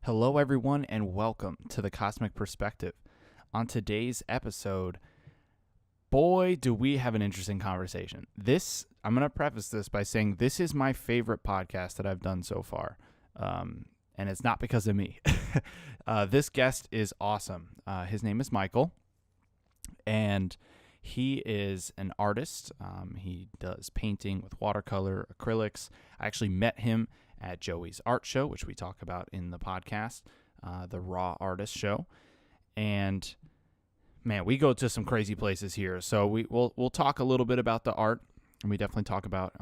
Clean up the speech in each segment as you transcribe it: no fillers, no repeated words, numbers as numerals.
Hello, everyone, and welcome to the Cosmic Perspective. On today's episode, boy, do we have an interesting conversation. I'm going to preface this by saying this is my favorite podcast that I've done so far, and it's not because of me. This guest is awesome. His name is Michael, and he is an artist. He does painting with watercolor, acrylics. I actually met him at Joey's art show, which we talk about in the podcast, the Raw Artist Show. And man, we go to some crazy places here. So we'll talk a little bit about the art, and we definitely talk about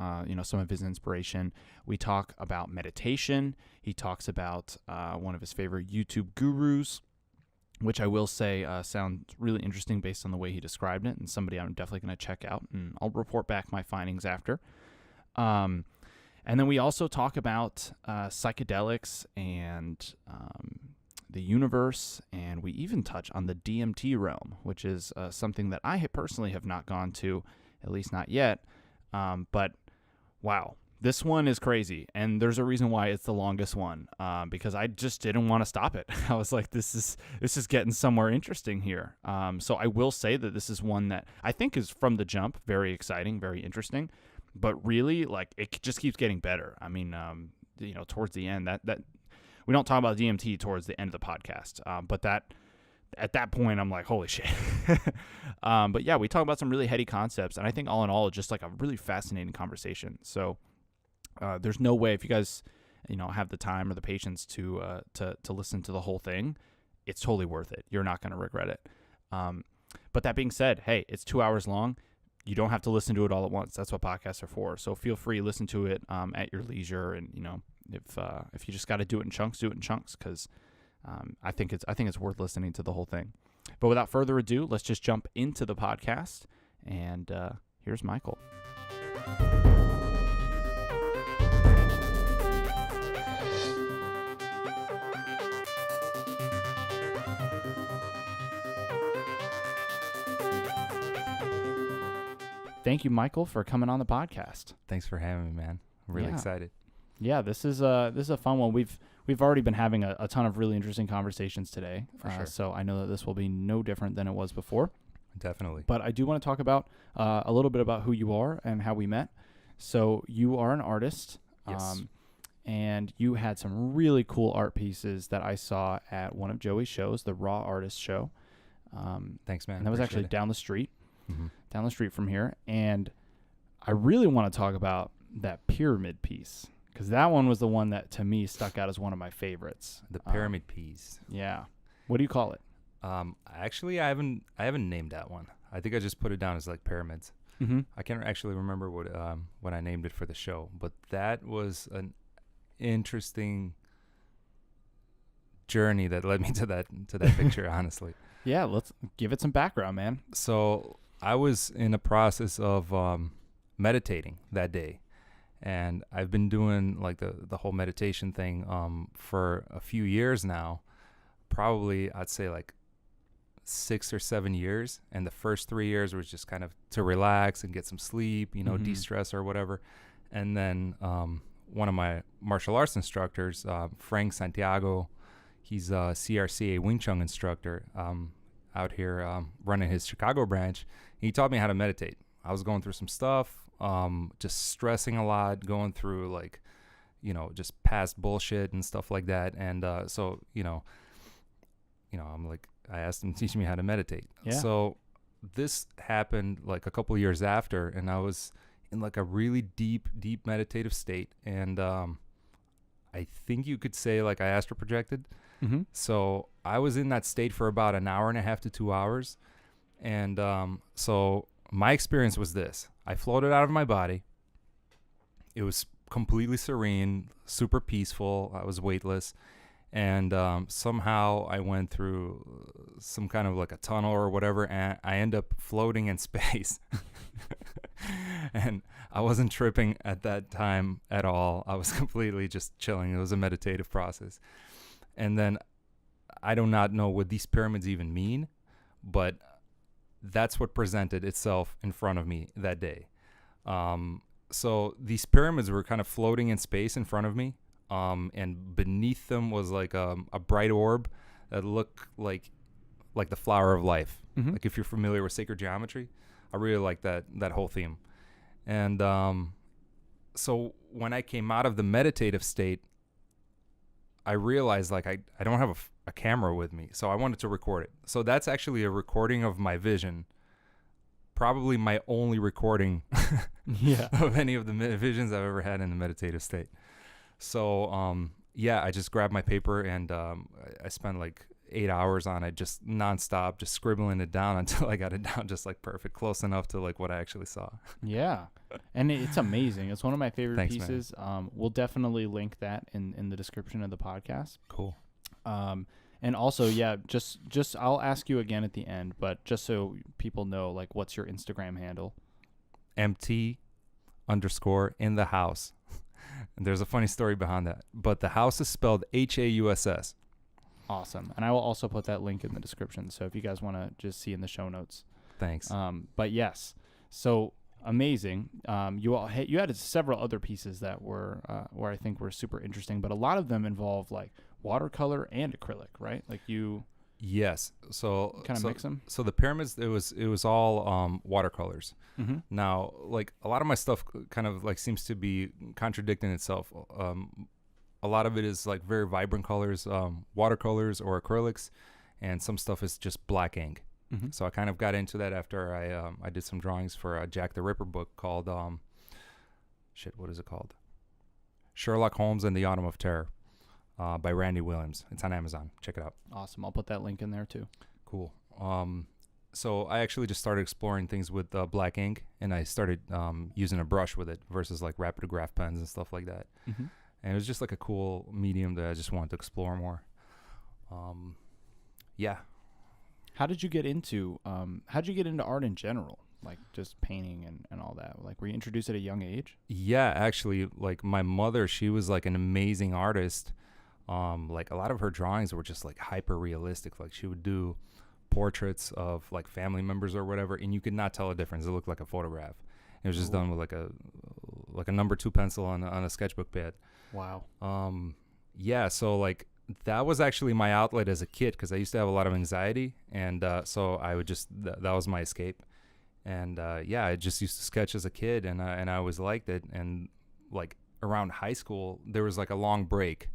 some of his inspiration. We talk about meditation. He talks about one of his favorite YouTube gurus, which I will say sounds really interesting based on the way he described it, and somebody I'm definitely going to check out, and I'll report back my findings after. And then we also talk about psychedelics and the universe, and we even touch on the DMT realm, which is something that I personally have not gone to, at least not yet. But wow, this one is crazy, and there's a reason why it's the longest one, because I just didn't want to stop it. I was like, this is getting somewhere interesting here. So I will say that this is one that I think is from the jump very exciting, very interesting. But really, like, it just keeps getting better. I mean, towards the end, that we don't talk about DMT towards the end of the podcast. But that at that point, I'm like, holy shit. But yeah, we talk about some really heady concepts, and I think all in all, it's just like a really fascinating conversation. So there's no way, if you guys, have the time or the patience to listen to the whole thing, it's totally worth it. You're not going to regret it. But that being said, hey, it's 2 hours long. You don't have to listen to it all at once. That's what podcasts are for. So feel free to listen to it at your leisure, and if you just got to do it in chunks, do it in chunks, because I think it's worth listening to the whole thing. But without further ado, let's just jump into the podcast. And here's Michael. Thank you, Michael, for coming on the podcast. Thanks for having me, man. I'm really excited. Yeah, this is a fun one. We've already been having a ton of really interesting conversations today. For sure. So I know that this will be no different than it was before. Definitely. But I do want to talk about a little bit about who you are and how we met. So you are an artist. Yes. And you had some really cool art pieces that I saw at one of Joey's shows, the Raw Artist Show. Thanks, man. And that was actually down the street. Mm-hmm. Down the street from here, and I really want to talk about that pyramid piece, because that one was the one that to me stuck out as one of my favorites. The pyramid piece. Yeah. What do you call it? Actually, I haven't named that one. I think I just put it down as like pyramids. Mm-hmm. I can't actually remember what I named it for the show, but that was an interesting journey that led me to that picture. Honestly. Yeah, let's give it some background, man. So I was in a process of meditating that day, and I've been doing like the whole meditation thing for a few years now. Probably I'd say like 6 or 7 years, and the first 3 years was just kind of to relax and get some sleep, Mm-hmm. de-stress or whatever. And then one of my martial arts instructors, Frank Santiago, he's a CRCA Wing Chun instructor out here running his Chicago branch. He taught me how to meditate. I was going through some stuff, just stressing a lot, going through like, just past bullshit and stuff like that. And so, I'm like, I asked him to teach me how to meditate. Yeah. So this happened like a couple of years after, and I was in like a really deep meditative state. And I think you could say like I astral projected. Mm-hmm. So I was in that state for about an hour and a half to 2 hours. And so my experience was this. I floated out of my body. It was completely serene, super peaceful. I was weightless. And somehow I went through some kind of like a tunnel or whatever, and I end up floating in space. And I wasn't tripping at that time at all. I was completely just chilling. It was a meditative process. And then I do not know what these pyramids even mean, but that's what presented itself in front of me that day. So these pyramids were kind of floating in space in front of me. and beneath them was like a bright orb that looked like the flower of life. Mm-hmm. Like if you're familiar with sacred geometry, I really like that whole theme. And so when I came out of the meditative state, I realized like I don't have a camera with me, so I wanted to record it. So that's actually a recording of my vision, probably my only recording of any of the visions I've ever had in the meditative state. So yeah, I just grabbed my paper and I spent like 8 hours on it, just nonstop, just scribbling it down until I got it down just like perfect, close enough to like what I actually saw. Yeah. And it's amazing. It's one of my favorite Thanks, pieces. We'll definitely link that in the description of the podcast. Cool. And also, yeah, just I'll ask you again at the end, but just so people know, like, what's your Instagram handle? MT_in_the_house. And there's a funny story behind that, but the house is spelled HAUSS. Awesome. And I will also put that link in the description, so if you guys want to just see in the show notes. Thanks. But yes, so amazing. You had several other pieces that were where I think were super interesting, but a lot of them involve like watercolor and acrylic, right? Like you Yes. So kind of mix them. So the pyramids, it was all watercolors. Mm-hmm. Now, like a lot of my stuff kind of like seems to be contradicting itself. A lot of it is like very vibrant colors, watercolors or acrylics, and some stuff is just black ink. Mm-hmm. So I kind of got into that after I did some drawings for a Jack the Ripper book called what is it called? Sherlock Holmes and the Autumn of Terror, by Randy Williams. It's on Amazon. Check it out. Awesome. I'll put that link in there too. Cool. So I actually just started exploring things with black ink, and I started using a brush with it versus like rapidograph pens and stuff like that. Mm-hmm. And it was just like a cool medium that I just wanted to explore more. Yeah. How did you get into art in general? Like just painting and all that? Like were you introduced at a young age? Yeah, actually, like my mother, she was like an amazing artist. Like a lot of her drawings were just like hyper realistic. Like she would do portraits of like family members or whatever, and you could not tell a difference. It looked like a photograph. It was just done with like a number 2 pencil on a sketchbook pad. Wow. Yeah, so like that was actually my outlet as a kid because I used to have a lot of anxiety, and so I would just that was my escape. And yeah, I just used to sketch as a kid, and I always liked it. And like around high school, there was like a long break.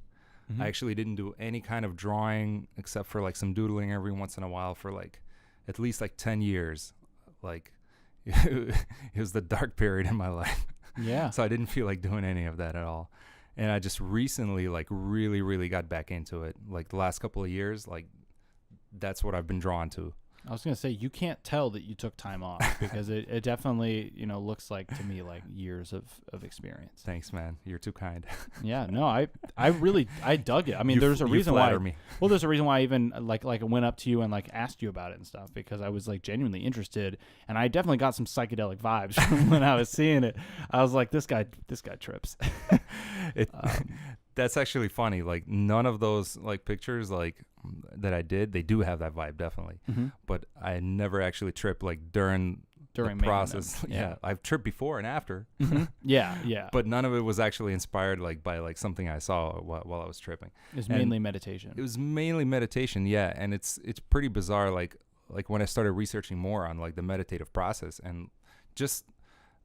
Mm-hmm. I actually didn't do any kind of drawing except for like some doodling every once in a while for like at least like 10 years. Like it was the dark period in my life. Yeah. So I didn't feel like doing any of that at all. And I just recently like really, really got back into it. Like the last couple of years, like that's what I've been drawn to. I was going to say, you can't tell that you took time off because it definitely, looks like to me like years of experience. Thanks, man. You're too kind. Yeah, no, I dug it. I mean, there's a reason why. Me. Well, there's a reason why I even like I went up to you and like asked you about it and stuff because I was like genuinely interested, and I definitely got some psychedelic vibes when I was seeing it. I was like, this guy trips. That's actually funny. Like none of those like pictures like that I did, they do have that vibe definitely. Mm-hmm. But I never actually tripped like during the process. Yeah, I've tripped before and after. Mm-hmm. Yeah. But none of it was actually inspired like by like something I saw while I was tripping. It was mainly meditation. It was mainly meditation, yeah. And it's pretty bizarre. Like when I started researching more on like the meditative process and just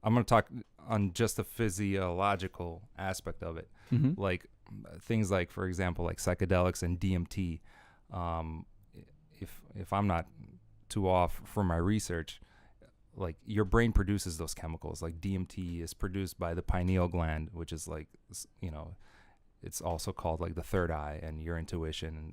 I'm gonna talk on just the physiological aspect of it, mm-hmm. like things like, for example, like psychedelics and DMT. If I'm not too off from my research, like your brain produces those chemicals. Like DMT is produced by the pineal gland, which is like, it's also called like the third eye and your intuition, and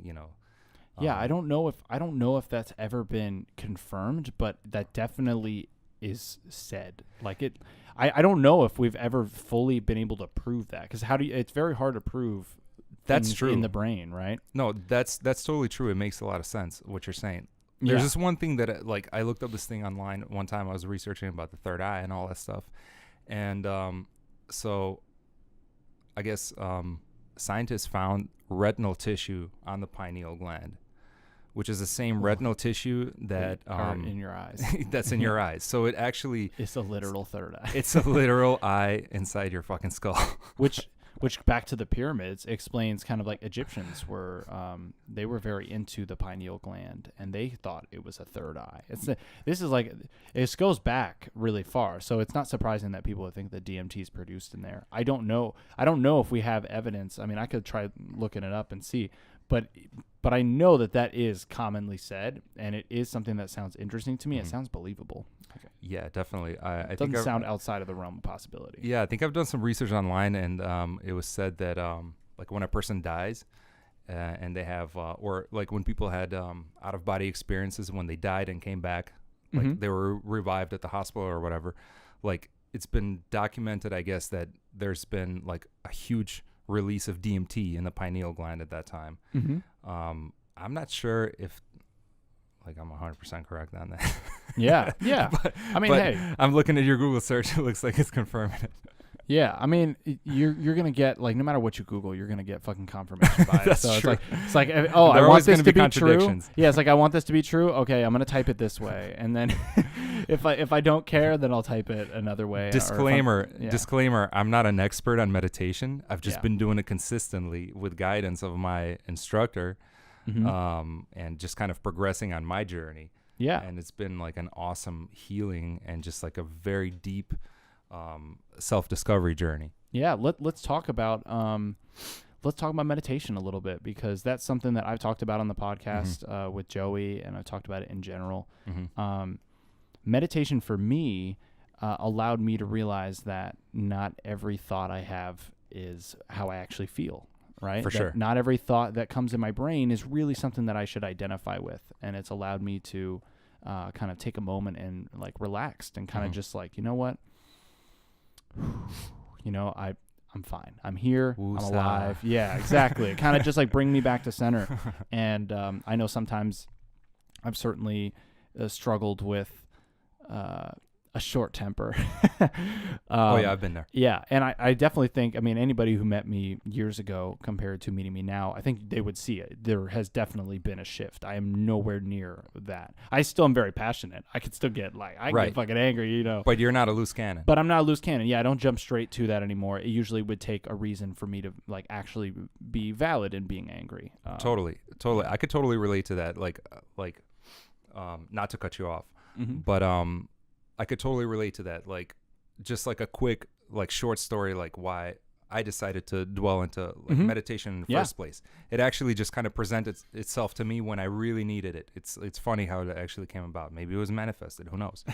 yeah, I don't know if that's ever been confirmed, but that definitely is said. Like it, I don't know if we've ever fully been able to prove that because it's very hard to prove. That's true in the brain, right? No, that's totally true. It makes a lot of sense what you're saying. There's this one thing that like I looked up this thing online one time. I was researching about the third eye and all that stuff, and so I guess scientists found retinal tissue on the pineal gland, which is the same retinal tissue that in your eyes. That's in your eyes. So it actually it's a literal third eye. It's a literal eye inside your fucking skull. which back to the pyramids explains kind of like Egyptians were, they were very into the pineal gland and they thought it was a third eye. This goes back really far. So it's not surprising that people would think that DMT is produced in there. I don't know if we have evidence. I mean, I could try looking it up and see, but I know that is commonly said, and it is something that sounds interesting to me. It sounds believable. Okay. Yeah, definitely. It doesn't sound outside of the realm of possibility. Yeah, I think I've done some research online, and it was said that like when a person dies, and they have, or like when people had out of body experiences when they died and came back, like they were revived at the hospital or whatever. Like it's been documented, I guess, that there's been like a huge release of DMT in the pineal gland at that time. I'm not sure if like I'm 100% correct on that. Yeah. but, I mean, hey, I'm looking at your Google search. It looks like it's confirming it. Yeah, I mean, you're gonna get, like, no matter what you Google, you're gonna get fucking confirmation bias. That's so true. It's like, oh, I want this to be true. Yeah, it's like, I want this to be true. Okay, I'm gonna type it this way, and then if I don't care, then I'll type it another way. Disclaimer: I'm not an expert on meditation. I've just been doing it consistently with guidance of my instructor, and just kind of progressing on my journey. Yeah, and it's been like an awesome healing and just like a very deep self-discovery journey. Yeah, let's talk about meditation a little bit, because that's something that I've talked about on the podcast with Joey, and I've talked about it in general. Meditation for me allowed me to realize that not every thought I have is how I actually feel. Right? For sure. Not every thought that comes in my brain is really something that I should identify with, and it's allowed me to kind of take a moment and like relaxed and kind of just like, you know what? I'm fine. I'm here. I'm alive. Yeah, exactly. It kind of just like bring me back to center. And I know sometimes I've certainly struggled with a short temper. Oh yeah, I've been there. Yeah, and I definitely think, I mean, anybody who met me years ago compared to meeting me now, I think they would see it. There has definitely been a shift. I am nowhere near that. I still am very passionate. I could still get like, get fucking angry, But you're not a loose cannon. But I'm not a loose cannon. Yeah, I don't jump straight to that anymore. It usually would take a reason for me to like actually be valid in being angry. Totally. I could totally relate to that. Like, not to cut you off, but I could totally relate to that. Like, just like a quick, like, short story, like why I decided to dwell into like meditation in the first place. It actually just kind of presented itself to me when I really needed it. It's funny how it actually came about. Maybe it was manifested. Who knows?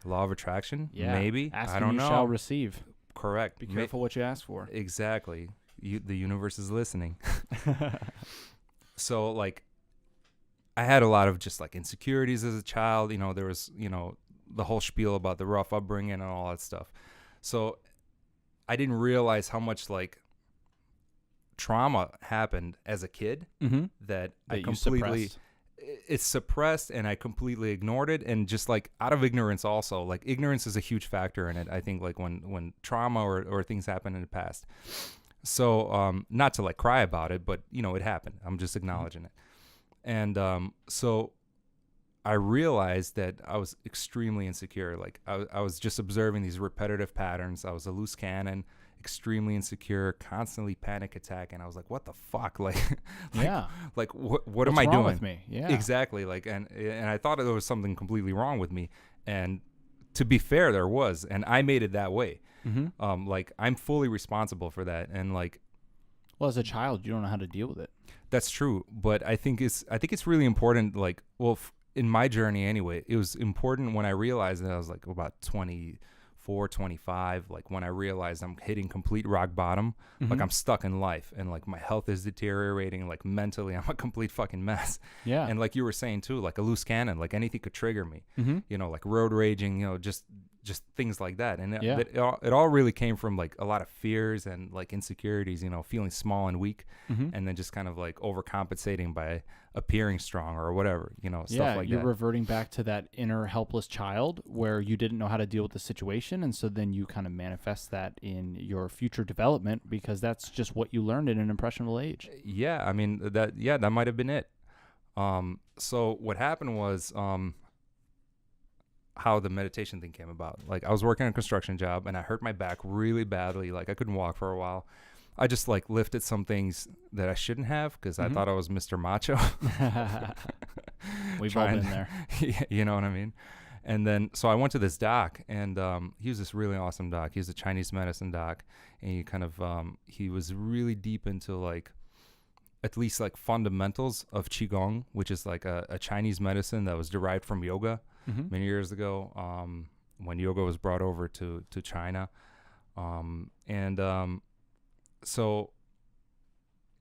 Law of attraction. Yeah. Maybe. Asking I don't you know. Shall receive. Correct. Be careful what you ask for. Exactly. The universe is listening. So like, I had a lot of just like insecurities as a child. There was the whole spiel about the rough upbringing and all that stuff. So I didn't realize how much like trauma happened as a kid that I completely it's suppressed, and I completely ignored it, and just like out of ignorance also. Like ignorance is a huge factor in it. I think like when trauma or things happen in the past. So not to like cry about it, but it happened. I'm just acknowledging it. And so I realized that I was extremely insecure. Like I was just observing these repetitive patterns. I was a loose cannon, extremely insecure, constantly panic attack, and I was like, "What the fuck?" Like what am I doing with me? Yeah, exactly. Like, and I thought there was something completely wrong with me. And to be fair, there was, and I made it that way. Like I'm fully responsible for that. And like, well, as a child, you don't know how to deal with it. That's true, but I think it's really important. Like, well. In my journey anyway, it was important when I realized that I was like about 24, 25, like when I realized I'm hitting complete rock bottom, like I'm stuck in life, and like my health is deteriorating, like mentally I'm a complete fucking mess. Yeah. And like you were saying too, like a loose cannon, like anything could trigger me, like road raging, just things like that. And it all really came from like a lot of fears and like insecurities, feeling small and weak, and then just kind of like overcompensating by appearing strong or whatever, stuff like that. You're reverting back to that inner helpless child where you didn't know how to deal with the situation, and so then you kind of manifest that in your future development because that's just what you learned at an impressionable age. Yeah, I mean that might have been it. So what happened was how the meditation thing came about. Like I was working a construction job and I hurt my back really badly. Like I couldn't walk for a while. I just like lifted some things that I shouldn't have because I thought I was Mr. Macho. We've all been there. You know what I mean? And then, so I went to this doc, and he was this really awesome doc. He was a Chinese medicine doc, and he kind of, he was really deep into like, at least like fundamentals of Qigong, which is like a Chinese medicine that was derived from yoga many years ago, when yoga was brought over to China. So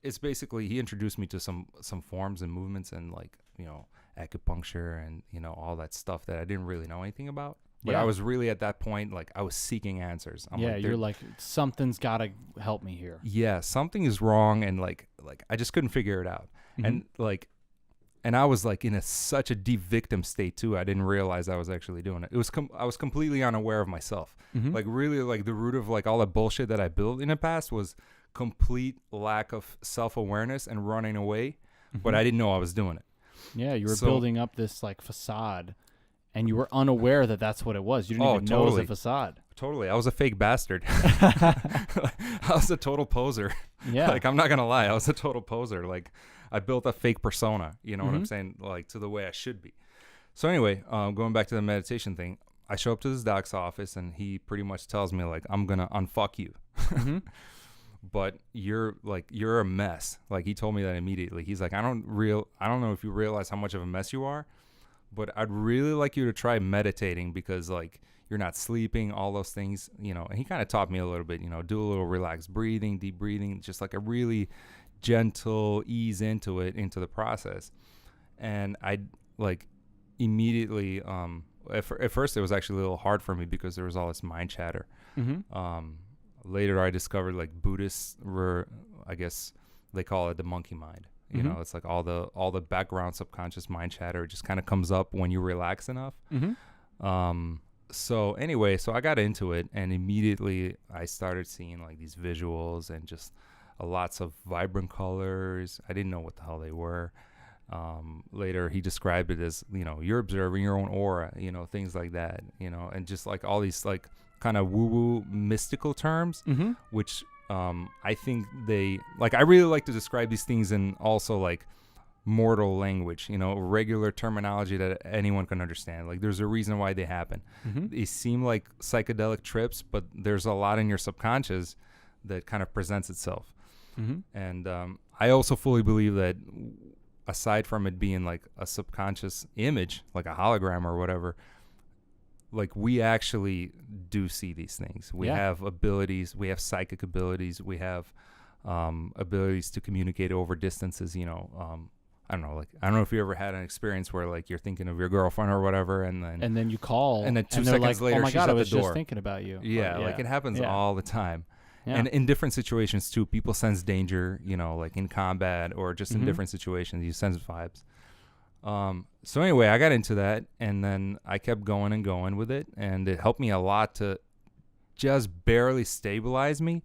it's basically, he introduced me to some forms and movements and like, you know, acupuncture and, you know, all that stuff that I didn't really know anything about. But I was really at that point, like I was seeking answers. You're like, something's got to help me here. Yeah, something is wrong. And like I just couldn't figure it out. And I was like in such a deep victim state too. I didn't realize I was actually doing it. I was completely unaware of myself. Like really like the root of like all the bullshit that I built in the past was complete lack of self-awareness and running away. But I didn't know I was doing it. Yeah, you were building up this like facade, and you were unaware that that's what it was. You didn't even know it was a facade. Totally. I was a fake bastard. I was a total poser. Yeah. Like, I'm not going to lie. I was a total poser. Like, I built a fake persona, you know what I'm saying? Like, to the way I should be. So anyway, going back to the meditation thing, I show up to this doc's office, and he pretty much tells me, like, I'm going to unfuck you. But you're a mess. Like, he told me that immediately. He's like, I don't know if you realize how much of a mess you are, but I'd really like you to try meditating because like you're not sleeping, all those things, you know. And he kind of taught me a little bit, you know, do a little relaxed breathing, deep breathing, just like a really gentle ease into the process. And I like immediately, at first it was actually a little hard for me because there was all this mind chatter. Later I discovered like Buddhists were, I guess they call it the monkey mind. You know, it's like all the background subconscious mind chatter just kind of comes up when you relax enough. So anyway, so I got into it, and immediately I started seeing like these visuals and just lots of vibrant colors. I didn't know what the hell they were. Later he described it as, you know, you're observing your own aura, you know, things like that, you know, and just like all these like kind of woo-woo mystical terms, which I think they like, I really like to describe these things in also like mortal language, you know, regular terminology that anyone can understand. Like there's a reason why they happen. They seem like psychedelic trips, but there's a lot in your subconscious that kind of presents itself. And I also fully believe that aside from it being like a subconscious image, like a hologram or whatever, like we actually do see these things. We have abilities, we have psychic abilities, we have abilities to communicate over distances, you know. I don't know if you ever had an experience where like you're thinking of your girlfriend or whatever, and then you call, and then 2 seconds like, later, oh my she's God, at I was the door. just thinking about you. Yeah, like it happens all the time. Yeah. And in different situations too, people sense danger, you know, like in combat or just in different situations, you sense vibes. So anyway, I got into that, and then I kept going and going with it, and it helped me a lot to just barely stabilize me.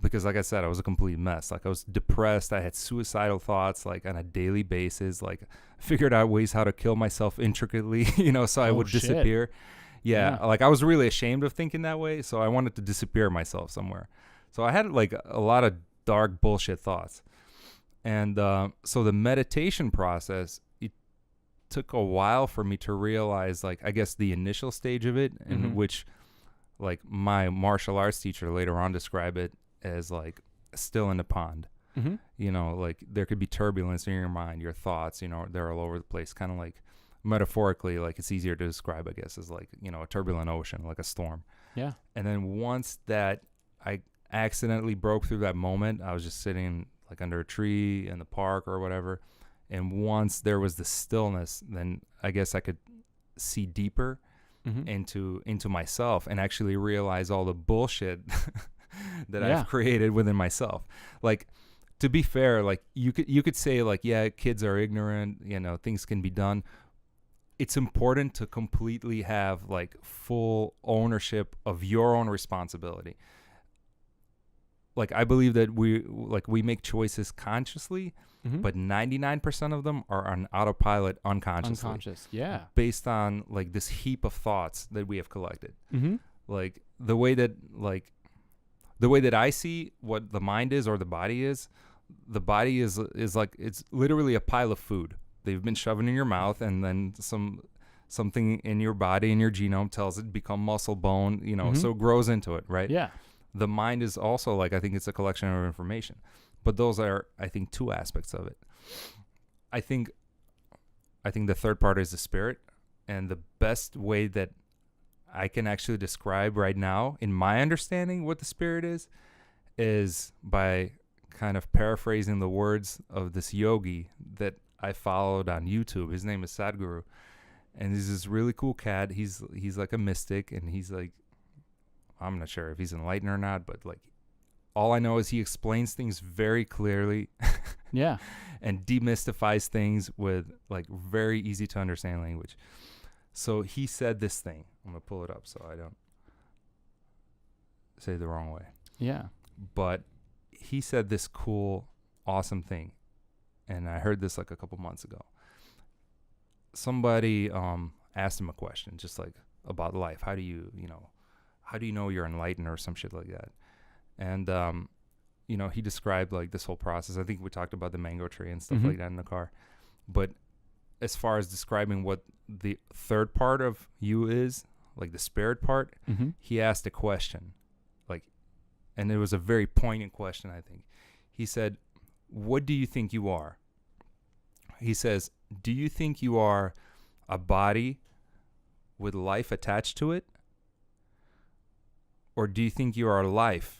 Because like I said, I was a complete mess. Like I was depressed. I had suicidal thoughts like on a daily basis. Like I figured out ways how to kill myself intricately, you know, so I would disappear. Yeah, like I was really ashamed of thinking that way, so I wanted to disappear myself somewhere. So I had like a lot of dark bullshit thoughts. And so the meditation process, it took a while for me to realize, like, I guess the initial stage of it, in which like my martial arts teacher later on described it as like still in the pond. You know, like there could be turbulence in your mind, your thoughts, you know, they're all over the place, kind of like metaphorically, like it's easier to describe, I guess, as like, you know, a turbulent ocean, like a storm. Yeah. And then once that I accidentally broke through that moment, I was just sitting like under a tree in the park or whatever, and once there was the stillness, then I guess I could see deeper into myself and actually realize all the bullshit that I've created within myself. Like, to be fair, like you could say like, yeah, kids are ignorant, you know, things can be done. It's important to completely have like full ownership of your own responsibility. Like I believe that we make choices consciously, but 99% of them are on autopilot unconsciously. Based on like this heap of thoughts that we have collected. Like the way that the way that I see what the mind is or the body is like, it's literally a pile of food. They've been shoving in your mouth, and then something in your body, in your genome, tells it to become muscle, bone, so it grows into it, right? Yeah. The mind is also like, I think it's a collection of information. But those are, I think, two aspects of it. I think the third part is the spirit. And the best way that I can actually describe right now, in my understanding, what the spirit is by kind of paraphrasing the words of this yogi that I followed on YouTube. His name is Sadhguru. And he's this really cool cat. He's like a mystic, and he's like, I'm not sure if he's enlightened or not, but like, all I know is he explains things very clearly. Yeah. And demystifies things with like very easy to understand language. So he said this thing. I'm going to pull it up so I don't say it the wrong way. Yeah. But he said this cool, awesome thing. And I heard this like a couple months ago. Somebody asked him a question just like about life. How do you know you're enlightened or some shit like that? And, he described like this whole process. I think we talked about the mango tree and stuff like that in the car. But as far as describing what the third part of you is, like the spirit part, he asked a question, like, and it was a very poignant question, I think. He said, what do you think you are? He says, do you think you are a body with life attached to it? Or do you think you are life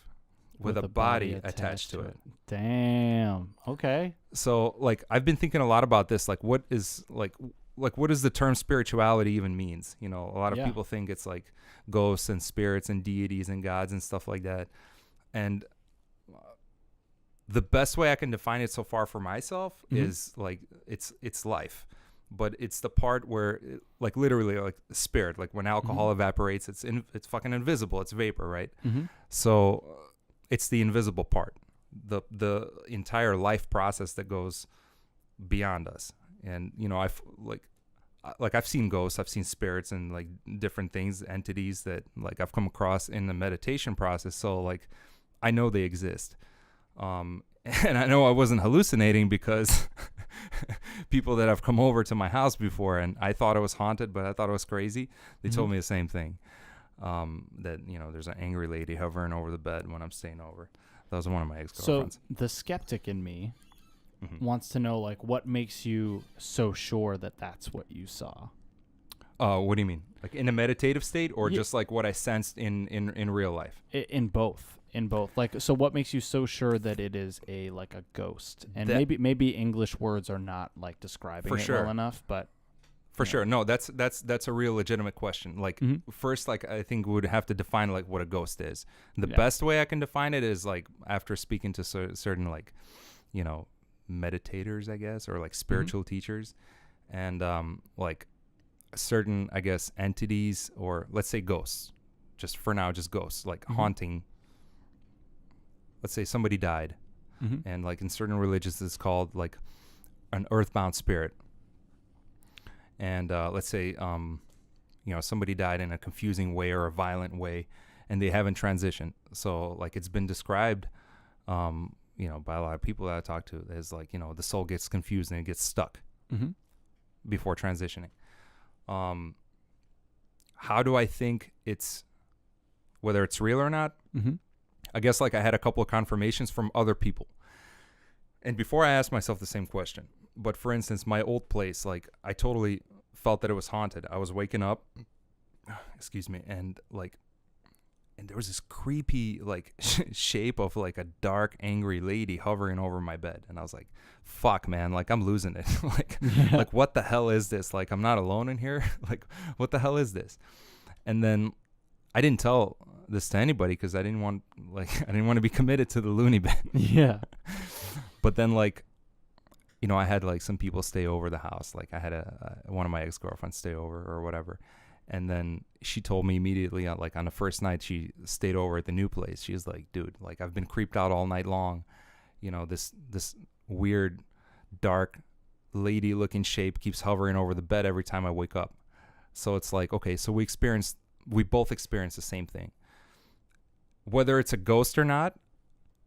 with a body attached to it? Damn. Okay. So like, I've been thinking a lot about this. Like, what is what does the term spirituality even means? A lot of people think it's like ghosts and spirits and deities and gods and stuff like that. And the best way I can define it so far for myself is like, it's life. But it's the part where, like, literally, like, spirit, like when alcohol evaporates, it's fucking invisible. It's vapor, right? So it's the invisible part, the entire life process that goes beyond us. And I've seen ghosts, I've seen spirits, and like different things, entities that like I've come across in the meditation process. So like, I know they exist. And I know I wasn't hallucinating because people that have come over to my house before, and I thought it was haunted, but I thought it was crazy. They told me the same thing. That, there's an angry lady hovering over the bed when I'm staying over. That was one of my ex-girlfriends. So the skeptic in me wants to know, like, what makes you so sure that that's what you saw? What do you mean? Like in a meditative state, or just like what I sensed in real life? In both. Like, so what makes you so sure that it is a ghost? And maybe English words are not like describing it well enough, but for sure. No, that's a real legitimate question. Like first, like I think we would have to define like what a ghost is. The best way I can define it is like after speaking to certain like, meditators, I guess, or like spiritual teachers, and like certain, I guess, entities, or let's say ghosts, just for now, just ghosts, like haunting. Let's say somebody died, and like in certain religions, it's called like an earthbound spirit. And let's say, somebody died in a confusing way or a violent way, and they haven't transitioned. So like it's been described, by a lot of people that I talk to as like, the soul gets confused and it gets stuck before transitioning. How do I think whether it's real or not? I guess like I had a couple of confirmations from other people. And before I asked myself the same question, but for instance, my old place, like I totally felt that it was haunted. I was waking up, and there was this creepy like shape of like a dark, angry lady hovering over my bed. And I was like, fuck, man, like I'm losing it. Like what the hell is this? Like I'm not alone in here. Like what the hell is this? And then I didn't tell this to anybody because I didn't want to be committed to the loony bin. Yeah. But then like, I had like some people stay over the house. Like I had one of my ex-girlfriends stay over or whatever. And then she told me immediately, like on the first night she stayed over at the new place, she was like, dude, like I've been creeped out all night long. This weird, dark lady looking shape keeps hovering over the bed every time I wake up. So it's like, okay, so we both experienced the same thing. Whether it's a ghost or not,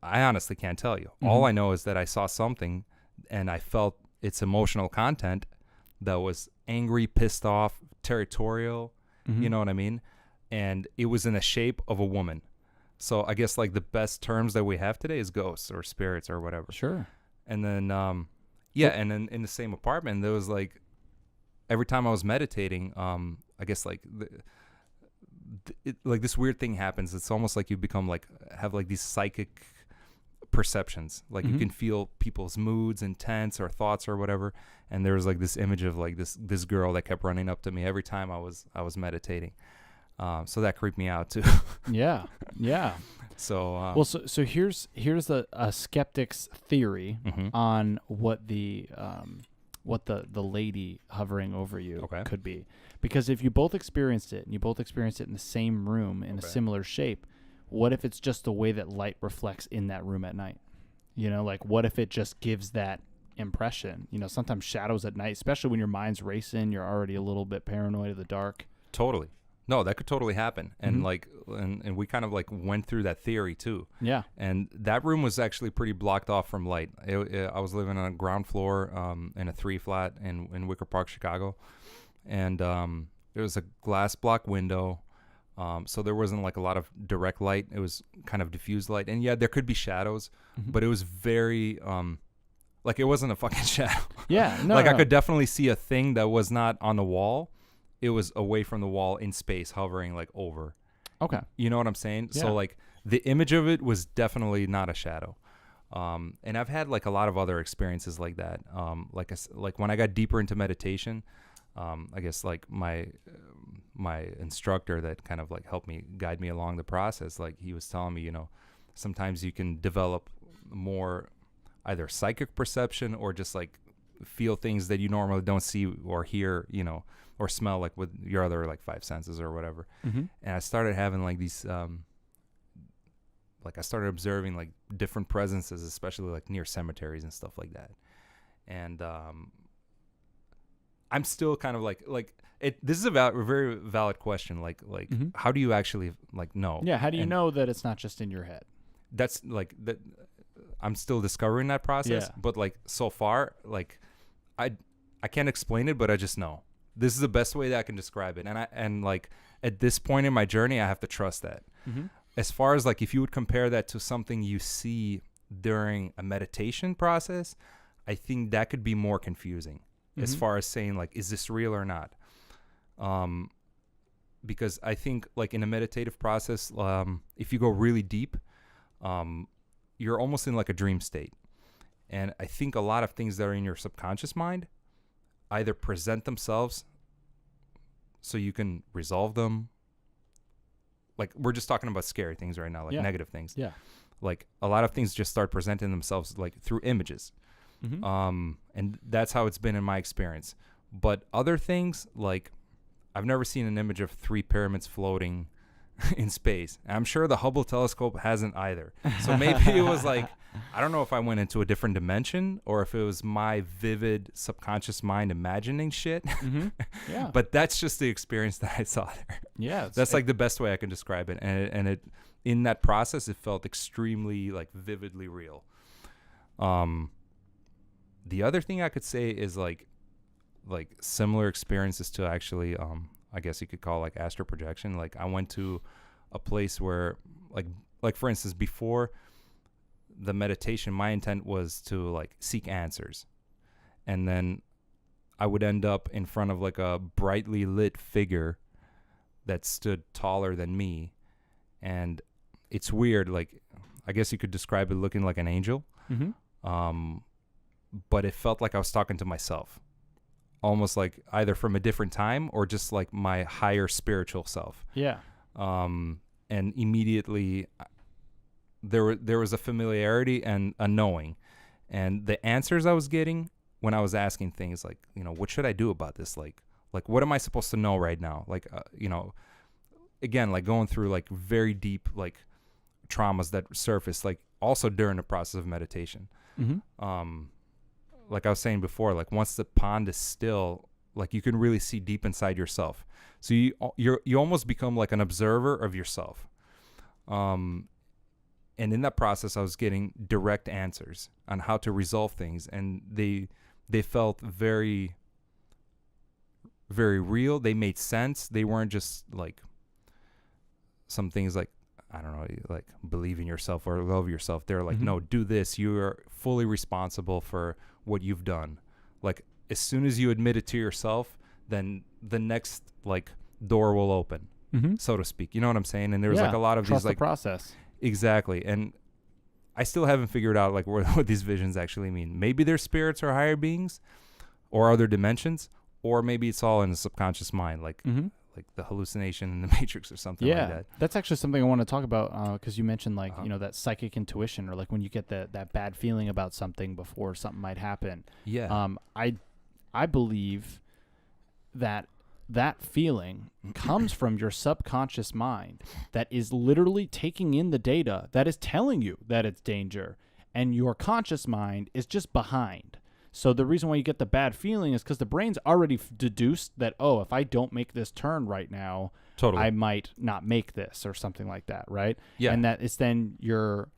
I honestly can't tell you. All I know is that I saw something and I felt its emotional content that was angry, pissed off, territorial, you know what I mean? And it was in the shape of a woman. So I guess like the best terms that we have today is ghosts or spirits or whatever. Sure. And then, and then in the same apartment, there was like, every time I was meditating, I guess like, like this weird thing happens. It's almost like you become like, have like these psychic perceptions. Like you can feel people's moods, intents or thoughts or whatever. And there was like this image of like this girl that kept running up to me every time I was meditating. So that creeped me out too. Yeah. So So here's a skeptic's theory on what the lady hovering over you could be, because if you both experienced it and you both experienced it in the same room in a similar shape, what if it's just the way that light reflects in that room at night? You know, like what if it just gives that impression? You know, sometimes shadows at night, especially when your mind's racing, you're already a little bit paranoid of the dark. Totally. No, that could totally happen. And like, and we kind of like went through that theory too. Yeah. And that room was actually pretty blocked off from light. I was living on a ground floor in a 3-flat in Wicker Park, Chicago. And there was a glass block window. So there wasn't like a lot of direct light. It was kind of diffused light. And yeah, there could be shadows, but it was very, like it wasn't a fucking shadow. Yeah. No, like I could definitely see a thing that was not on the wall. It was away from the wall in space, hovering like over. Okay. You know what I'm saying? Yeah. So like the image of it was definitely not a shadow. And I've had like a lot of other experiences like that. Like when I got deeper into meditation, I guess like my instructor that kind of like helped me guide me along the process, like he was telling me, you know, sometimes you can develop more either psychic perception or just like feel things that you normally don't see or hear, you know, or smell, like with your other like 5 senses or whatever. And I started having like these, like I started observing like different presences, especially like near cemeteries and stuff like that. And I'm still kind of like it. This is a very valid question. Like how do you actually like know? Yeah, how do you know that it's not just in your head? That's like that. I'm still discovering that process. Yeah. But like so far, like I can't explain it, but I just know. This is the best way that I can describe it. And like at this point in my journey, I have to trust that. As far as like if you would compare that to something you see during a meditation process, I think that could be more confusing as far as saying like, is this real or not? Because I think like in a meditative process, if you go really deep, you're almost in like a dream state. And I think a lot of things that are in your subconscious mind either present themselves so you can resolve them. Like we're just talking about scary things right now, like negative things. Yeah. Like a lot of things just start presenting themselves like through images. And that's how it's been in my experience. But other things, like I've never seen an image of 3 pyramids floating in space. I'm sure the Hubble telescope hasn't either. So maybe it was like, I don't know if I went into a different dimension or if it was my vivid subconscious mind imagining shit. Yeah. But that's just the experience that I saw there. Yeah. That's like the best way I can describe it. And it in that process, it felt extremely like vividly real. The other thing I could say is like similar experiences to actually, I guess you could call like astral projection. Like I went to a place where like for instance, before the meditation, my intent was to like seek answers. And then I would end up in front of like a brightly lit figure that stood taller than me. And it's weird. Like, I guess you could describe it looking like an angel. But it felt like I was talking to myself. Almost like either from a different time or just like my higher spiritual self. Yeah. And immediately there was a familiarity and a knowing. And the answers I was getting when I was asking things like, you know, what should I do about this? Like what am I supposed to know right now? Like, you know, again, like going through like very deep, like traumas that surface, like also during the process of meditation. Like I was saying before, like once the pond is still, like you can really see deep inside yourself. So you almost become like an observer of yourself. And in that process, I was getting direct answers on how to resolve things, and they felt very, very real. They made sense. They weren't just like some things like, I don't know, like believe in yourself or love yourself. They're like, no, do this. You are fully responsible for what you've done. Like, as soon as you admit it to yourself, then the next like door will open, so to speak. You know what I'm saying? And there's like a lot of trust these like the process. Exactly. And I still haven't figured out like what these visions actually mean. Maybe they're spirits or higher beings or other dimensions, or maybe it's all in the subconscious mind, like the hallucination in the Matrix or something like that. That's actually something I want to talk about, because you mentioned like, that psychic intuition, or like when you get that bad feeling about something before something might happen. Yeah. I believe that feeling comes from your subconscious mind that is literally taking in the data that is telling you that it's danger, and your conscious mind is just behind. So the reason why you get the bad feeling is because the brain's already deduced that, oh, if I don't make this turn right now, I might not make this, or something like that, right? Yeah. And that is then your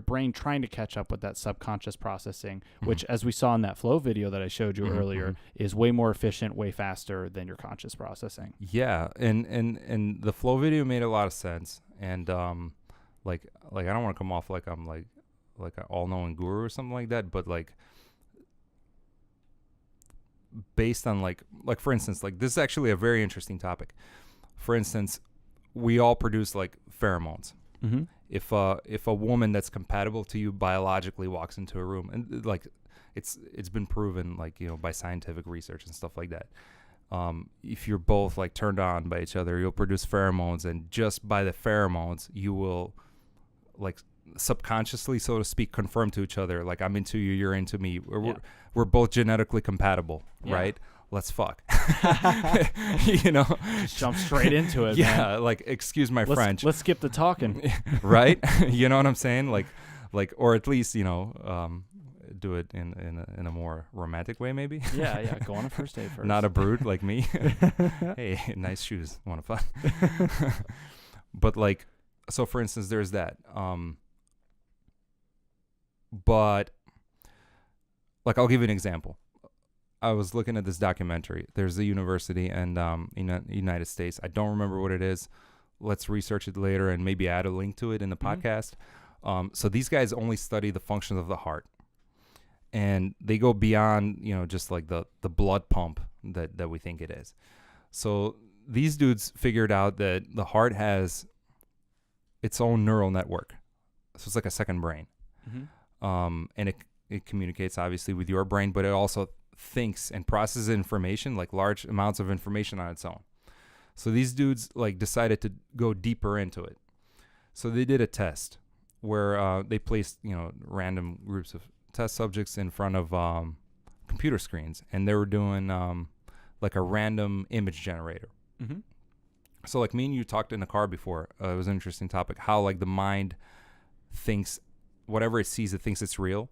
brain trying to catch up with that subconscious processing, which, as we saw in that flow video that I showed you earlier, is way more efficient, way faster than your conscious processing. Yeah, and the flow video made a lot of sense. And like I don't want to come off like I'm like an all-knowing guru or something like that, but like based on like for instance, like this is actually a very interesting topic. For instance, we all produce like pheromones. If a woman that's compatible to you biologically walks into a room, and like it's been proven, like, by scientific research and stuff like that, if you're both like turned on by each other, you'll produce pheromones, and just by the pheromones you will like subconsciously, so to speak, confirm to each other, like, I'm into you, you're into me, we're both genetically compatible, right? Let's fuck. Just jump straight into it. Man. Like, excuse my French. Let's skip the talking. Right? You know what I'm saying? Like, or at least, do it in a more romantic way, maybe. Yeah. Go on a first date first. Not a brood like me. Hey, nice shoes. Want to fuck? But like, so for instance, there's that. But like, I'll give you an example. I was looking at this documentary. There's a university in the United States. I don't remember what it is. Let's research it later and maybe add a link to it in the podcast. So these guys only study the functions of the heart, and they go beyond, just like the blood pump that we think it is. So these dudes figured out that the heart has its own neural network. So it's like a second brain. And it communicates obviously with your brain, but it also thinks and processes information, like large amounts of information on its own. So these dudes like decided to go deeper into it. So they did a test where they placed, random groups of test subjects in front of computer screens, and they were doing like a random image generator. So like me and you talked in the car before. It was an interesting topic, how like the mind thinks whatever it sees, it thinks it's real,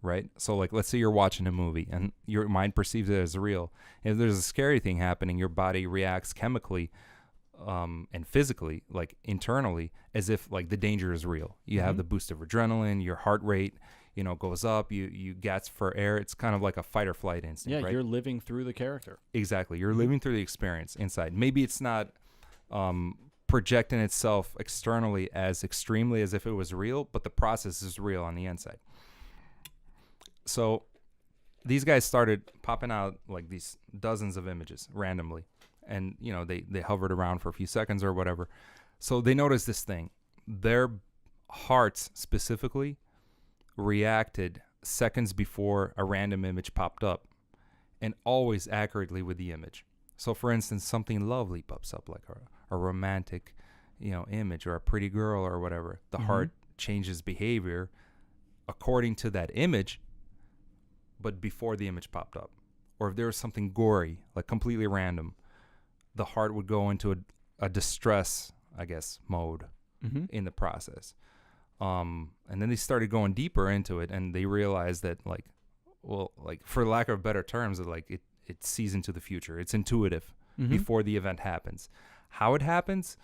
right? So like, let's say you're watching a movie and your mind perceives it as real. If there's a scary thing happening, your body reacts chemically and physically, like internally, as if like the danger is real. You have the boost of adrenaline, your heart rate, goes up, you gasp for air. It's kind of like a fight or flight instinct, right? You're living through the character. Exactly. You're living through the experience inside. Maybe it's not projecting itself externally as extremely as if it was real, but the process is real on the inside. So these guys started popping out like these dozens of images randomly, and they hovered around for a few seconds or whatever. So they noticed this thing. Their hearts specifically reacted seconds before a random image popped up, and always accurately with the image. So for instance, something lovely pops up, like a romantic, image, or a pretty girl or whatever. The heart changes behavior according to that image, but before the image popped up. Or if there was something gory, like completely random, the heart would go into a distress, I guess, mode in the process. And then they started going deeper into it, and they realized that, like, well, like, for lack of better terms, that like it sees into the future. It's intuitive before the event happens. How it happens,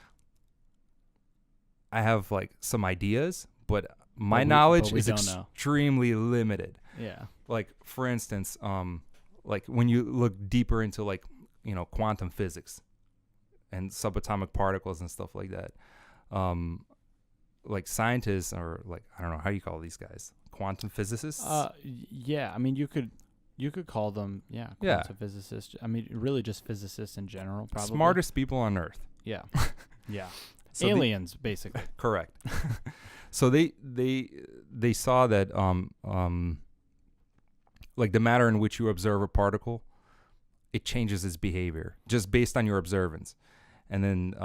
I have like some ideas, but my But knowledge we is don't know. extremely limited. Yeah. Like for instance, like when you look deeper into like, quantum physics and subatomic particles and stuff like that, like scientists, or like, I don't know how you call these guys, quantum physicists. Yeah. I mean, you could call them, quantum physicists. I mean, really just physicists in general, probably. Smartest people on Earth. Yeah. Yeah. So Aliens, basically. Correct. So they saw that like the matter in which you observe a particle, it changes its behavior just based on your observance, and then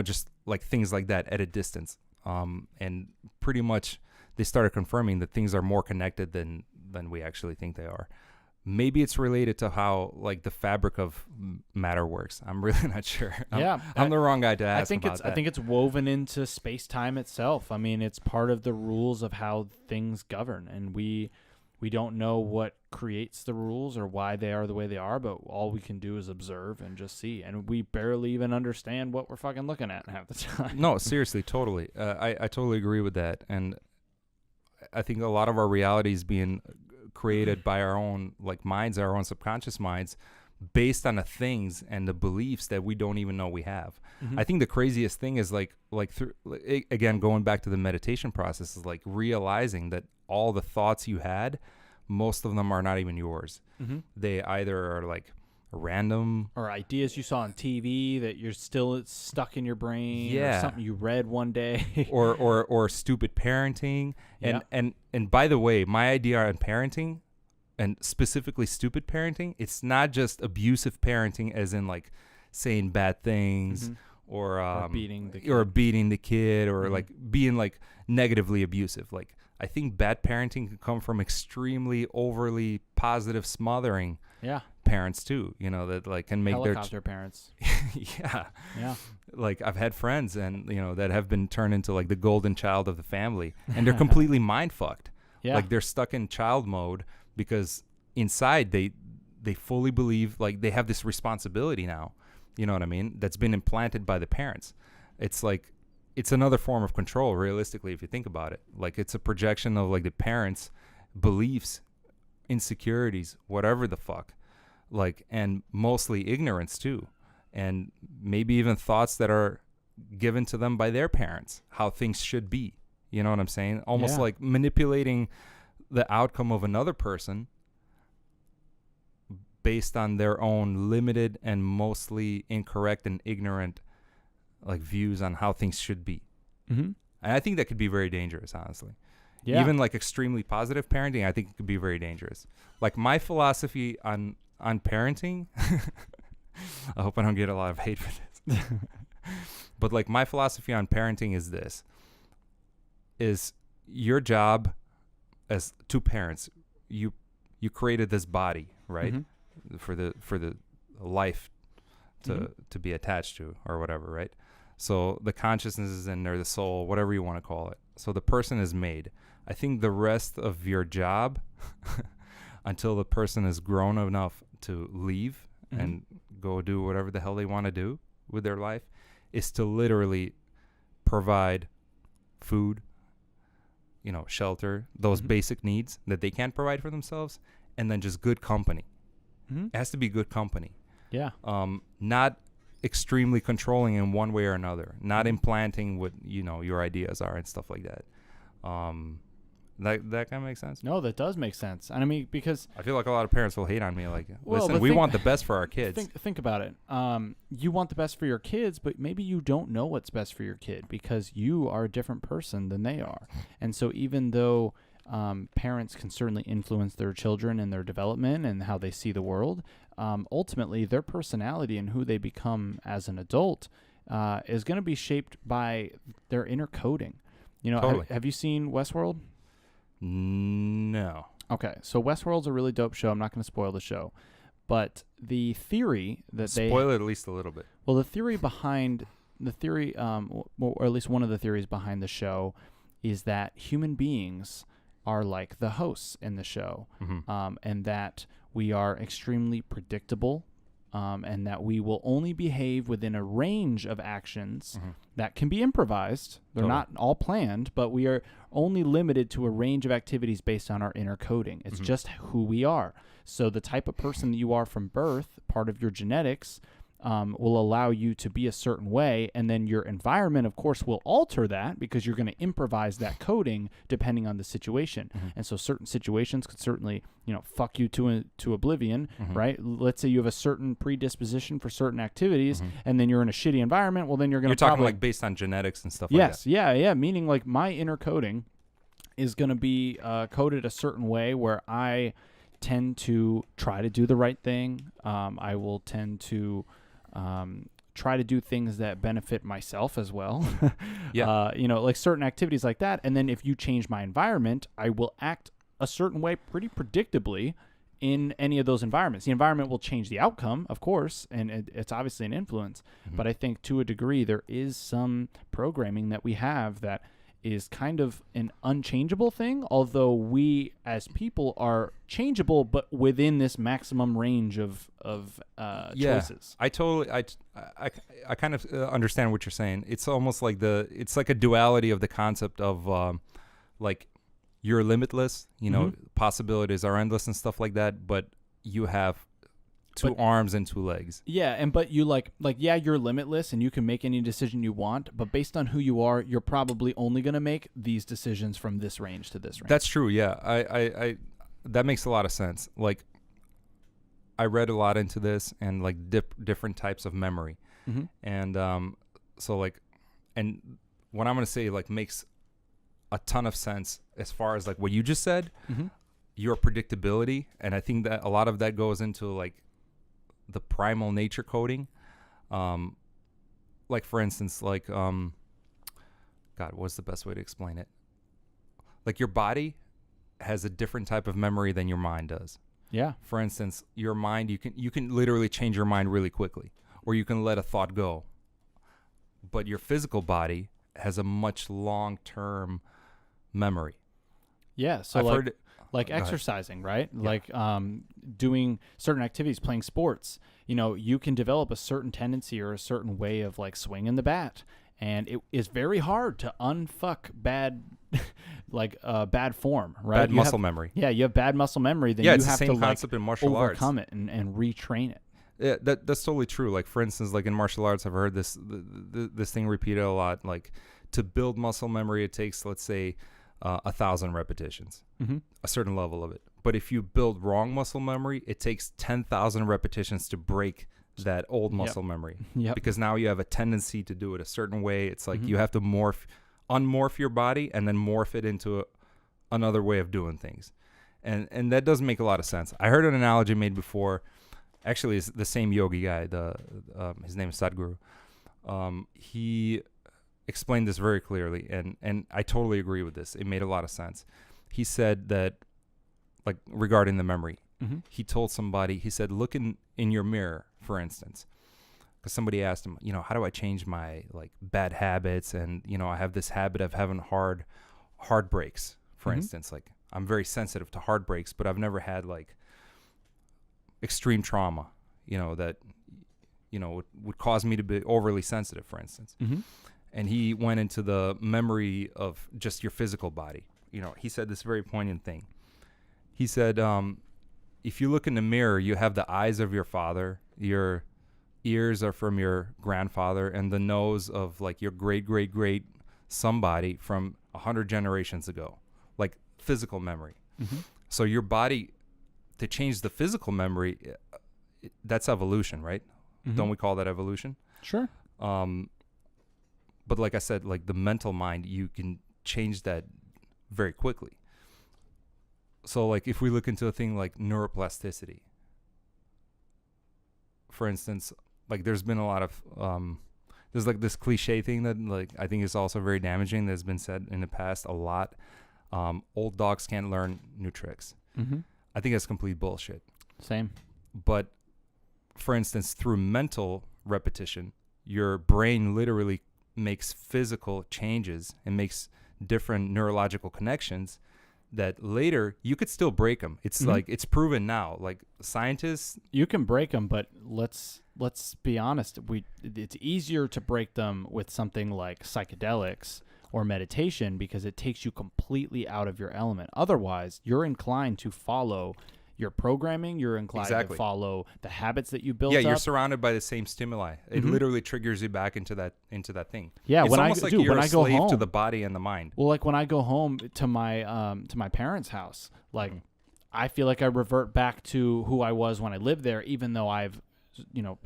just like things like that at a distance, and pretty much they started confirming that things are more connected than we actually think they are. Maybe it's related to how like the fabric of matter works. I'm really not sure. I'm the wrong guy to ask about that. I think it's woven into space-time itself. I mean, it's part of the rules of how things govern, and we don't know what creates the rules or why they are the way they are, but all we can do is observe and just see, and we barely even understand what we're fucking looking at half the time. No, seriously, totally. I totally agree with that, and I think a lot of our reality is being created by our own like minds, our own subconscious minds, based on the things and the beliefs that we don't even know we have. Mm-hmm. I think the craziest thing is again, going back to the meditation process, is like realizing that all the thoughts you had, most of them are not even yours. Mm-hmm. They either are like random or ideas you saw on TV that you're still stuck in your brain, or something you read one day, or stupid parenting. And by the way, my idea on parenting, and specifically stupid parenting, it's not just abusive parenting as in like saying bad things, mm-hmm. or beating the kid, or mm-hmm. like being like negatively abusive. Like I think bad parenting can come from extremely overly positive smothering parents too, that like can make helicopter parents. Yeah. Like I've had friends and that have been turned into like the golden child of the family, and they're completely mind fucked. Yeah. Like they're stuck in child mode because inside they fully believe like they have this responsibility now. You know what I mean? That's been implanted by the parents. It's like it's another form of control, realistically, if you think about it. Like it's a projection of like the parents' beliefs, insecurities, whatever the fuck. Like, and mostly ignorance too. And maybe even thoughts that are given to them by their parents, how things should be. You know what I'm saying? Almost like manipulating the outcome of another person based on their own limited and mostly incorrect and ignorant like views on how things should be. Mm-hmm. And I think that could be very dangerous, honestly. Yeah. Even like extremely positive parenting, I think it could be very dangerous. Like my philosophy on parenting, I hope I don't get a lot of hate for this. But like my philosophy on parenting is this: is your job as two parents, you created this body, right? Mm-hmm. for the life to be attached to or whatever, right? So the consciousness or the soul, whatever you want to call it. So the person is made. I think the rest of your job until the person is grown enough to leave and go do whatever the hell they want to do with their life is to literally provide food, shelter, those basic needs that they can't provide for themselves, and then just good company. Mm-hmm. It has to be good company. Yeah. Not extremely controlling in one way or another, not implanting what your ideas are and stuff like that. That kind of makes sense. No, that does make sense. And I mean, because I feel like a lot of parents will hate on me. Like, listen, we want the best for our kids. Think about it. You want the best for your kids, but maybe you don't know what's best for your kid because you are a different person than they are. And so even though parents can certainly influence their children and their development and how they see the world, ultimately their personality and who they become as an adult is going to be shaped by their inner coding. Totally. Have you seen Westworld? No. Okay, so Westworld's a really dope show. I'm not going to spoil the show, but the theory that spoil it at least a little bit. Well, the theory, or at least one of the theories behind the show, is that human beings are like the hosts in the show, and that we are extremely predictable and that we will only behave within a range of actions Mhm. that can be improvised. They're Totally. not all planned, but we are only limited to a range of activities based on our inner coding. It's Mhm. just who we are. So the type of person that you are from birth, part of your genetics, will allow you to be a certain way, and then your environment, of course, will alter that because you're going to improvise that coding depending on the situation. Mhm. And so certain situations could certainly, fuck you to oblivion, Mhm. right? Let's say you have a certain predisposition for certain activities, Mhm. and then you're in a shitty environment. Well, then you're going You're to talking probably, like based on genetics and stuff yes, like that. yeah, meaning like my inner coding is going to be coded a certain way where I tend to try to do the right thing. I will tend to try to do things that benefit myself as well. Yeah. Like certain activities like that. And then if you change my environment, I will act a certain way pretty predictably in any of those environments. The environment will change the outcome, of course, and it's obviously an influence. Mhm. But I think to a degree, there is some programming that we have that is kind of an unchangeable thing, although we as people are changeable, but within this maximum range of choices. I totally, I kind of understand what you're saying. It's almost like it's like a duality of the concept of like you're limitless, possibilities are endless and stuff like that, but you have two arms and two legs. Yeah, but you you're limitless and you can make any decision you want, but based on who you are, you're probably only going to make these decisions from this range to this range. That's true. Yeah. I that makes a lot of sense. Like I read a lot into this and like different types of memory. Mm-hmm. And so like, and what I'm going to say like makes a ton of sense as far as like what you just said, mm-hmm. your predictability. And I think that a lot of that goes into like the primal nature coding. Like for instance, like, God, what's the best way to explain it? Like your body has a different type of memory than your mind does. Yeah. For instance, your mind, you can literally change your mind really quickly, or you can let a thought go. But your physical body has a much long-term memory. Yeah. So I've like, heard like Go ahead. exercising, right? Yeah. Like doing certain activities, playing sports. You can develop a certain tendency or a certain way of like swinging the bat, and it is very hard to unfuck bad, bad form, right? Bad muscle memory. Yeah, you have bad muscle memory. Then Yeah, you it's the have same to concept in martial arts. overcome it and retrain it. Yeah, that's totally true. Like for instance, like in martial arts, I've heard this thing repeated a lot. Like to build muscle memory, it takes, let's say, 1,000 repetitions, Mm-hmm. a certain level of it. But if you build wrong muscle memory, it takes 10,000 repetitions to break that old muscle memory. Yep. Because now you have a tendency to do it a certain way. It's like Mhm. you have to unmorph your body and then morph it into another way of doing things. And that does make a lot of sense. I heard an analogy made before. Actually, it's the same yogi guy. His name is Sadhguru. He explained this very clearly, and I totally agree with this. It made a lot of sense. He said that, like regarding the memory, Mm-hmm. he told somebody, he said, look in your mirror, for instance, because somebody asked him, how do I change my like bad habits? And, I have this habit of having hard breaks, for Mhm. instance. Like I'm very sensitive to hard breaks, but I've never had like extreme trauma, that, would cause me to be overly sensitive, for instance. Mm-hmm. And he went into the memory of just your physical body. He said this very poignant thing. He said, if you look in the mirror, you have the eyes of your father, your ears are from your grandfather, and the nose of like your great somebody from 100 generations ago, like physical memory. Mm-hmm. So your body, to change the physical memory, that's evolution, right? Mm-hmm. Don't we call that evolution? Sure. But like I said, like the mental mind, you can change that very quickly. So like if we look into a thing like neuroplasticity, for instance, like there's been a lot of there's like this cliche thing that like I think is also very damaging that's been said in the past a lot. Old dogs can't learn new tricks. Mm-hmm. I think that's complete bullshit. Same. But for instance, through mental repetition, your brain literally makes physical changes and makes different neurological connections that later you could still break them. It's like it's proven now. Like scientists, you can break them, but let's be honest. It's easier to break them with something like psychedelics or meditation because it takes you completely out of your element. Otherwise, you're inclined to follow your programming. You're inclined to follow the habits that you built up. You're surrounded by the same stimuli. It literally triggers you back into that thing. Yeah, it's almost like you're a slave to the body and the mind. Well, like when I go home to my parents' house, like I feel like I revert back to who I was when I lived there, even though I've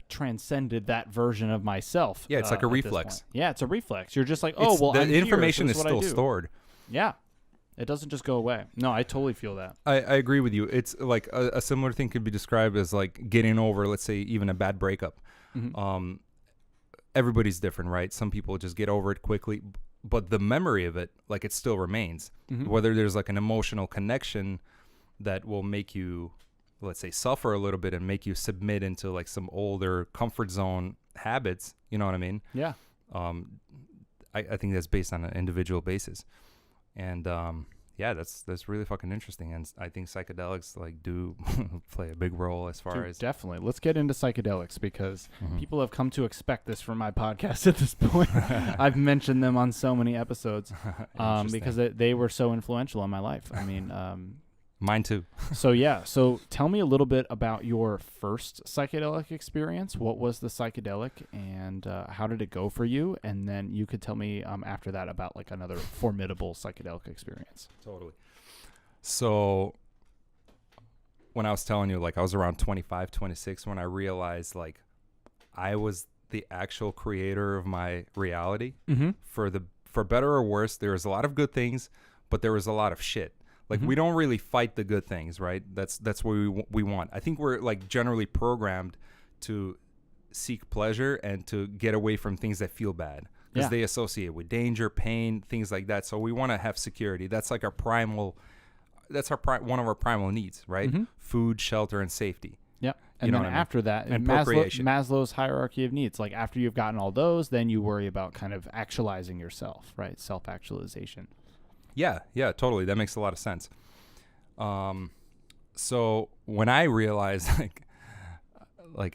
transcended that version of myself. Yeah, it's like a reflex. Yeah, it's a reflex. You're just like, the information is still stored. Yeah. It doesn't just go away. No, I totally feel that. I agree with you. It's like a similar thing could be described as like getting over, let's say, even a bad breakup. Everybody's different, right? Some people just get over it quickly, but the memory of it, like it still remains. Whether there's like an emotional connection that will make you, let's say, suffer a little bit and make you submit into like some older comfort zone habits. You know what I mean? Yeah. I think that's based on an individual basis. And that's really fucking interesting, and I think psychedelics like do play a big role as far as definitely. Let's get into psychedelics because people have come to expect this from my podcast at this point. I've mentioned them on so many episodes because they were so influential in my life. I mean, mine too. So tell me a little bit about your first psychedelic experience. What was the psychedelic, and how did it go for you? And then you could tell me after that about like another formidable psychedelic experience. Totally. So when I was telling you, like I was around 25, 26 when I realized like I was the actual creator of my reality. For better or worse, there was a lot of good things, but there was a lot of shit. Like we don't really fight the good things, right? That's what we want. I think we're like generally programmed to seek pleasure and to get away from things that feel bad because they associate with danger, pain, things like that. So we want to have security. That's like our primal. That's one of our primal needs, right? Food, shelter, and safety. Yeah. And then after that, and procreation. Maslow's hierarchy of needs. Like after you've gotten all those, then you worry about kind of actualizing yourself, right? Self-actualization. Yeah, totally. That makes a lot of sense. So when I realized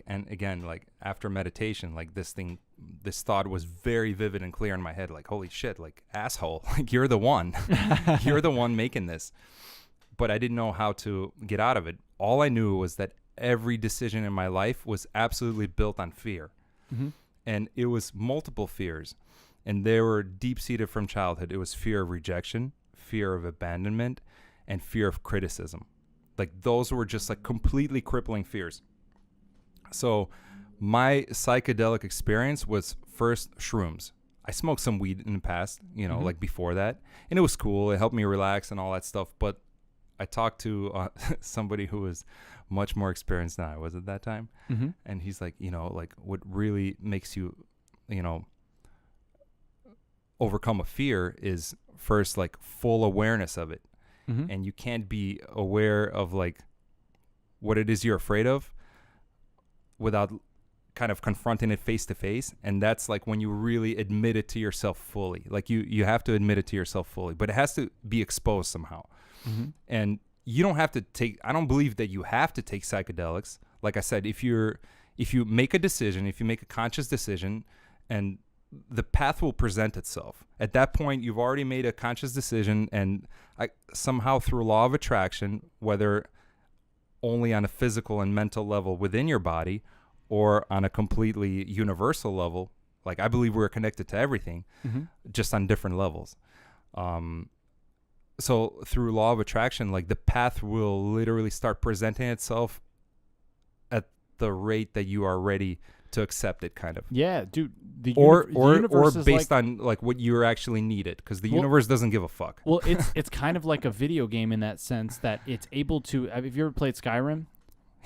and again, like after meditation, like this thought was very vivid and clear in my head. Like, holy shit, like asshole, like you're the one, you're the one making this. But I didn't know how to get out of it. All I knew was that every decision in my life was absolutely built on fear. And it was multiple fears. And they were deep-seated from childhood. It was fear of rejection, fear of abandonment, and fear of criticism. Like those were just like completely crippling fears. So my psychedelic experience was first shrooms. I smoked some weed in the past, like before that. And it was cool. It helped me relax and all that stuff. But I talked to somebody who was much more experienced than I was at that time. And he's like, like what really makes you, overcome a fear is first like full awareness of it. And you can't be aware of like what it is you're afraid of without kind of confronting it face to face. And that's like when you really admit it to yourself fully. Like you have to admit it to yourself fully, but it has to be exposed somehow. And you don't have to I don't believe that you have to take psychedelics. Like I said, if you make a decision, if you make a conscious decision, and the path will present itself. At that point, you've already made a conscious decision, and somehow through law of attraction, whether only on a physical and mental level within your body or on a completely universal level, like I believe we're connected to everything, just on different levels. So through law of attraction, like the path will literally start presenting itself at the rate that you are ready to accept it, kind of. Yeah, dude. Or based on like what you actually needed, because the universe doesn't give a fuck. Well, it's kind of like a video game in that sense that it's able to. Have you ever played Skyrim?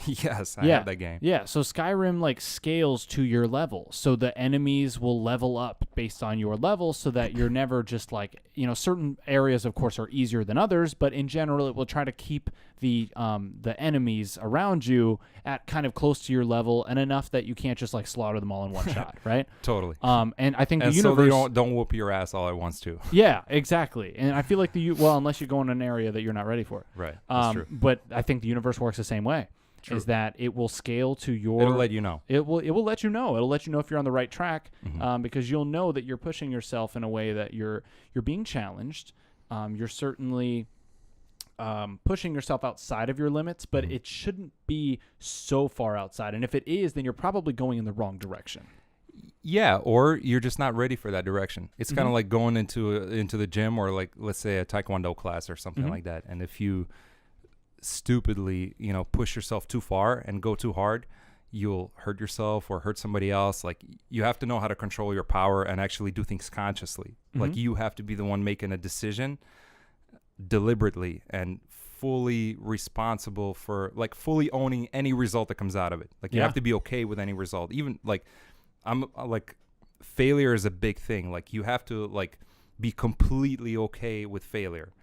Yes, I have that game. Yeah, so Skyrim like scales to your level. So the enemies will level up based on your level so that you're never just like, certain areas of course are easier than others, but in general it will try to keep the enemies around you at kind of close to your level and enough that you can't just like slaughter them all in one shot, right? Totally. And I think And the so universe they don't whoop your ass all at once too. Yeah, exactly. And I feel like unless you go in an area that you're not ready for. Right. That's true. But I think the universe works the same way. True. Is that it will scale to your... It'll let you know. It will let you know. It'll let you know if you're on the right track, Mm-hmm. because you'll know that you're pushing yourself in a way that you're being challenged. You're certainly pushing yourself outside of your limits, but it shouldn't be so far outside. And if it is, then you're probably going in the wrong direction. Yeah, or you're just not ready for that direction. It's kind of like going into the gym or like, let's say, a Taekwondo class or something like that. And if you stupidly, push yourself too far and go too hard, you'll hurt yourself or hurt somebody else. Like, you have to know how to control your power and actually do things consciously. Like, you have to be the one making a decision deliberately and fully responsible for, like, fully owning any result that comes out of it. Like, you have to be okay with any result. Even like, failure is a big thing. Like, you have to like be completely okay with failure.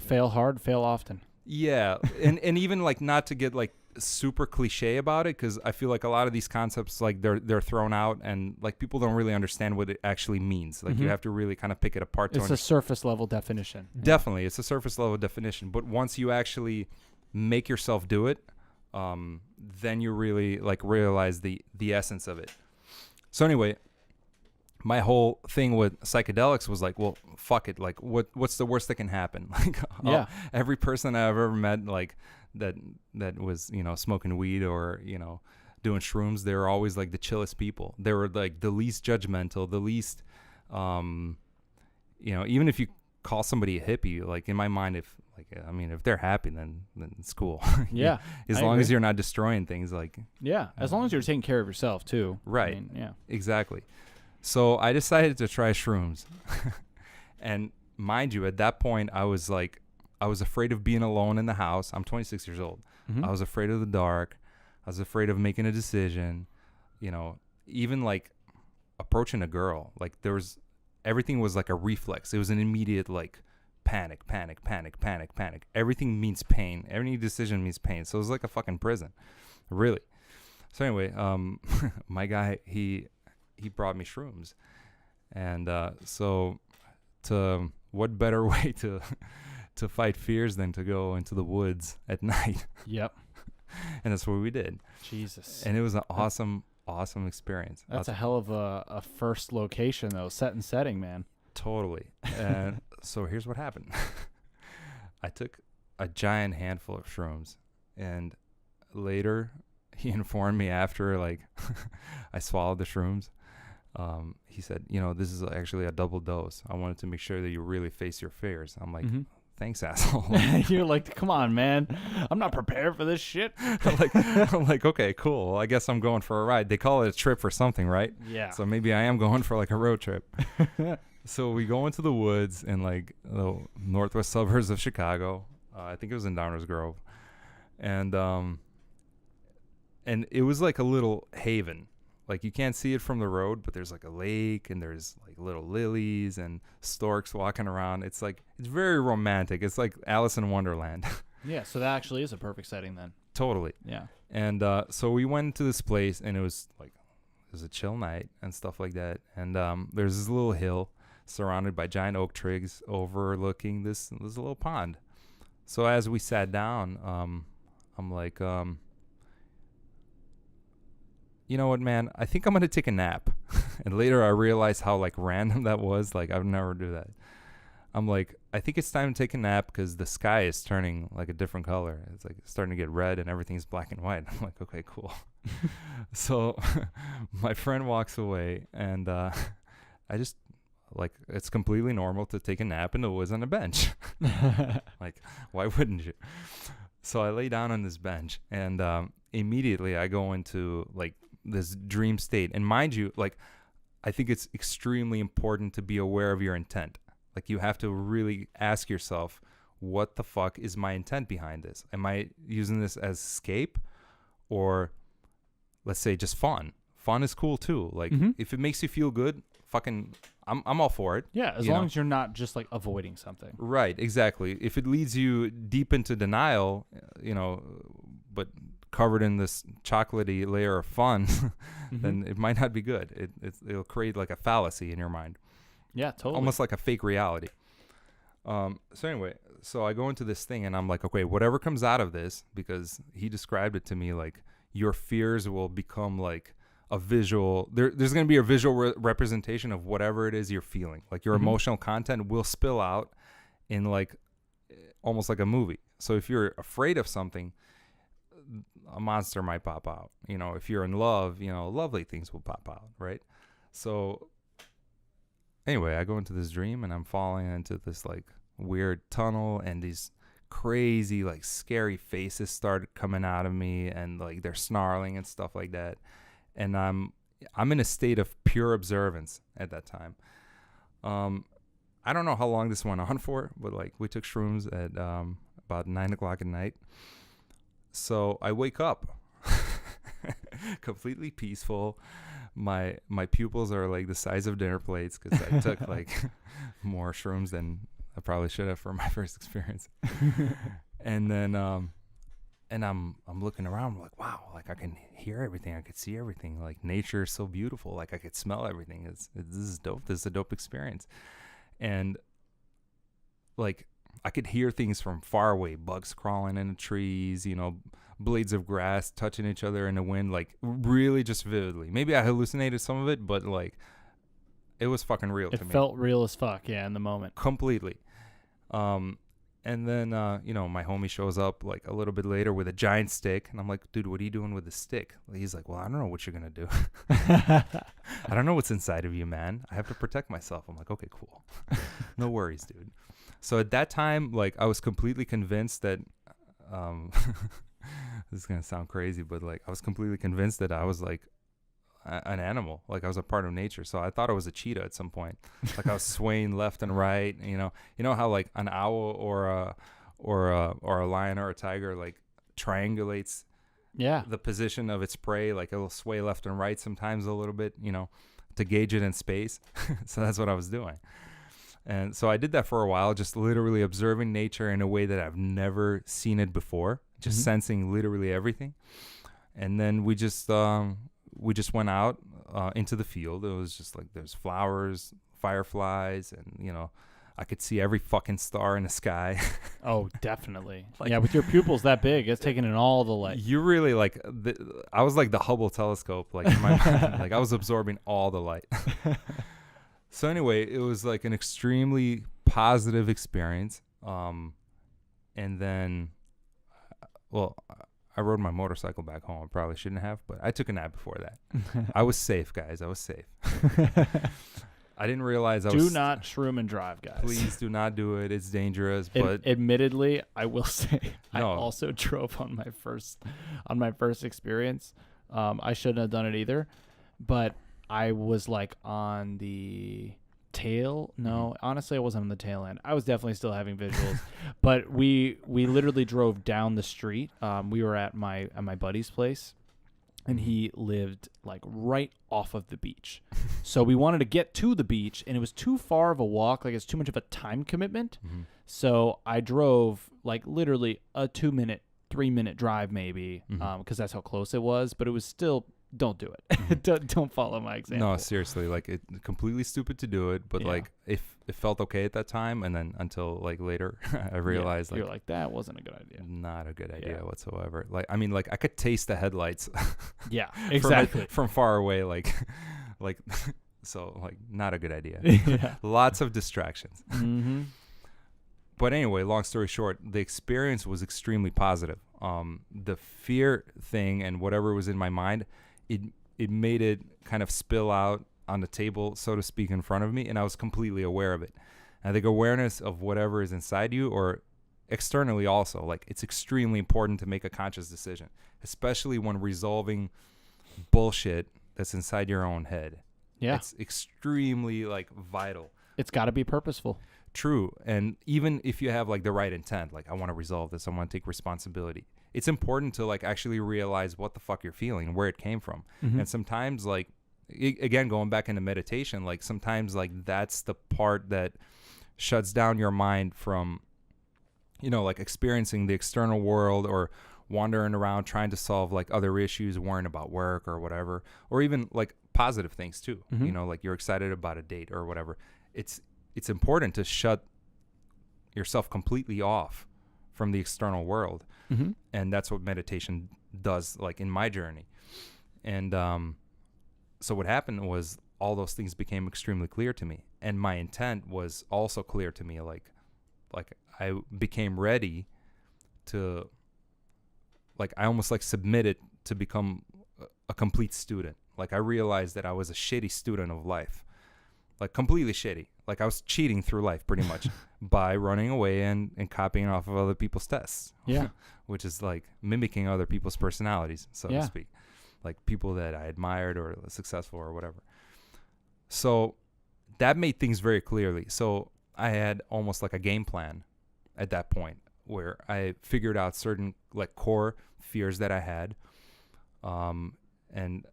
Fail hard, fail often. Yeah, and even like not to get like super cliche about it, because I feel like a lot of these concepts, like they're thrown out and like people don't really understand what it actually means. Like you have to really kind of pick it apart. It's a surface level definition. Definitely, it's a surface level definition. But once you actually make yourself do it, then you really like realize the essence of it. So anyway, my whole thing with psychedelics was like, well, fuck it. Like, what's the worst that can happen? Like, every person I've ever met, like that was, smoking weed or, doing shrooms, they were always like the chillest people. They were like the least judgmental, the least, even if you call somebody a hippie, like in my mind, if they're happy, then it's cool. Yeah. As long as you're not destroying things, like. Yeah. As long as you're taking care of yourself too. Right. Yeah. Exactly. So I decided to try shrooms. And mind you, at that point, I was afraid of being alone in the house. I'm 26 years old. I was afraid of the dark. I was afraid of making a decision, even like approaching a girl. Like everything was like a reflex. It was an immediate like panic. Everything means pain. Every decision means pain. So it was like a fucking prison, really. So anyway, my guy, he brought me shrooms. And so what better way to fight fears than to go into the woods at night? Yep. And that's what we did. Jesus. And it was an awesome experience. That's a hell of a first location, though. Set and setting, man. Totally. And so here's what happened. I took a giant handful of shrooms, and later he informed me after, like, I swallowed the shrooms. He said, this is actually a double dose. I wanted to make sure that you really face your fears. I'm like, thanks, asshole. You're like, come on, man. I'm not prepared for this shit. I'm like, okay, cool. I guess I'm going for a ride. They call it a trip or something, right? Yeah. So maybe I am going for like a road trip. So we go into the woods in like the northwest suburbs of Chicago. I think it was in Downers Grove. And it was like a little haven. Like, you can't see it from the road, but there's like a lake and there's like little lilies and storks walking around. It's like, it's very romantic. It's like Alice in Wonderland. Yeah, so that actually is a perfect setting then. Totally. Yeah. And so we went to this place, and it was a chill night and stuff like that. And there's this little hill surrounded by giant oak trees overlooking this little pond. So as we sat down, I'm like, you know what, man? I think I'm going to take a nap. And later I realized how like random that was. Like, I would never do that. I'm like, I think it's time to take a nap because the sky is turning like a different color. It's like starting to get red and everything's black and white. I'm like, okay, cool. So my friend walks away, and I just like, it's completely normal to take a nap in the woods on a bench. Like, why wouldn't you? So I lay down on this bench, and immediately I go into like this dream state. And mind you, like, I think it's extremely important to be aware of your intent. Like, you have to really ask yourself, what the fuck is my intent behind this? Am I using this as escape, or let's say just fun? Fun is cool too. Like if it makes you feel good, fucking I'm all for it. Yeah, as long as you're not just like avoiding something. Right, exactly. If it leads you deep into denial, but covered in this chocolatey layer of fun, then it might not be good. It'll create like a fallacy in your mind. Yeah, totally. Almost like a fake reality. So anyway, so I go into this thing and I'm like, okay, whatever comes out of this, because he described it to me like your fears will become like a visual. There's going to be a visual representation of whatever it is you're feeling. Like your emotional content will spill out in like almost like a movie. So if you're afraid of something, a monster might pop out. If you're in love, lovely things will pop out, right? So anyway, I go into this dream and I'm falling into this like weird tunnel, and these crazy like scary faces started coming out of me, and like they're snarling and stuff like that. And I'm in a state of pure observance at that time. I don't know how long this went on for, but like we took shrooms at about 9:00 at night. So I wake up completely peaceful. My pupils are like the size of dinner plates because I took like more shrooms than I probably should have for my first experience. And then and I'm looking around, I'm like, wow, like I can hear everything, I could see everything. Like nature is so beautiful, like I could smell everything. This is dope. This is a dope experience. And like I could hear things from far away, bugs crawling in the trees, blades of grass touching each other in the wind, like really just vividly. Maybe I hallucinated some of it, but like it was fucking real to me. It felt real as fuck, yeah, in the moment. Completely. And then, my homie shows up like a little bit later with a giant stick. And I'm like, dude, what are you doing with the stick? He's like, well, I don't know what you're going to do. I don't know what's inside of you, man. I have to protect myself. I'm like, okay, cool. No worries, dude. So at that time, like I was completely convinced that, this is going to sound crazy, but like I was completely convinced that I was like an animal, like I was a part of nature. So I thought I was a cheetah at some point. Like I was swaying left and right, you know how like an owl or a lion or a tiger like triangulates the position of its prey, like it'll sway left and right sometimes a little bit, to gauge it in space. So that's what I was doing. And so I did that for a while, just literally observing nature in a way that I've never seen it before, just sensing literally everything. And then we just went out into the field. It was just like there's flowers, fireflies, and I could see every fucking star in the sky. Oh, definitely. Yeah, with your pupils that big, it's taking in all the light. You really like I was like the Hubble telescope, like in my mind. Like I was absorbing all the light. So anyway, it was like an extremely positive experience. And then, I rode my motorcycle back home. I probably shouldn't have, but I took a nap before that. I was safe, guys. I was safe. I didn't realize Do not shroom and drive, guys. Please do not do it. It's dangerous. But admittedly, I will say I No. also drove on my first experience. I shouldn't have done it either, but I was like on the tail. No, honestly, I wasn't on the tail end. I was definitely still having visuals, but we literally drove down the street. We were at my buddy's place, and he lived like right off of the beach. So we wanted to get to the beach, and it was too far of a walk. Like it's too much of a time commitment. So I drove like literally a 2-minute, 3-minute drive maybe, because that's how close it was. But it was still. Don't do it. Don't follow my example. No, seriously, like it's completely stupid to do it, but like if it felt okay at that time, and then until like later I realized you're like that wasn't a good idea. Not a good idea whatsoever. Like I mean, like I could taste the headlights. Yeah, exactly. from far away, like so like not a good idea. Lots of distractions. But anyway, long story short, the experience was extremely positive. The fear thing and whatever was in my mind, it made it kind of spill out on the table, so to speak, in front of me, and I was completely aware of it. And I think awareness of whatever is inside you or externally also, like it's extremely important to make a conscious decision, especially when resolving bullshit that's inside your own head. Yeah. It's extremely like vital. It's got to be purposeful. true. And even if you have like the right intent, like I want to resolve this, I want to take responsibility, it's important to like actually realize what the fuck you're feeling and where it came from. And sometimes like, again, going back into meditation, like sometimes like that's the part that shuts down your mind from, you know, like experiencing the external world or wandering around trying to solve like other issues, worrying about work or whatever, or even like positive things too. You know, like you're excited about a date or whatever. It's important to shut yourself completely off from the external world. And that's what meditation does, like in my journey. And so what happened was all those things became extremely clear to me. And my intent was also clear to me. Like I became ready to, like, I almost like submitted to become a complete student. Like I realized that I was a shitty student of life, like completely shitty. Like I was cheating through life pretty much by running away and copying off of other people's tests. Yeah. Which is like mimicking other people's personalities, so to speak, like people that I admired or successful or whatever. So that made things very clearly. So I had almost like a game plan at that point where I figured out certain like core fears that I had. And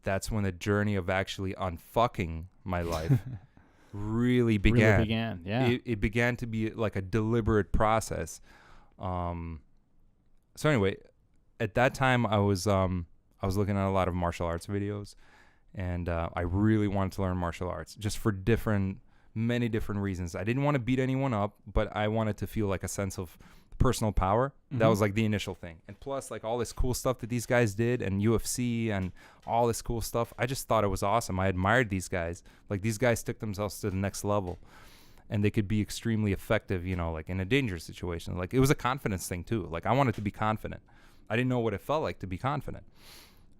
that's when the journey of actually unfucking my life really began. Yeah. It began to be like a deliberate process. So anyway, at that time I was looking at a lot of martial arts videos, and I really wanted to learn martial arts just for many different reasons. I didn't want to beat anyone up, but I wanted to feel like a sense of personal power. That was like the initial thing. And plus like all this cool stuff that these guys did and UFC and all this cool stuff, I just thought it was awesome. I admired these guys. Like these guys took themselves to the next level, and they could be extremely effective, you know, like in a dangerous situation. Like it was a confidence thing too. Like I wanted to be confident. I didn't know what it felt like to be confident,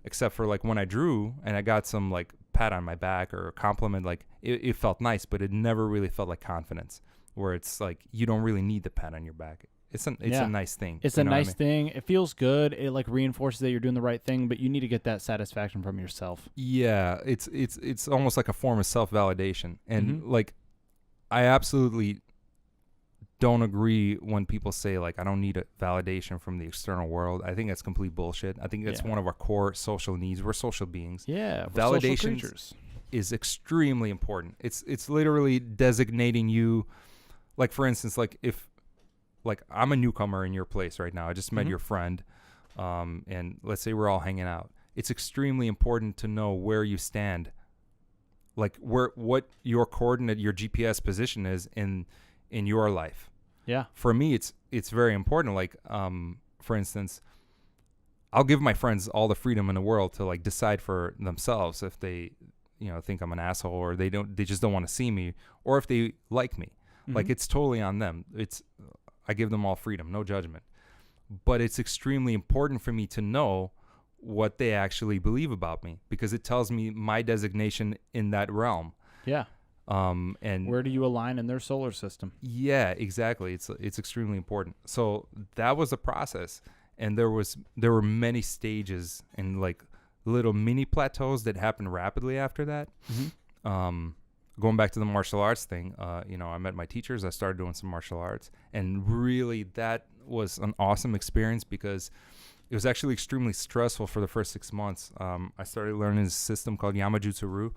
except for like when I drew and I got some like pat on my back or a compliment, like it felt nice, but it never really felt like confidence, where it's like you don't really need the pat on your back. It's a nice thing. It's a nice thing. It feels good. It like reinforces that you're doing the right thing, but you need to get that satisfaction from yourself. Yeah, it's almost like a form of self-validation. And like I absolutely don't agree when people say like I don't need a validation from the external world. I think that's complete bullshit. I think that's one of our core social needs. We're social beings. Yeah, validation is extremely important. It's literally designating you. Like for instance, like if like I'm a newcomer in your place right now. I just met your friend, and let's say we're all hanging out. It's extremely important to know where you stand, like what your coordinate, your GPS position is in your life. Yeah. For me, it's very important. Like, for instance, I'll give my friends all the freedom in the world to like decide for themselves if they, you know, think I'm an asshole or they just don't want to see me, or if they like me. Like it's totally on them. I give them all freedom, no judgment. But it's extremely important for me to know what they actually believe about me, because it tells me my designation in that realm. Yeah. And where do you align in their solar system? Yeah, exactly. It's extremely important. So that was a process, and there were many stages and like little mini plateaus that happened rapidly after that. Going back to the martial arts thing, you know, I met my teachers. I started doing some martial arts, and really that was an awesome experience because it was actually extremely stressful for the first 6 months. I started learning this system called Yamajutsu-Ryu,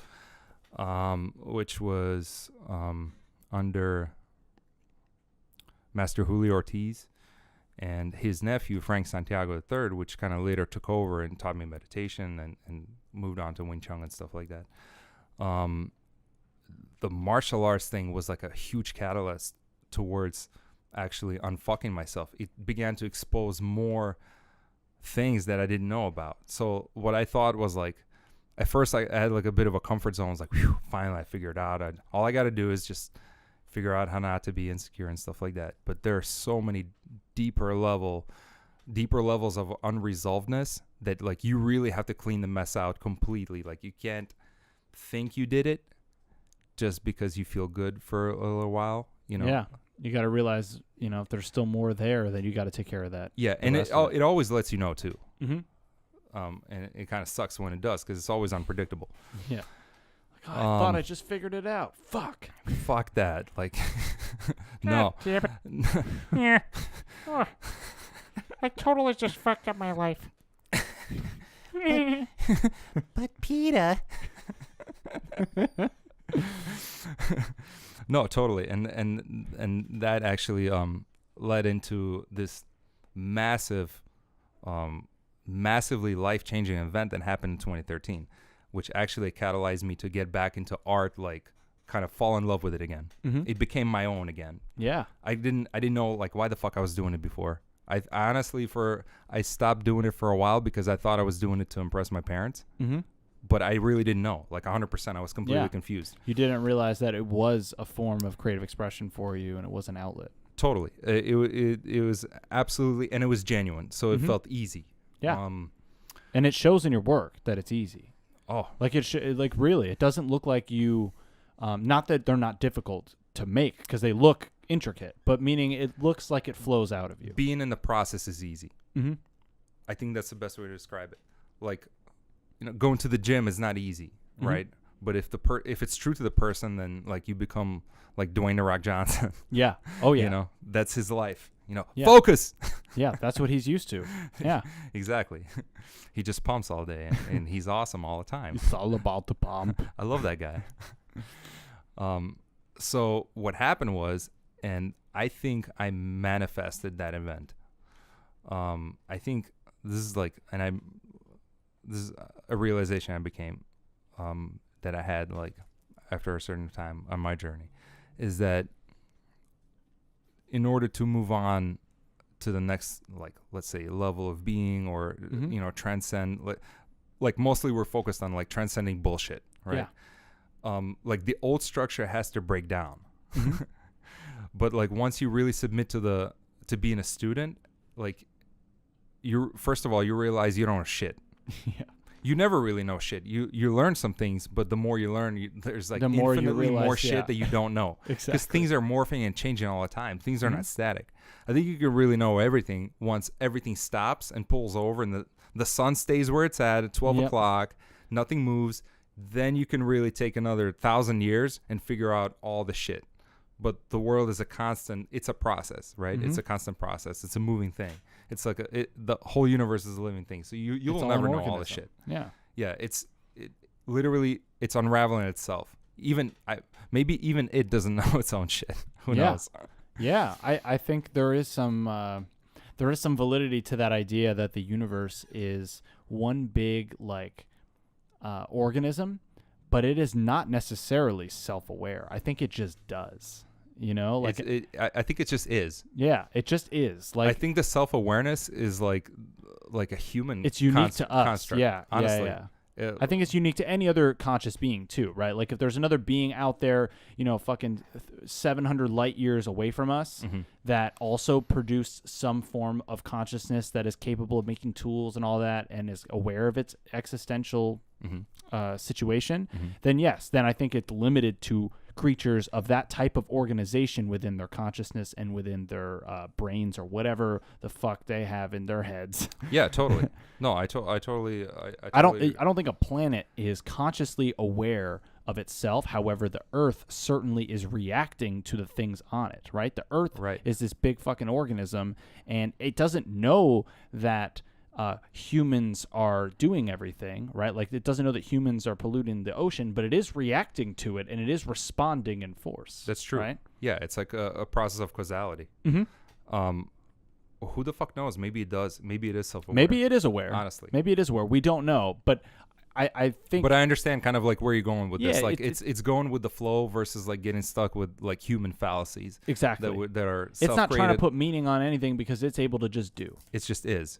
which was under Master Julio Ortiz and his nephew, Frank Santiago III, which kind of later took over and taught me meditation and moved on to Wing Chun and stuff like that. The martial arts thing was like a huge catalyst towards actually unfucking myself. It began to expose more things that I didn't know about. So what I thought was like, at first I had like a bit of a comfort zone. I was like, whew, finally I figured out. All I got to do is just figure out how not to be insecure and stuff like that. But there are so many deeper levels of unresolvedness that like you really have to clean the mess out completely. Like you can't think you did it just because you feel good for a little while, you know? Yeah. You got to realize, you know, if there's still more there, then you got to take care of that. Yeah. And it always lets you know too. Mm-hmm. And it kind of sucks when it does because it's always unpredictable. Yeah. I thought I just figured it out. Fuck. Fuck that. Like, no. Yeah. Oh, I totally just fucked up my life. But Peter. No, totally. And that actually led into this massively life-changing event that happened in 2013, which actually catalyzed me to get back into art, like kind of fall in love with it again. Mm-hmm. It became my own again. Yeah. I didn't know like why the fuck I was doing it before. I honestly I stopped doing it for a while because I thought I was doing it to impress my parents. Mm-hmm. But I really didn't know. Like 100%, I was completely confused. You didn't realize that it was a form of creative expression for you, and it was an outlet. Totally. It was absolutely, and it was genuine. So it felt easy. Yeah. And it shows in your work that it's easy. Oh, Like like really, it doesn't look like you. Not that they're not difficult to make because they look intricate, but meaning it looks like it flows out of you. being in the process is easy. Mm-hmm. I think that's the best way to describe it. Like, going to the gym is not easy, right? But if if it's true to the person, then like you become like Dwayne The Rock Johnson. Yeah. Oh yeah. That's his life. Yeah. Focus. Yeah, that's what he's used to. Yeah. Exactly. He just pumps all day, and he's awesome all the time. It's all about the pump. I love that guy. So what happened was, and I think I manifested that event. I think this is a realization I became, that I had like after a certain time on my journey, is that in order to move on to the next, like, let's say level of being, or, transcend, like mostly we're focused on like transcending bullshit, right? Yeah. Like the old structure has to break down. But like once you really submit to being a student, like first of all, you realize you don't know shit. Yeah. You never really know shit. You learn some things, but the more you learn, there's like The more you infinitely realize, more shit that you don't know. Exactly. Because things are morphing and changing all the time. Things are not static. I think you can really know everything once everything stops and pulls over, and the sun stays where it's at 12 o'clock. Nothing moves. Then you can really take another 1,000 years and figure out all the shit. But the world is it's a process, right? It's a constant process. It's a moving thing. It's like the whole universe is a living thing. So you will never know all the shit. Yeah. Yeah. Literally, it's unraveling itself. Maybe even it doesn't know its own shit. Who knows? Yeah. I think there is some validity to that idea that the universe is one big organism, but it is not necessarily self-aware. I think it just does. I think it just is. Yeah, it just is. Like, I think the self-awareness is like a human. It's unique to us. Construct, yeah, honestly. Yeah. I think it's unique to any other conscious being too, right? Like if there's another being out there, fucking 700 light years away from us that also produced some form of consciousness that is capable of making tools and all that and is aware of its existential situation, then yes, then I think it's limited to creatures of that type of organization within their consciousness and within their brains or whatever the fuck they have in their heads. Yeah, totally. No, I totally. I don't think a planet is consciously aware of itself. However, the Earth certainly is reacting to the things on it. Right? The Earth is this big fucking organism, and it doesn't know that humans are doing everything, right? Like it doesn't know that humans are polluting the ocean, but it is reacting to it and it is responding in force. That's true. Right? Yeah, it's like a process of causality. Who the fuck knows? Maybe it does. Maybe it is self-aware. Maybe it is aware. Honestly. Maybe it is aware. We don't know, but I think. But I understand kind of like where you're going with this. Like it's going with the flow versus like getting stuck with like human fallacies. Exactly. That are it's not trying to self-created. put meaning on anything because it's able to just do. It just is.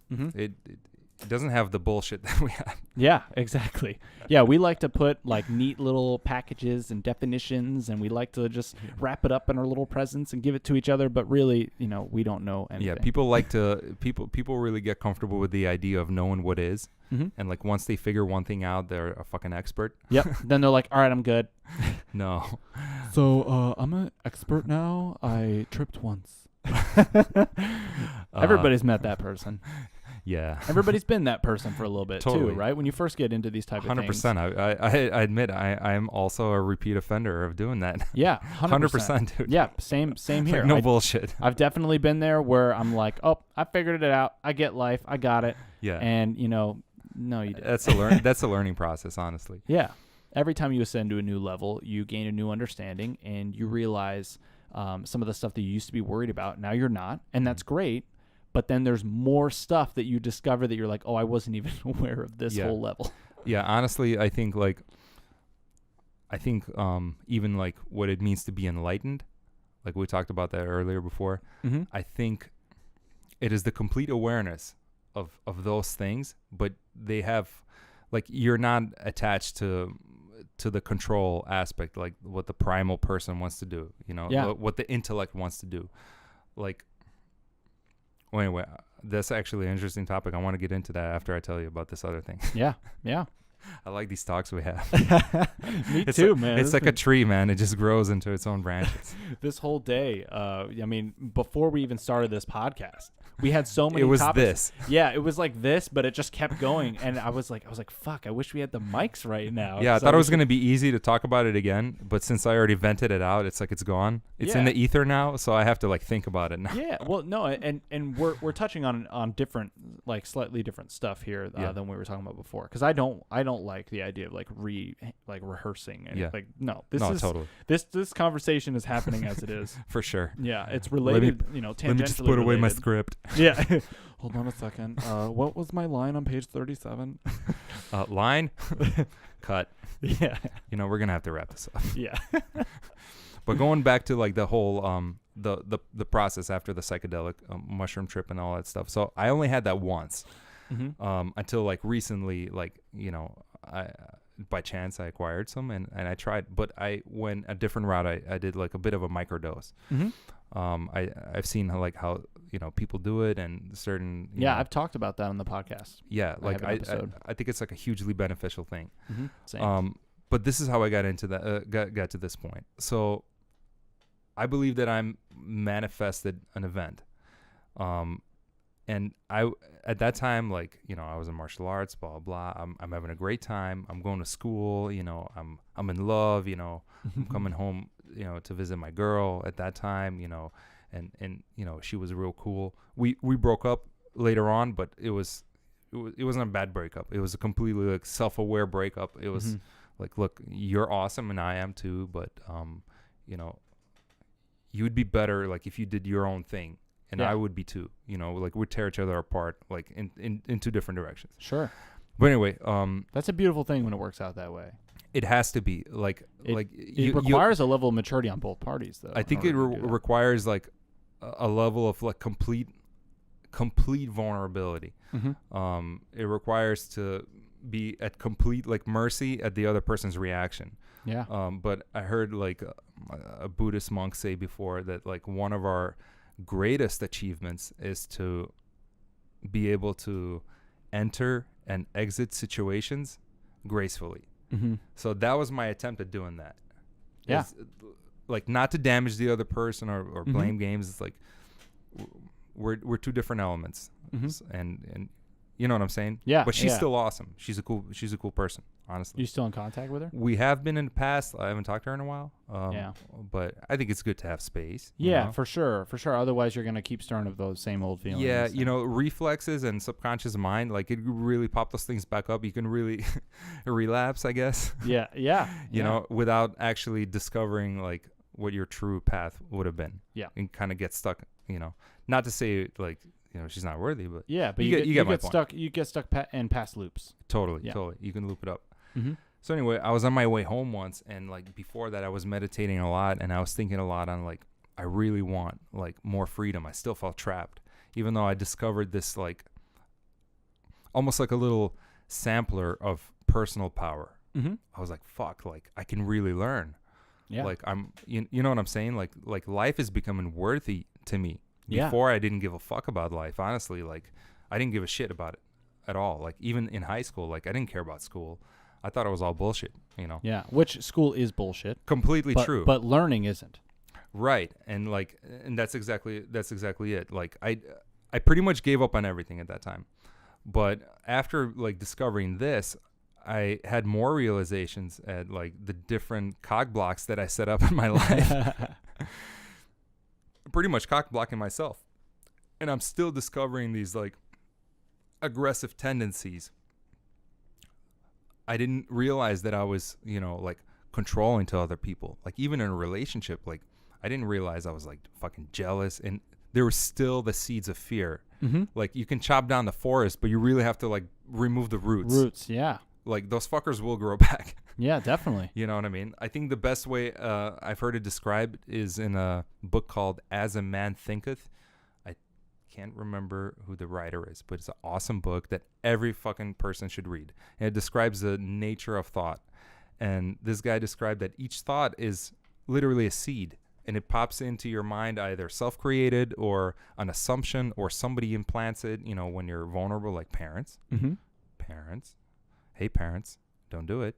It doesn't have the bullshit that we have. Yeah, exactly. Yeah, we like to put like neat little packages and definitions, and we like to just wrap it up in our little presents and give it to each other. But really, we don't know anything. Yeah, people really get comfortable with the idea of knowing what is, and like once they figure one thing out, they're a fucking expert. Yep. Then they're like, all right, I'm good. No. So I'm an expert now. I tripped once. Everybody's met that person. Yeah. Everybody's been that person for a little bit Totally. too, right? When you first get into these type of things. 100%. I admit I am also a repeat offender of doing that. Yeah, 100%, dude. Yeah, same here. Like, no bullshit. I've definitely been there where I'm like, oh, I figured it out. I get life. I got it. Yeah. And no, you didn't. That's a learning process, honestly. Yeah. Every time you ascend to a new level, you gain a new understanding and you realize some of the stuff that you used to be worried about. Now you're not, and that's great. But then there's more stuff that you discover that you're like, oh, I wasn't even aware of this whole level. Yeah, honestly, I think even like what it means to be enlightened, like we talked about that earlier before. Mm-hmm. I think it is the complete awareness of those things, but they have, like, you're not attached to the control aspect, like what the primal person wants to do, what the intellect wants to do. Like, well, anyway, that's actually an interesting topic. I want to get into that after I tell you about this other thing. Yeah. I like these talks we have. Me too, man. It's like a tree, man. It just grows into its own branches. This whole day, before we even started this podcast, we had so many It was topics. this. Yeah, it was like this, but it just kept going. And I was like, fuck, I wish we had the mics right now. Yeah, I thought it was going to be easy to talk about it again, but since I already vented it out, it's like it's gone. It's in the ether now, so I have to like think about it now. Yeah, well, no, and we're touching on different, like slightly different stuff here than we were talking about before. Because I don't like the idea of like rehearsing. And like, totally. This conversation is happening as it is. For sure. Yeah, it's related. Tangentially. Let me just put away my related. script. Yeah. Hold on a second. What was my line on page 37? Line? Cut. Yeah. We're going to have to wrap this up. Yeah. But going back to like the whole the process after the psychedelic mushroom trip and all that stuff. So I only had that once. Mm-hmm. Until like recently, like, I by chance I acquired some and I tried, but I went a different route. I did like a bit of a microdose. Mm-hmm. I've seen how people do it and certain I've talked about that on the podcast. Yeah, like I think it's like a hugely beneficial thing. Mm-hmm. Same. But this is how I got into that. Got to this point. So I believe that I'm manifested an event. And I at that time, like, I was in martial arts, blah blah. I'm having a great time. I'm going to school. I'm in love. I'm coming home. To visit my girl at that time. And she was real cool. We broke up later on, but it wasn't a bad breakup. It was a completely like self-aware breakup. It was like, look, you're awesome and I am too, but you would be better like if you did your own thing. And I would be too, like we'd tear each other apart, like in two different directions. Sure. But anyway, that's a beautiful thing when it works out that way. It has to be it requires a level of maturity on both parties, though. I think it requires like a level of like complete vulnerability. Mm-hmm. It requires to be at complete like mercy at the other person's reaction. Yeah. But I heard like a Buddhist monk say before that like one of our greatest achievements is to be able to enter and exit situations gracefully. Mm-hmm. So that was my attempt at doing that. Yeah. Like not to damage the other person or blame games. It's like we're two different elements. Mm-hmm. And you know what I'm saying? Yeah. But she's still awesome. She's a cool person, honestly. You still in contact with her? We have been in the past. I haven't talked to her in a while. Yeah. But I think it's good to have space. Yeah, for sure. Otherwise, you're going to keep stirring up those same old feelings. Yeah, reflexes and subconscious mind, like it really pop those things back up. You can really relapse, I guess. Yeah. You know, without actually discovering like what your true path would have been. Yeah. And kind of get stuck, not to say like, she's not worthy, but but you get my get point. stuck. You get stuck in past loops. Totally. You can loop it up. Mm-hmm. So anyway, I was on my way home once, and like before that, I was meditating a lot, and I was thinking a lot on like I really want like more freedom. I still felt trapped, even though I discovered this like almost like a little sampler of personal power. Mm-hmm. I was like, fuck, like I can really learn. Yeah. Like I'm, you know what I'm saying? Like life is becoming worthy to me. Yeah. Before I didn't give a fuck about life, honestly. Like I didn't give a shit about it at all. Like even in high school, like I didn't care about school. I thought it was all bullshit, Yeah, which school is bullshit. Completely true. But learning isn't. Right. And like that's exactly it. Like I pretty much gave up on everything at that time. But after like discovering this, I had more realizations at like the different cock blocks that I set up in my life. Pretty much cock blocking myself. And I'm still discovering these like aggressive tendencies. I didn't realize that I was, like controlling to other people. Like even in a relationship, like I didn't realize I was like fucking jealous, and there were still the seeds of fear. Mm-hmm. Like you can chop down the forest, but you really have to like remove the roots. Roots, yeah. Like those fuckers will grow back. Yeah, definitely. You know what I mean? I think the best way I've heard it described is in a book called As a Man Thinketh. I can't remember who the writer is, but it's an awesome book that every fucking person should read. And it describes the nature of thought. And this guy described that each thought is literally a seed, and it pops into your mind either self-created or an assumption, or somebody implants it, when you're vulnerable, like parents. Mm-hmm. Parents. Hey, parents. Don't do it.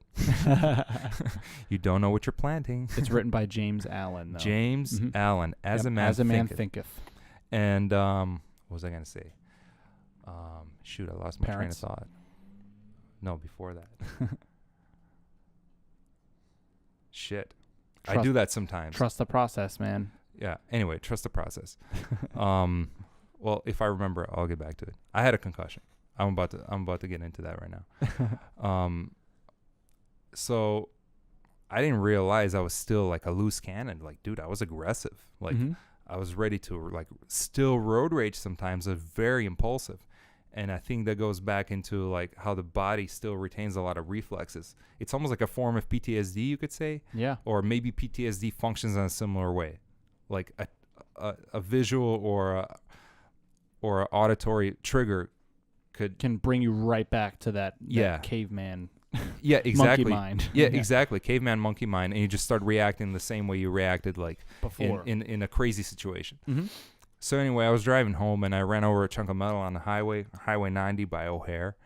You don't know what you're planting. It's written by James Allen, though. James Allen, As a Man Thinketh. And what was I going to say? Shoot, I lost my train of thought. No, before that. Shit. I do that sometimes. Trust the process, man. Yeah. Anyway, trust the process. Well, if I remember, I'll get back to it. I had a concussion. I'm about to get into that right now. So I didn't realize I was still like a loose cannon. Like, dude, I was aggressive. Like, I was ready to like still road rage sometimes. I was very impulsive. And I think that goes back into like how the body still retains a lot of reflexes. It's almost like a form of PTSD, you could say. Yeah. Or maybe PTSD functions in a similar way, like a visual or a auditory trigger can bring you right back to that caveman. Yeah, exactly. Monkey mind. Yeah, exactly. Caveman monkey mind, and you just start reacting the same way you reacted like before in a crazy situation. So anyway, I was driving home and I ran over a chunk of metal on the highway 90 by O'Hare,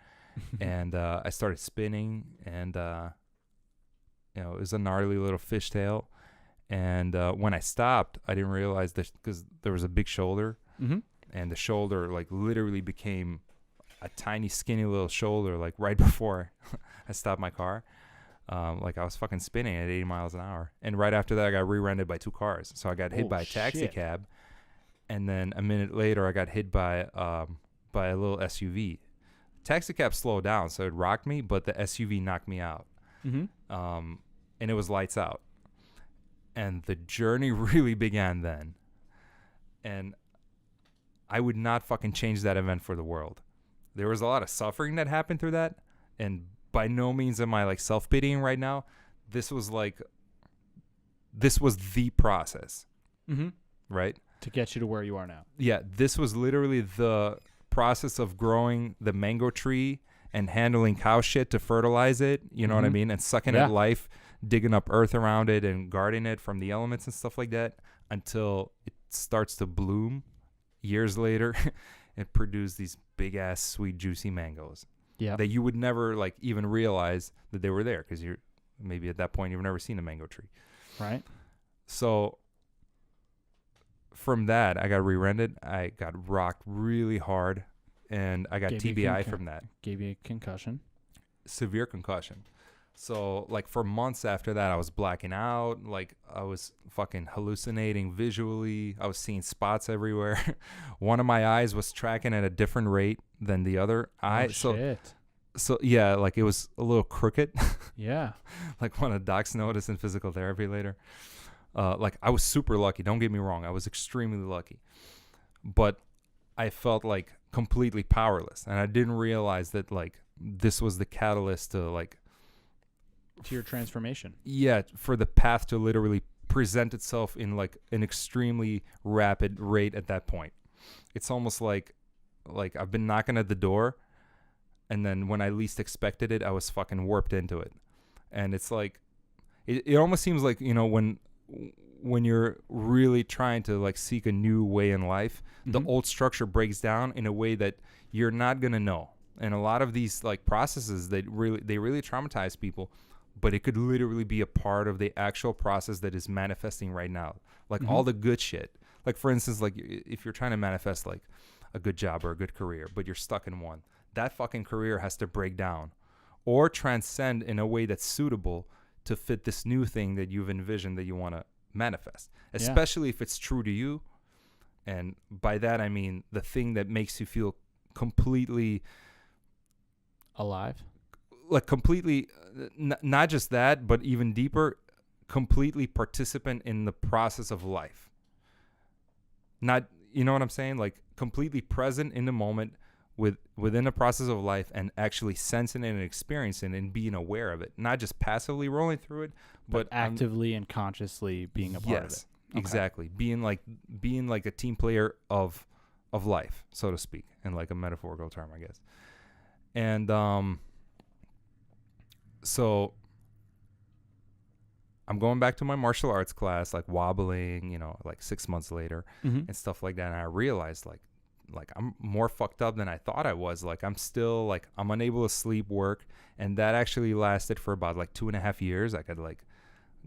and I started spinning, and it was a gnarly little fishtail. And when I stopped, I didn't realize that because there was a big shoulder, and the shoulder like literally became a tiny skinny little shoulder like right before I stopped my car. Like I was fucking spinning at 80 miles an hour. And right after that, I got rear-ended by 2 cars. So I got hit by a taxi cab. And then a minute later, I got hit by a little SUV. Taxi cab slowed down, so it rocked me, but the SUV knocked me out. And it was lights out. And the journey really began then. And I would not fucking change that event for the world. There was a lot of suffering that happened through that. And by no means am I like self-pitying right now. This was the process. Right? To get you to where you are now. Yeah, this was literally the process of growing the mango tree and handling cow shit to fertilize it, you know what I mean? And sucking at life, digging up earth around it and guarding it from the elements and stuff like that until it starts to bloom. Years later, it produced these big-ass, sweet, juicy mangoes that you would never like even realize that they were there because you're maybe at that point you've never seen a mango tree. Right. So from that, I got rear-ended. I got rocked really hard, and I got TBI from that. Gave you a concussion. Severe concussion. So, like, for months after that, I was blacking out. Like, I was fucking hallucinating visually. I was seeing spots everywhere. One of my eyes was tracking at a different rate than the other eye. So, yeah, like, it was a little crooked. Yeah. Like, one of the docs noticed in physical therapy later. Like, I was super lucky. Don't get me wrong. I was extremely lucky. But I felt, like, completely powerless. And I didn't realize that, like, this was the catalyst to, like... to your transformation. Yeah, for the path to literally present itself in, like, an extremely rapid rate at that point. It's almost like I've been knocking at the door, and then when I least expected it, I was fucking warped into it. And it's like... It almost seems like, you know, when you're really trying to like seek a new way in life, the old structure breaks down in a way that you're not going to know. And a lot of these like processes they really traumatize people, but it could literally be a part of the actual process that is manifesting right now. Like all the good shit. Like for instance, like if you're trying to manifest like a good job or a good career, but you're stuck in one, that fucking career has to break down or transcend in a way that's suitable to fit this new thing that you've envisioned that you want to manifest, especially if it's true to you. And by that, I mean the thing that makes you feel completely alive. Like completely, not just that, but even deeper, completely participant in the process of life. Not, you know what I'm saying? Like completely present in the moment within the process of life and actually sensing it and experiencing it and being aware of it. Not just passively rolling through it, but actively and consciously being a part of it. Okay. Exactly. Being like a team player of life, so to speak, in like a metaphorical term, I guess. And so I'm going back to my martial arts class, like wobbling, you know, like 6 months later and stuff like that. And I realized like I'm more fucked up than I thought I was. Like I'm still like, I'm unable to sleep, work. And that actually lasted for about like 2.5 years. I could like,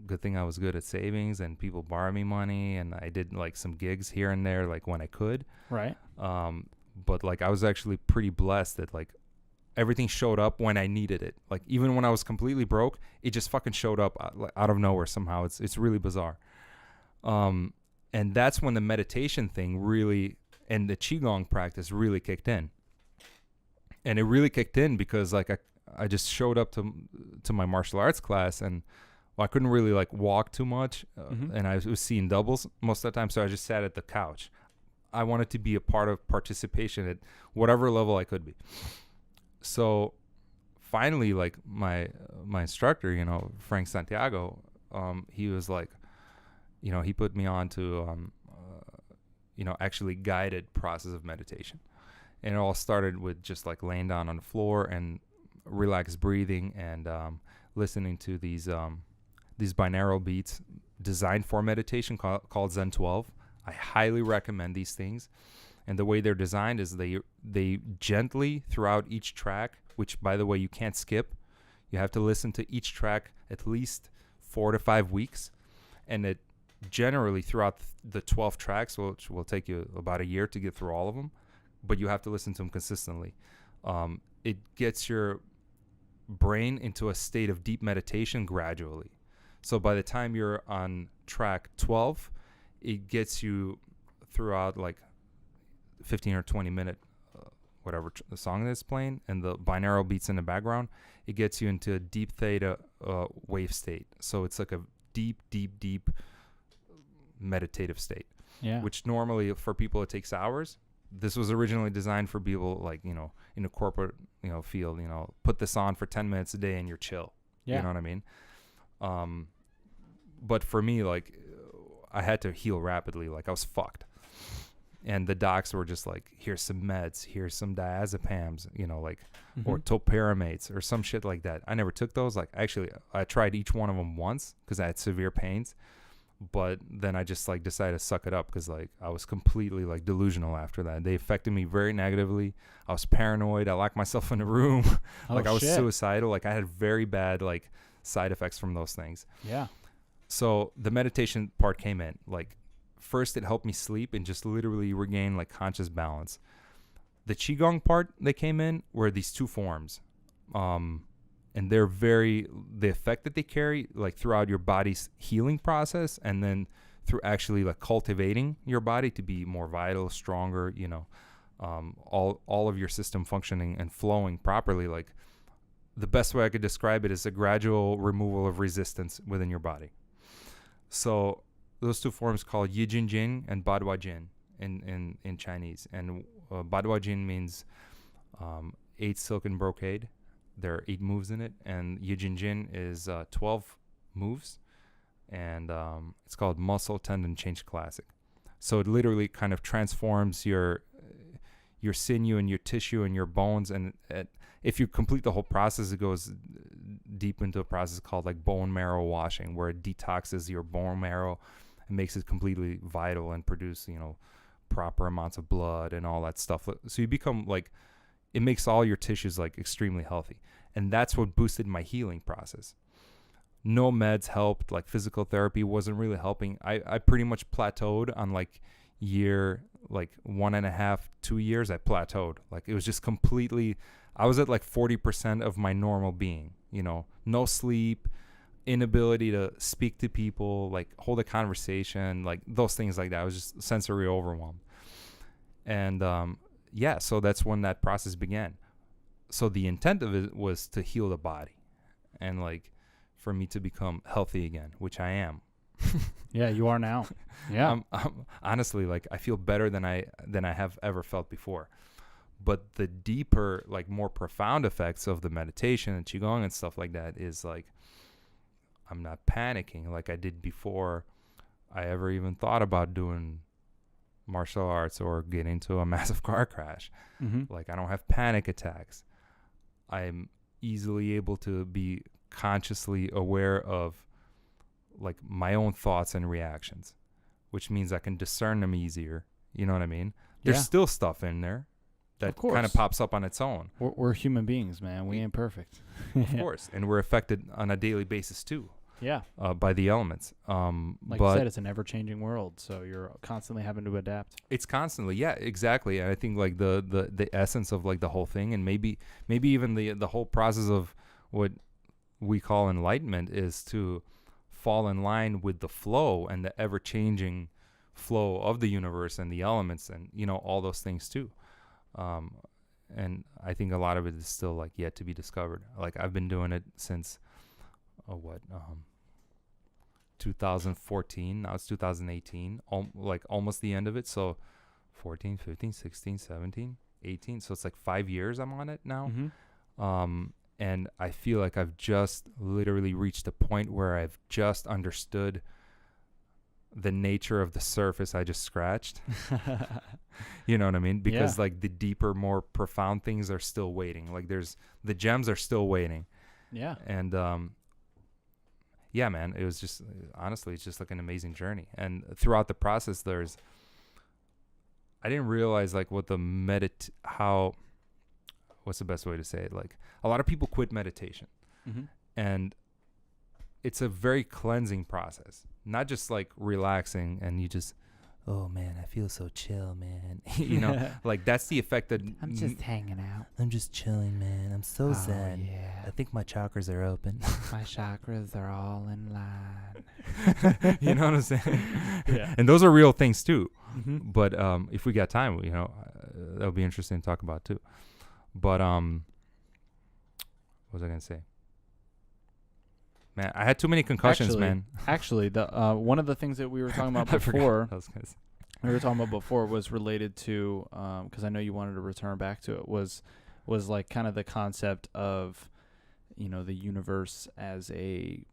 good thing I was good at savings and people borrow me money. And I did like some gigs here and there, like when I could. Right. But like, I was actually pretty blessed that like, everything showed up when I needed it. Like even when I was completely broke, it just fucking showed up out of nowhere somehow. It's really bizarre. And that's when the meditation thing really, and the Qigong practice really kicked in. And it really kicked in because like I just showed up to my martial arts class and I couldn't really like walk too much and I was seeing doubles most of the time. So I just sat at the couch. I wanted to be a part of participation at whatever level I could be. So finally, like my instructor, you know, Frank Santiago, he was like, you know, he put me on to, you know, actually guided process of meditation. And it all started with just like laying down on the floor and relaxed breathing and listening to these binaural beats designed for meditation called Zen 12. I highly recommend these things. And the way they're designed is they gently throughout each track, which by the way, you can't skip. You have to listen to each track at least 4 to 5 weeks. And it generally throughout the 12 tracks, which will take you about a year to get through all of them, but you have to listen to them consistently. It gets your brain into a state of deep meditation gradually. So by the time you're on track 12, it gets you throughout like 15 or 20 minute whatever the song that's playing and the binaural beats in the background, it gets you into a deep theta wave state. So it's like a deep meditative state, which normally for people it takes hours. This was originally designed for people like, you know, in a corporate, you know, field, you know, put this on for 10 minutes a day and you're chill. You know what I mean? But for me, like I had to heal rapidly. Like I was fucked. And the docs were just like, here's some meds, here's some diazepams, you know, like, or topiramate or some shit like that. I never took those. Like, actually, I tried each one of them once because I had severe pains. But then I just like decided to suck it up because like I was completely like delusional after that. They affected me very negatively. I was paranoid. I locked myself in a room. Like I was suicidal. Like I had very bad like side effects from those things. Yeah. So the meditation part came in. Like, first, it helped me sleep and just literally regain like conscious balance. The Qigong part that came in were these two forms. And they're the effect that they carry like throughout your body's healing process and then through actually like cultivating your body to be more vital, stronger, you know, all of your system functioning and flowing properly. Like the best way I could describe it is a gradual removal of resistance within your body. So those two forms called Yijin Jin and Badwa Jin in Chinese. And Badwa Jin means 8 silken brocade. There are 8 moves in it. And Yijin Jin is 12 moves. And it's called Muscle Tendon Change Classic. So it literally kind of transforms your sinew and your tissue and your bones. And if you complete the whole process, it goes deep into a process called like bone marrow washing, where it detoxes your bone marrow and makes it completely vital and produce, you know, proper amounts of blood and all that stuff. So you become like, it makes all your tissues like extremely healthy. And that's what boosted my healing process. No meds helped, like physical therapy wasn't really helping. I pretty much plateaued on like year like 1.5, 2 years, I plateaued. Like it was just completely, I was at like 40% of my normal being, you know, no sleep, inability to speak to people, like hold a conversation, like those things like that. I was just sensory overwhelmed. And yeah, so that's when that process began. So the intent of it was to heal the body and like for me to become healthy again, which I am. Yeah, you are now. Yeah. I'm honestly, like I feel better than I have ever felt before. But the deeper, like more profound effects of the meditation and qigong and stuff like that is like I'm not panicking like I did before I ever even thought about doing martial arts or getting into a massive car crash. Mm-hmm. Like I don't have panic attacks. I'm easily able to be consciously aware of like my own thoughts and reactions, which means I can discern them easier. You know what I mean? There's Yeah. still stuff in there that kind of pops up on its own. We're human beings, man. We ain't perfect. Of course. And we're affected on a daily basis too. Yeah. By the elements. Like but you said, it's an ever-changing world, so you're constantly having to adapt. it's constantly, yeah, exactly. And I think like the essence of like the whole thing, and maybe even the whole process of what we call enlightenment is to fall in line with the flow and the ever-changing flow of the universe and the elements and, you know, all those things too. And I think a lot of it is still like yet to be discovered. Like I've been doing it since 2014. Now it's 2018, like almost the end of it. So 14, 15, 16, 17, 18. So it's like 5 years I'm on it now. Mm-hmm. And I feel like I've just literally reached a point where I've just understood the nature of the surface I just scratched. You know what I mean? Because like the deeper, more profound things are still waiting. Like the gems are still waiting. Yeah. And yeah, man, it was just, honestly, it's just like an amazing journey. And throughout the process, I didn't realize like what's the best way to say it? Like a lot of people quit meditation, Mm-hmm. and it's a very cleansing process, not just like relaxing and you just, oh man, I feel so chill, man. You know, like that's the effect that I'm just hanging out. I'm just chilling, man. I'm so zen. Yeah. I think my chakras are open. My chakras are all in line. You know what I'm saying? Yeah. And those are real things too. Mm-hmm. But if we got time, you know, that would be interesting to talk about too. But what was I gonna say? Man, I had too many concussions, man. Actually, the one of the things that we were talking about I forgot before, what I was gonna say. we were talking about before was related to because I know you wanted to return back to it was like kind of the concept of, you know, the universe as a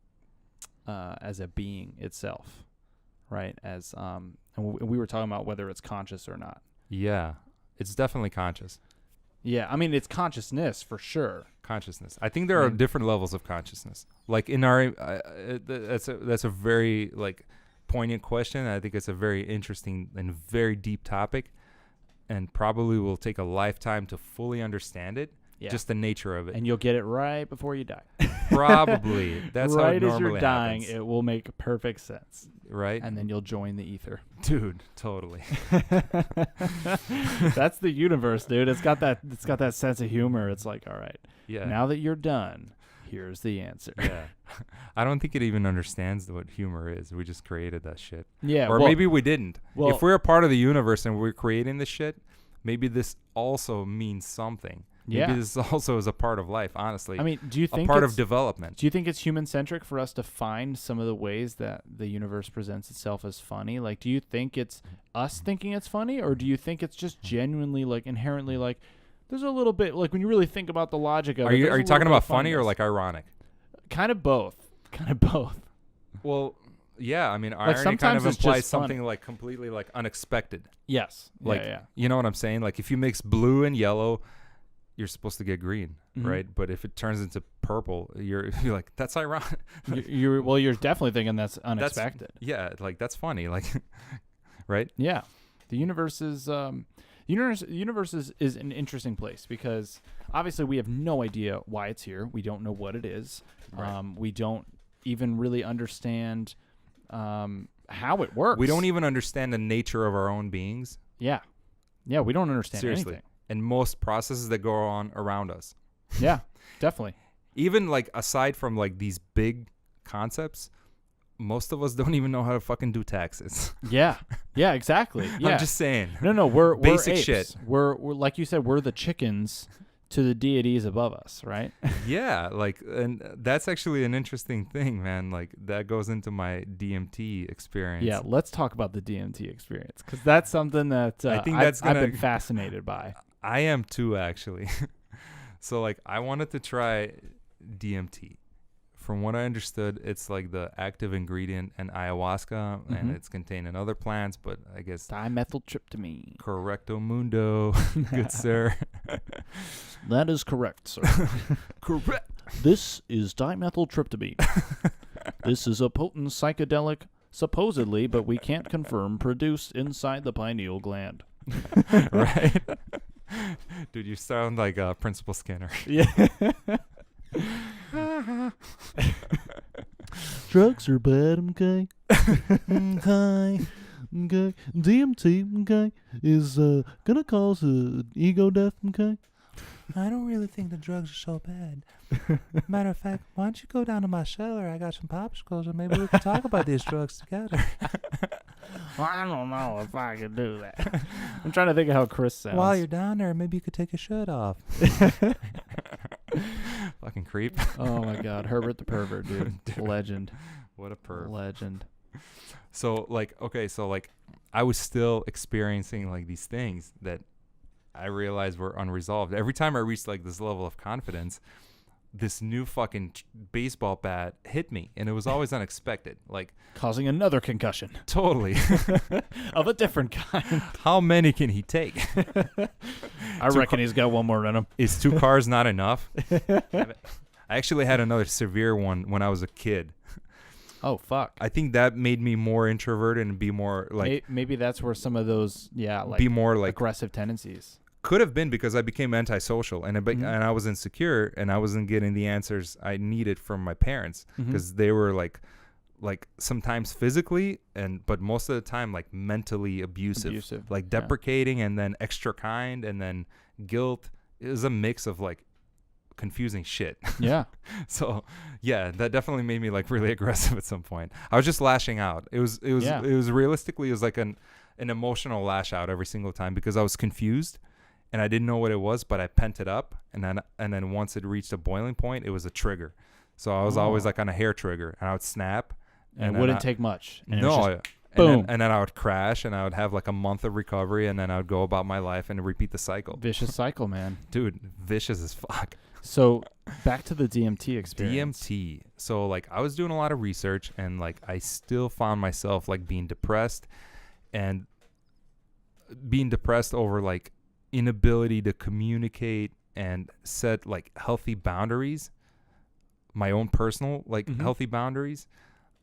being itself, right? As and we were talking about whether it's conscious or not. Yeah, it's definitely conscious. Yeah, I mean it's consciousness for sure. Consciousness. I think there are different levels of consciousness. Like in our, that's a very like poignant question. I think it's a very interesting and very deep topic, and probably will take a lifetime to fully understand it. Yeah. Just the nature of it. And you'll get it right before you die. Probably. That's right how it as normally you're dying, happens. it will make perfect sense. Right? And then you'll join the ether. Dude, totally. That's the universe, dude. It's got that sense of humor. It's like, all right, Yeah. now that you're done, here's the answer. Yeah. I don't think it even understands what humor is. We just created that shit. Yeah. Or well, maybe we didn't. well- If we're a part of the universe and we're creating this shit, maybe this also means something. Yeah. Maybe this also is a part of life, honestly. I mean, do you a think part it's, of development. do you think it's human centric for us to find some of the ways that the universe presents itself as funny? Like, do you think it's us thinking it's funny, or do you think it's just genuinely like inherently like there's a little bit like when you really think about the logic of Are it, you there's a little talking bit about of funny or funness. like ironic? Kind of both. Kind of both. Well, yeah, I mean, irony kind sometimes of it's implies just funny. something like completely like unexpected. Yes. Like, yeah. you know what I'm saying? Like if you mix blue and yellow, you're supposed to get green, Mhm. right? But if it turns into purple, you're like, that's ironic. You're definitely thinking that's unexpected. Yeah, like that's funny. Like, right? Yeah, the universe is universe is an interesting place because obviously we have no idea why it's here. We don't know what it is. Right. We don't even really understand how it works. We don't even understand the nature of our own beings. Yeah. Yeah, we don't understand Seriously. anything. And most processes that go on around us. Yeah, definitely. Even like aside from like these big concepts, most of us don't even know how to fucking do taxes. Yeah. Yeah, exactly. Yeah. I'm just saying. No, we're Basic apes. shit. We're like you said, we're the chickens to the deities above us, right? Yeah, like, and that's actually an interesting thing, man. Like, that goes into my DMT experience. Yeah, let's talk about the DMT experience because that's something that I think I've been fascinated by. I am too, actually. So, like, I wanted to try DMT. From what I understood, it's like the active ingredient in ayahuasca, and it's contained in other plants, but I guess Dimethyltryptamine. correcto mundo, good sir. That is correct, sir. Correct. This is dimethyltryptamine. This is a potent psychedelic, supposedly, but we can't confirm, produced inside the pineal gland. Right? Dude, you sound like Principal Skinner. Yeah. Drugs are bad, okay? Okay. Okay. DMT, okay, is gonna cause ego death, okay? I don't really think the drugs are so bad. Matter of fact, why don't you go down to my cellar? I got some popsicles, and maybe we can talk about these drugs together. Well, I don't know if I can do that. I'm trying to think of how Chris sounds. While you're down there, maybe you could take your shirt off. Fucking creep. Oh my God, Herbert the pervert, dude. Legend. What a perv. Legend. So, like, okay, so, like, I was still experiencing, like, these things that I realized were unresolved. Every time I reached, like, this level of confidence, this new fucking baseball bat hit me, and it was always unexpected. Like, Causing another concussion totally. of a different kind. How many can he take? I reckon he's got one more in him. Is 2 cars not enough? I actually had another severe one when I was a kid. Oh, fuck. I think that made me more introverted and be more, like... Maybe that's where some of those, like, be more, like... aggressive tendencies. Could have been because I became antisocial and I was insecure and I wasn't getting the answers I needed from my parents because they were like sometimes physically but most of the time like mentally abusive. Like deprecating and then extra kind and then guilt. It was a mix of like confusing shit. Yeah. So yeah, that definitely made me like really aggressive at some point. I was just lashing out. It was realistically, it was like an emotional lash out every single time because I was confused. And I didn't know what it was, but I pent it up, and then once it reached a boiling point, it was a trigger. So I was always like on a hair trigger, and I would snap, and it wouldn't take much. And no, boom. And then I would crash, and I would have like a month of recovery, and then I would go about my life and repeat the cycle. Vicious cycle, man. Dude, vicious as fuck. So back to the DMT experience. DMT. So like I was doing a lot of research, and like I still found myself like being depressed over like inability to communicate and set like healthy boundaries, my own personal like healthy boundaries.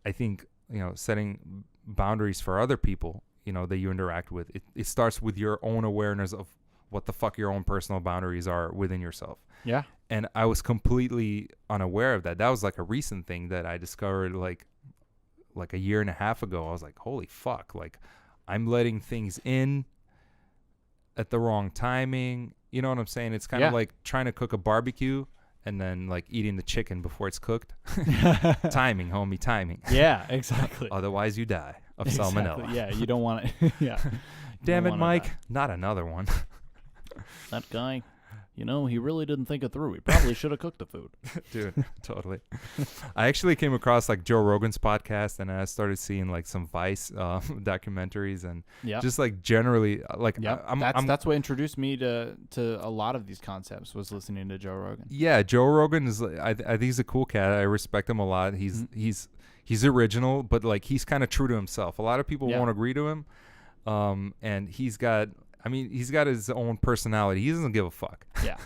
I think, setting boundaries for other people, that you interact with, it starts with your own awareness of what the fuck your own personal boundaries are within yourself. Yeah. And I was completely unaware of that. That was like a recent thing that I discovered like a year and a half ago. I was like, holy fuck, like I'm letting things in at the wrong timing. You know what I'm saying? It's kind of like trying to cook a barbecue and then like eating the chicken before it's cooked. Timing, homie, timing. Yeah, exactly. Otherwise you die of salmonella. Yeah, you don't want it. Yeah. Damn it, Mike. Not another one. That guy, he really didn't think it through. He probably should have cooked the food. Dude, totally. I actually came across like Joe Rogan's podcast, and I started seeing like some Vice documentaries, and just like generally like that's what introduced me to a lot of these concepts, was listening to Joe Rogan. Yeah, Joe Rogan is I think he's a cool cat. I respect him a lot. He's original, but like he's kind of true to himself. A lot of people won't agree to him, and he's got his own personality. He doesn't give a fuck. Yeah.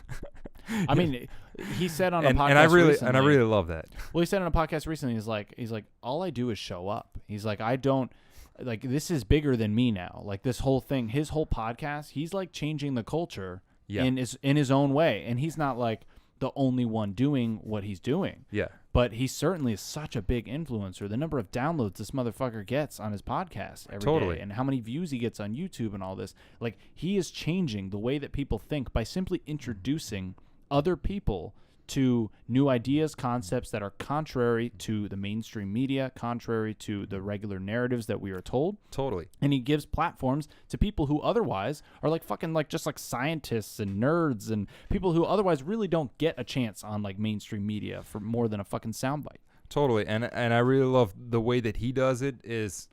I mean, he said on a podcast and I really love that. Well, he said on a podcast recently, he's like, all I do is show up. He's like, I don't, like, this is bigger than me now. Like, this whole thing, his whole podcast, he's like changing the culture in his own way. And he's not like the only one doing what he's doing. Yeah. But he certainly is such a big influencer. The number of downloads this motherfucker gets on his podcast every Totally. day, and how many views he gets on YouTube and all this. Like, he is changing the way that people think by simply introducing other people to new ideas, concepts that are contrary to the mainstream media, contrary to the regular narratives that we are told. Totally. And he gives platforms to people who otherwise are like fucking like just like scientists and nerds and people who otherwise really don't get a chance on like mainstream media for more than a fucking soundbite. Totally. And I really love the way that he does it is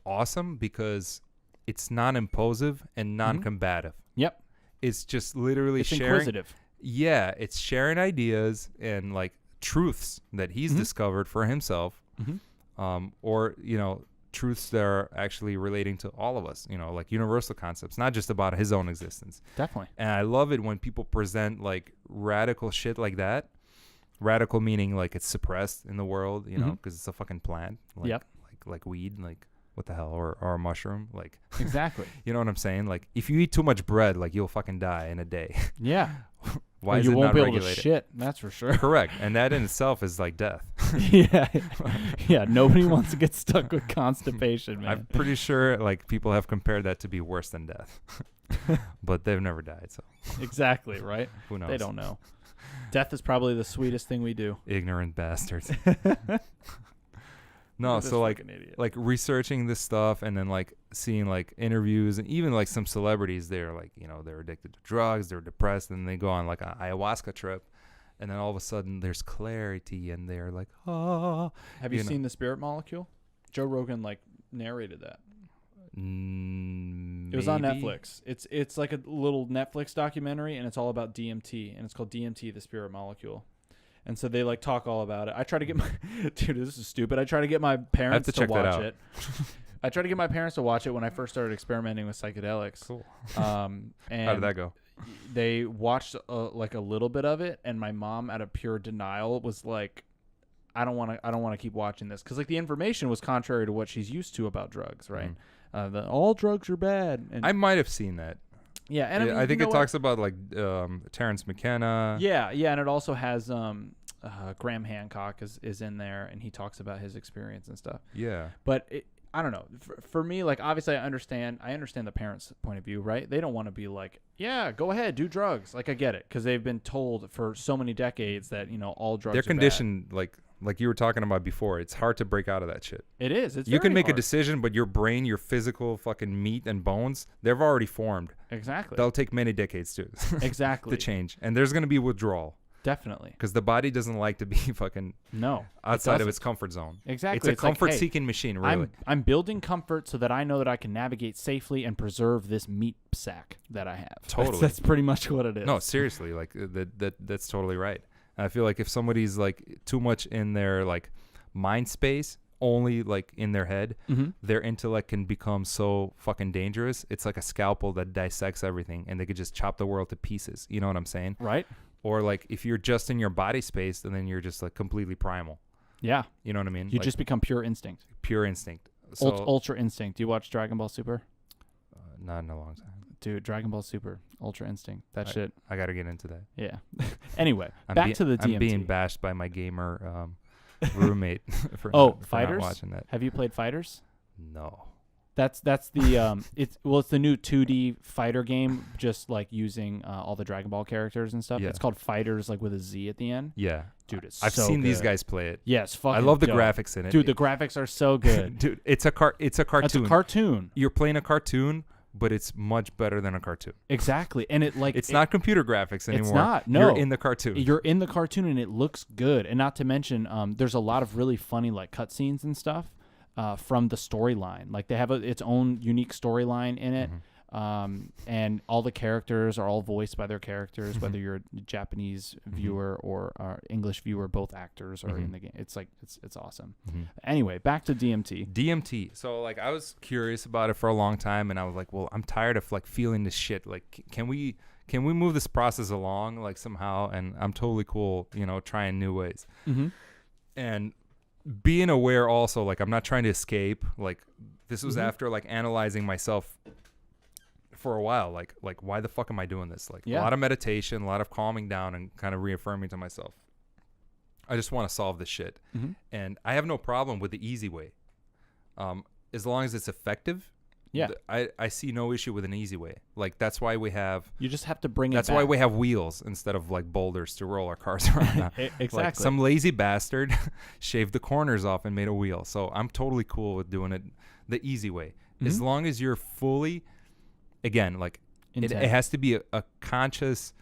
awesome because it's non-imposive and non-combative. Yep. It's just literally It's sharing. inquisitive. Yeah, it's sharing ideas and like truths that he's discovered for himself, or truths that are actually relating to all of us. Like universal concepts, not just about his own existence. Definitely. And I love it when people present like radical shit like that. Radical meaning like it's suppressed in the world, because it's a fucking plant. Like, Yep. Like weed, like what the hell, or a mushroom, like. Exactly. You know what I'm saying? Like if you eat too much bread, like you'll fucking die in a day. Yeah. Why is you it won't not be able to regulated? shit. That's for sure. Correct. And that in itself is like death. Yeah. Yeah. Nobody wants to get stuck with constipation, man. I'm pretty sure like people have compared that to be worse than death, but they've never died. So Exactly. Right. who knows? They don't know. Death is probably the sweetest thing we do. Ignorant bastards. Look No, at this so like fucking idiot. researching this stuff and then like seeing like interviews and even like some celebrities, they're like, they're addicted to drugs, they're depressed, and they go on like an ayahuasca trip, and then all of a sudden there's clarity and they're like, oh. Have you seen The Spirit Molecule? Joe Rogan like narrated that. It was on Maybe. Netflix. It's like a little Netflix documentary, and it's all about DMT, and it's called DMT: The Spirit Molecule. And so they like talk all about it. I try to get my dude. This is stupid. I try to get my parents to check that watch out. it. I tried to get my parents to watch it when I first started experimenting with psychedelics. Cool. And How did that go? They watched like a little bit of it, and my mom, out of pure denial, was like, I don't want to keep watching this, because like the information was contrary to what she's used to about drugs, right? All drugs are bad. And I might have seen that. yeah, and I think it talks about like Terrence McKenna. Yeah, and it also has Graham Hancock is in there, and he talks about his experience and stuff. Yeah. But I don't know. For me, like, obviously I understand the parents' point of view, right? They don't want to be like, yeah, go ahead, do drugs. Like, I get it, because they've been told for so many decades that, all drugs They're are bad. conditioned like you were talking about before. It's hard to break out of that shit. It is. It's You can very make a hard. decision, but your brain, your physical fucking meat and bones, they've already formed. Exactly. They'll take many decades to Exactly. to change. And there's going to be withdrawal Definitely. because the body doesn't like to be fucking No. outside of doesn't. its comfort zone. Exactly. It's a It's like, hey, comfort-seeking machine, really. I'm building comfort so that I know that I can navigate safely and preserve this meat sack that I have. Totally. That's pretty much what it is. No, seriously, like that's totally right. I feel like if somebody's like too much in their like mind space, only like in their head, their intellect can become so fucking dangerous. It's like a scalpel that dissects everything, and they could just chop the world to pieces. You know what I'm saying? Right? Or like if you're just in your body space, then you're just like completely primal. Yeah. You know what I mean? You like, just become pure instinct. pure instinct. So Ultra instinct. Do you watch Dragon Ball Super? not in a long time. Dude, Dragon Ball Super, Ultra Instinct. That shit. I got to get into that. Yeah. Anyway, back to the DMT. I'm being bashed by my gamer roommate for Oh, not Fighters? watching that. Have you played Fighters? No. That's the it's the new 2D fighter game, just like using all the Dragon Ball characters and stuff. Yeah. It's called Fighters, like with a Z at the end. Yeah. Dude, it's I've so seen these good. guys play it. Yes, fucking I love the dope. graphics in it. Dude, the graphics are so good. Dude, it's a cartoon. It's a cartoon. You're playing a cartoon, but it's much better than a cartoon. Exactly. And It's not computer graphics anymore. It's not. No. You're in the cartoon. You're in the cartoon, and it looks good. And not to mention, there's a lot of really funny like cutscenes and stuff from the storyline. Like they have its own unique storyline in it. And all the characters are all voiced by their characters, whether you're a Japanese viewer or English viewer, both actors are in the game. It's like it's awesome. Anyway, back to DMT. DMT. So like I was curious about it for a long time, and I was like, well, I'm tired of like feeling this shit. Like, can we move this process along like somehow? And I'm totally cool, trying new ways. And being aware also, like I'm not trying to escape. Like this was after like analyzing myself for a while, like why the fuck am I doing this? Like Yeah. a lot of meditation, a lot of calming down and kind of reaffirming to myself, I just want to solve this shit. Mm-hmm. And I have no problem with the easy way. As long as it's effective. Yeah. I see no issue with an easy way. Like that's why we have You just have to bring it that's back. why we have wheels instead of like boulders to roll our cars around now. Exactly. Like some lazy bastard shaved the corners off and made a wheel. So I'm totally cool with doing it the easy way. As Mm-hmm. long as you're fully, again, like it has to be a conscious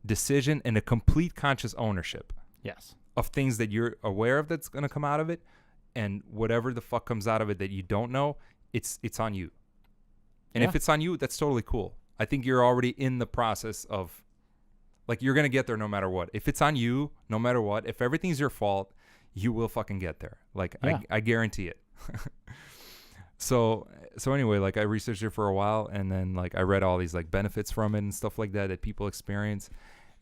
decision and a complete conscious ownership Yes. of things that you're aware of that's going to come out of it. And whatever the fuck comes out of it that you don't know, it's on you. And Yeah. if it's on you, that's totally cool. I think you're already in the process of, like, you're going to get there no matter what. If it's on you, no matter what, if everything's your fault, you will fucking get there. Like, Yeah. I guarantee it. So anyway, like, I researched it for a while, and then, like, I read all these, like, benefits from it and stuff like that people experience.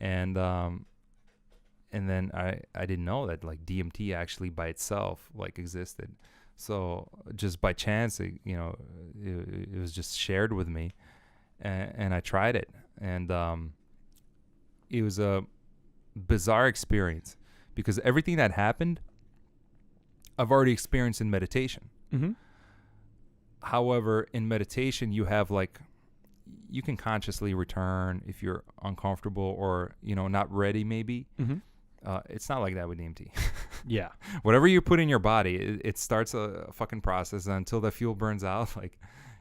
And then I didn't know that, like, DMT actually by itself, like, existed. So just by chance, it was just shared with me, and I tried it, and it was a bizarre experience because everything that happened, I've already experienced in meditation. Mm-hmm. However, in meditation, you have like, you can consciously return if you're uncomfortable or, not ready maybe. Mm-hmm. It's not like that with DMT. Yeah. Whatever you put in your body, it starts a fucking process, and until the fuel burns out, like,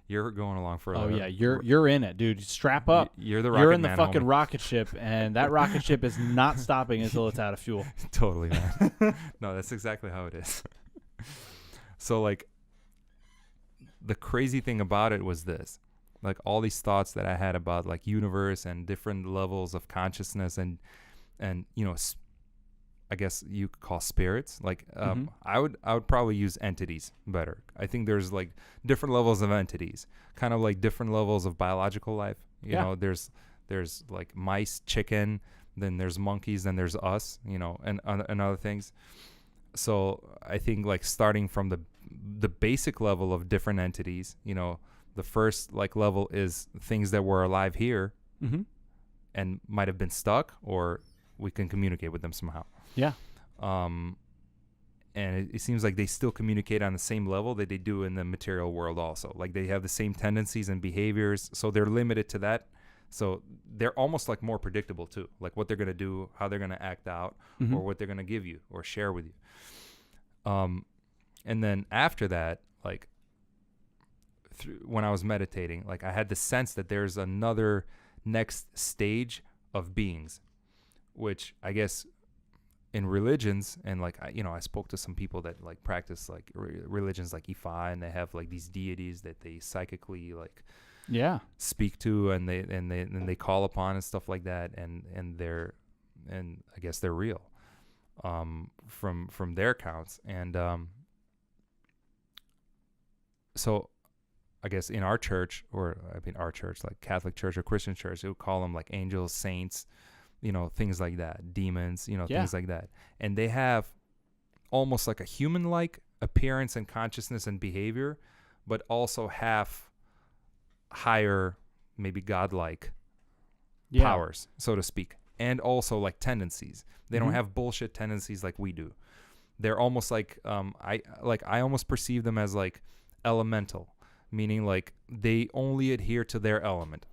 you're going along for Oh yeah, you're in it, dude. Strap up. You're the rocket You're in the man, fucking homie. rocket ship, and that rocket ship is not stopping until it's out of fuel. Totally, man. No, that's exactly how it is. So, like, the crazy thing about it was this. Like, all these thoughts that I had about, like, universe and different levels of consciousness and I guess you could call spirits. Like, I would probably use entities better. I think there's, like, different levels of entities, kind of like different levels of biological life. You know, there's like mice, chicken, then there's monkeys, then there's us, and other things. So I think, like, starting from the basic level of different entities, the first, like, level is things that were alive here Mm-hmm. and might have been stuck, or we can communicate with them somehow. Yeah. And it seems like they still communicate on the same level that they do in the material world also. Like, they have the same tendencies and behaviors, so they're limited to that. So they're almost, like, more predictable too, like what they're going to do, how they're going to act out, Mm-hmm. or what they're going to give you or share with you. And then after that, like, when I was meditating, like, I had the sense that there's another next stage of beings, which I guess in religions, and, like, I spoke to some people that, like, practice, like, religions like Ifa, and they have, like, these deities that they psychically, like, speak to, and they call upon and stuff like that, and I guess they're real, from their accounts. And so I guess in our church, like Catholic church or Christian church, they would call them, like, angels, saints, things like that, demons, things like that. And they have almost like a human-like appearance and consciousness and behavior, but also half higher, maybe godlike powers, so to speak. And also, like, tendencies. They don't have bullshit tendencies like we do. They're almost like, I almost perceive them as, like, elemental, meaning, like, they only adhere to their element.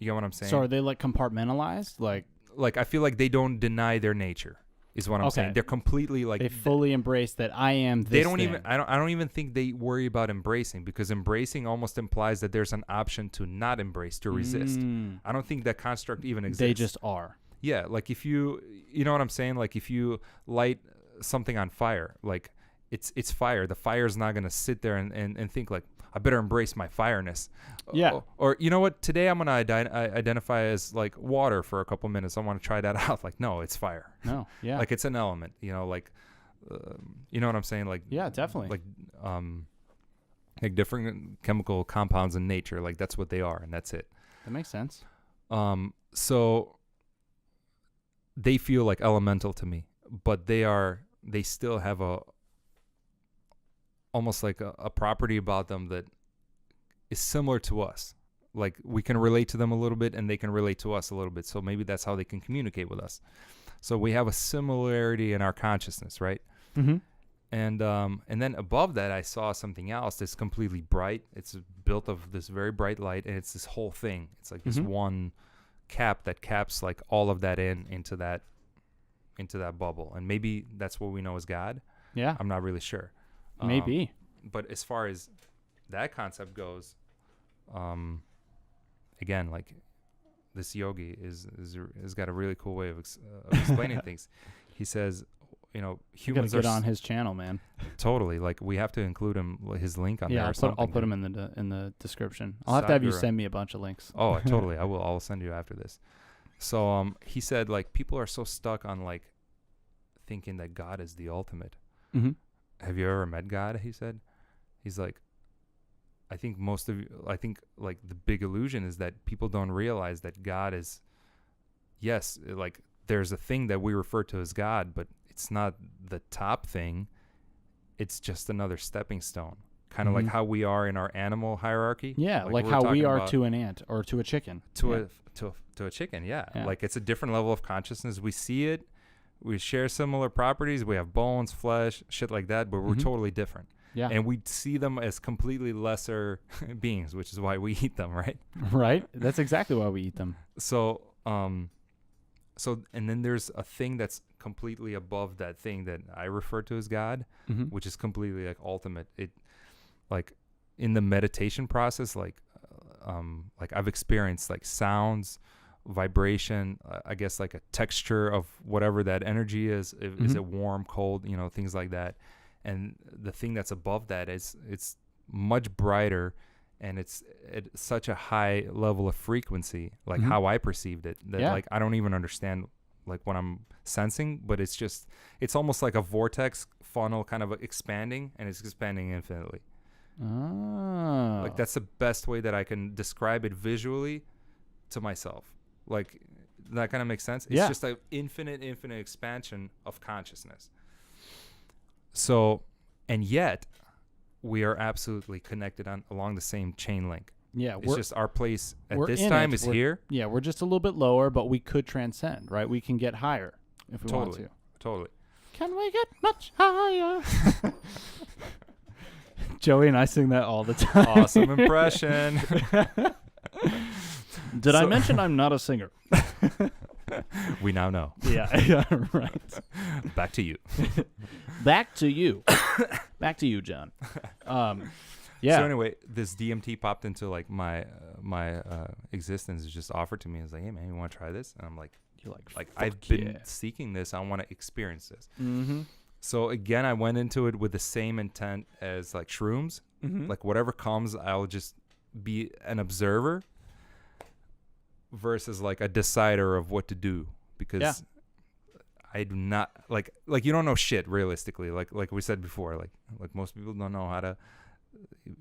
You get what I'm saying? So are they, like, compartmentalized? Like, I feel like they don't deny their nature, is what I'm saying. They're completely, like, they fully embrace that I am this they don't thing. even I don't even think they worry about embracing, because embracing almost implies that there's an option to not embrace, to resist. I don't think that construct even exists. They just are. Yeah, like, if you know what I'm saying? Like, if you light something on fire, like, it's fire. The fire's not going to sit there and think, like, I better embrace my fireness. Yeah. Or you know what? Today I'm going to identify as, like, water for a couple minutes. I want to try that out. Like, no, it's fire. No, yeah. Like, it's an element, like, you know what I'm saying? Like, yeah, definitely. Like different chemical compounds in nature. Like, that's what they are, and that's it. That makes sense. So they feel like elemental to me, but they still have almost like a property about them that is similar to us. like we can relate to them a little bit and they can relate to us a little bit. So maybe that's how they can communicate with us. So we have a similarity in our consciousness, right? Mm-hmm. And then above that, I saw something else that's completely bright. It's built of this very bright light, and it's this whole thing. It's like this one cap that caps like all of that into that bubble. And maybe that's what we know as God. Yeah. I'm not really sure. Maybe. But as far as that concept goes, again, like this yogi has got a really cool way of explaining things. He says, you know, You gotta humans get are on his channel, man. totally like we have to include his link on there. Or something. I'll put him in the description. I'll have to have you Sadhguru. send me a bunch of links. Oh, totally. I will. I'll send you after this. So he said like people are so stuck on like thinking that God is the ultimate. Mm-hmm. Have you ever met God? He said. He's like, I think like the big illusion is that people don't realize that God is, yes, like there's a thing that we refer to as God, but it's not the top thing. It's just another stepping stone. Kind of like how we are in our animal hierarchy. Yeah, like we're how we talking are about to an ant or to a chicken. to a chicken. Yeah. Like it's a different level of consciousness. We see it. We share similar properties. We have bones, flesh, shit like that, but we're totally different. Yeah. And we see them as completely lesser beings, which is why we eat them, right? Right? That's exactly why we eat them. So and then there's a thing that's completely above that thing that I refer to as God, which is completely like ultimate. It like in the meditation process, like I've experienced like sounds, vibration, I guess like a texture of whatever that energy is. Is it warm, cold, you know, things like that. And the thing that's above that is it's much brighter, and it's at such a high level of frequency, like how I perceived it, that like I don't even understand like what I'm sensing, but it's almost like a vortex funnel kind of expanding, and it's expanding infinitely. Oh. Like that's the best way that I can describe it visually to myself. Like that kind of makes sense. It's just an infinite expansion of consciousness. So, and yet we are absolutely connected along the same chain link. Yeah, it's just our place at this time is here. Yeah, we're just a little bit lower, but we could transcend, right? We can get higher if we want to. Totally. Can we get much higher? Joey and I sing that all the time. Awesome impression. Did I mention I'm not a singer? We now know. Yeah, right. Back to you. Back to you. Back to you, John. Yeah. So anyway, this DMT popped into like my existence. It just offered to me. It's like, hey man, you want to try this? And I'm like, you're like I've been seeking this. I want to experience this. Mm-hmm. So again, I went into it with the same intent as like shrooms. Mm-hmm. Like whatever comes, I'll just be an observer versus like a decider of what to do, because I do not like you don't know shit realistically. Like we said before, like most people don't know how to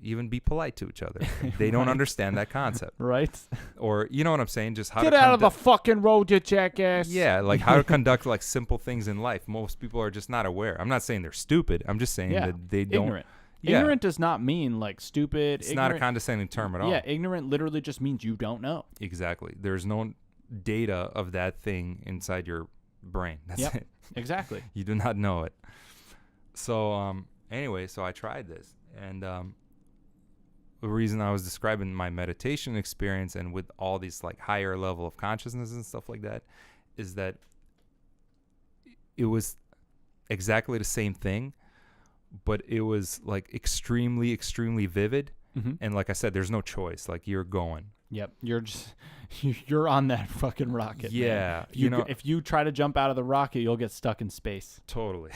even be polite to each other. They don't understand that concept. Right. Or you know what I'm saying? Just how get to out of the fucking road, you jackass. Yeah, like how to conduct like simple things in life. Most people are just not aware. I'm not saying they're stupid. I'm just saying that they don't. Ignorant. Yeah. Ignorant does not mean like stupid. It's not a condescending term at all. Yeah, ignorant literally just means you don't know. Exactly. There's no data of that thing inside your brain. That's it. Exactly. You do not know it. So anyway, so I tried this, and the reason I was describing my meditation experience and with all these like higher level of consciousness and stuff like that is that it was exactly the same thing, but it was like extremely vivid. Mm-hmm. And like I said, there's no choice. Like you're going. Yep. You're on that fucking rocket. Yeah. Man. If you try to jump out of the rocket, you'll get stuck in space. Totally.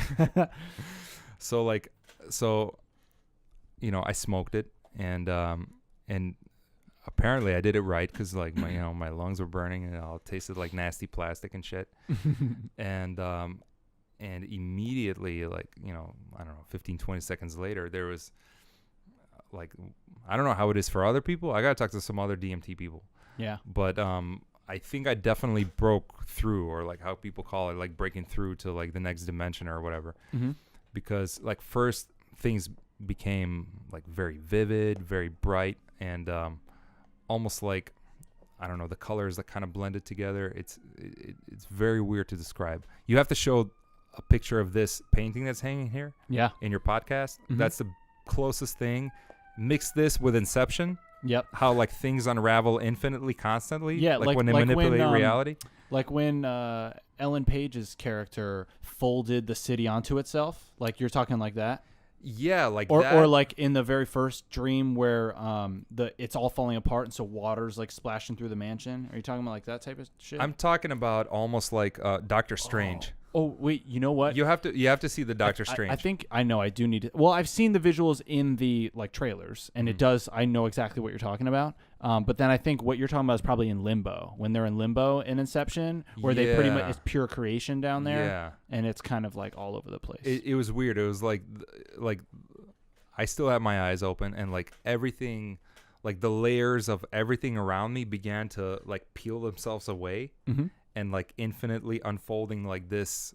So I smoked it, and apparently I did it right, because like my lungs were burning and it all tasted like nasty plastic and shit. And immediately, like, I don't know, 15, 20 seconds later, there was like, I don't know how it is for other people. I got to talk to some other DMT people. Yeah. But I think I definitely broke through, or like how people call it, like breaking through to like the next dimension or whatever. Mm-hmm. Because like first things became like very vivid, very bright. And almost like, I don't know, the colors that kind of blended together. It's very weird to describe. You have to show a picture of this painting that's hanging here Yeah. in your podcast. Mhm. That's the closest thing. Mix this with Inception. Yep. How like things unravel infinitely, constantly. Yeah, like when they manipulate reality. Like when Ellen Page's character folded the city onto itself. Like you're talking like that. Yeah, like Or that. or like in the very first dream where it's all falling apart and so water's like splashing through the mansion. Are you talking about like that type of shit? I'm talking about almost like Doctor Strange. Oh wait, you know what? You have to see the Doctor I Strange. think I know. I do need to. Well, I've seen the visuals in the like trailers, and it does. I know exactly what you're talking about. But then I think what you're talking about is probably in Limbo, when they're in Limbo in Inception, where they pretty much it's pure creation down there, Yeah. and it's kind of like all over the place. It was weird. It was like I still have my eyes open, and like everything, like the layers of everything around me began to like peel themselves away. Mm-hmm. And like infinitely unfolding like this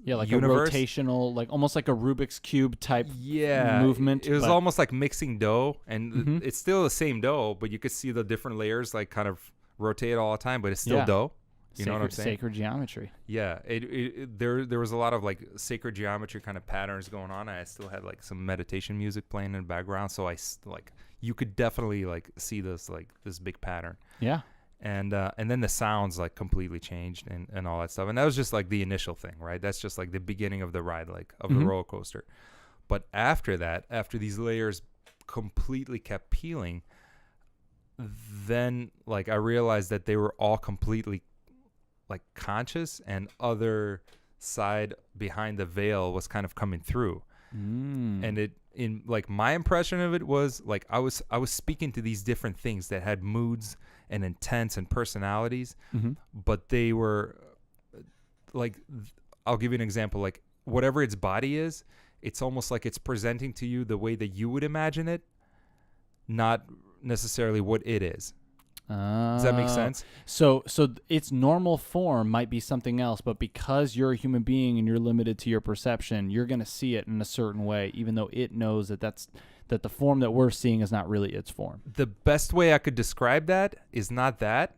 like universe. a rotational, like almost like a Rubik's Cube type movement. It was but- almost like mixing dough, and Mhm. it's still the same dough, but you could see the different layers like kind of rotate all the time, but it's still dough. You know what I'm saying? Sacred geometry. Yeah, there was a lot of like sacred geometry kind of patterns going on. I still had like some meditation music playing in the background, so you could definitely like see this big pattern. Yeah. And then the sounds like completely changed and all that stuff. And that was just like the initial thing, right? That's just like the beginning of the ride, like of the roller coaster. But after that, after these layers completely kept peeling, then like I realized that they were all completely like conscious, and other side behind the veil was kind of coming through. And it, in like my impression of it was like I was speaking to these different things that had moods and intents and personalities, but they were like, I'll give you an example, like whatever its body is, it's almost like it's presenting to you the way that you would imagine it, not necessarily what it is. Does that make sense? So its normal form might be something else, but because you're a human being and you're limited to your perception, you're going to see it in a certain way, even though it knows that the form that we're seeing is not really its form. The best way I could describe that is not that,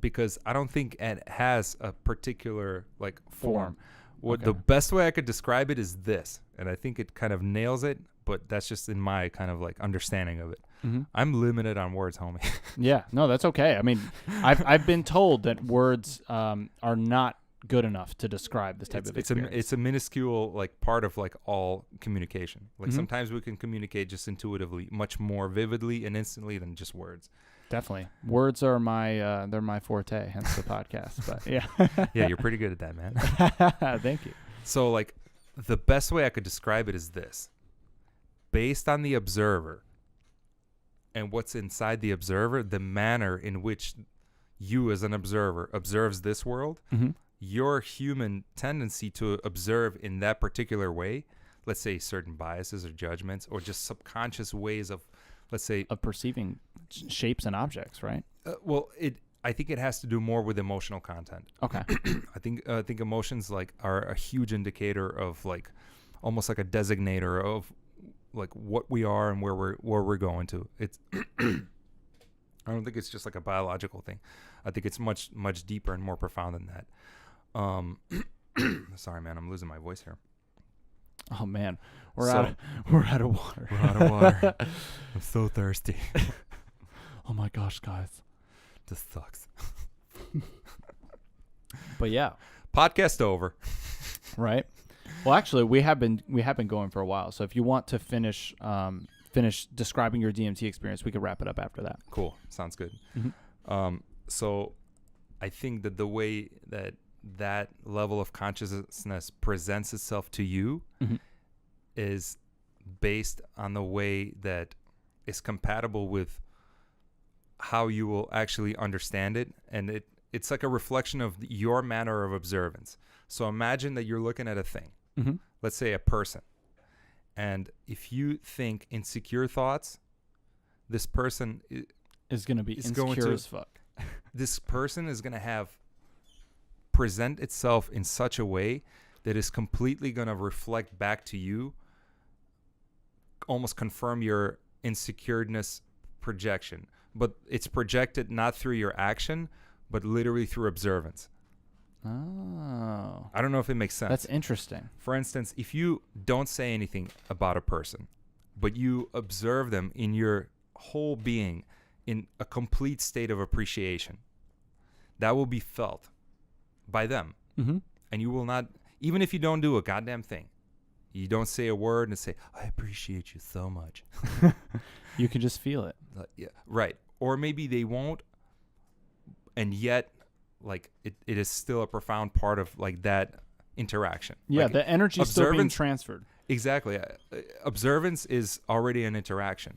because I don't think it has a particular like form. The best way I could describe it is this, and I think it kind of nails it, but that's just in my kind of like understanding of it. I'm limited on words, homie. Yeah, no, that's okay. I mean, I've been told that words are not good enough to describe this type of experience. It's a minuscule like part of like all communication. Like sometimes we can communicate just intuitively, much more vividly and instantly than just words. Definitely, words are they're my forte. Hence the podcast. But yeah, Yeah, you're pretty good at that, man. Thank you. So like the best way I could describe it is this: based on the observer and what's inside the observer, the manner in which you as an observer observes this world, your human tendency to observe in that particular way, let's say certain biases or judgments or just subconscious ways of, let's say, of perceiving shapes and objects, right? I think it has to do more with emotional content. Okay. I think emotions like are a huge indicator of like almost like a designator of like what we are and where we're going to. It's I don't think it's just like a biological thing. I think it's much deeper and more profound than that. Sorry, man, I'm losing my voice here. Oh man, we're out of water. We're out of water. I'm so thirsty. Oh my gosh, guys. This sucks. But yeah, podcast over. right. Well, actually, we have been going for a while. So if you want to finish describing your DMT experience, we could wrap it up after that. Cool. Sounds good. So I think that the way that level of consciousness presents itself to you is based on the way that is compatible with how you will actually understand it. And it's like a reflection of your manner of observance. So imagine that you're looking at a thing, let's say a person. And if you think insecure thoughts, this person is going to be insecure as fuck. This person is going to present itself in such a way that is completely going to reflect back to you, almost confirm your insecureness projection. but it's projected not through your action, but literally through observance. Oh. I don't know if it makes sense. That's interesting. For instance, if you don't say anything about a person, but you observe them in your whole being in a complete state of appreciation, that will be felt by them. Mm-hmm. And you will not, even if you don't do a goddamn thing, you don't say a word and say, I appreciate you so much. You can just feel it. Yeah, right. Or maybe they won't, and yet, like, it is still a profound part of, like, that interaction. Yeah, like, the energy is still being observance- transferred. Exactly. Observance is already an interaction.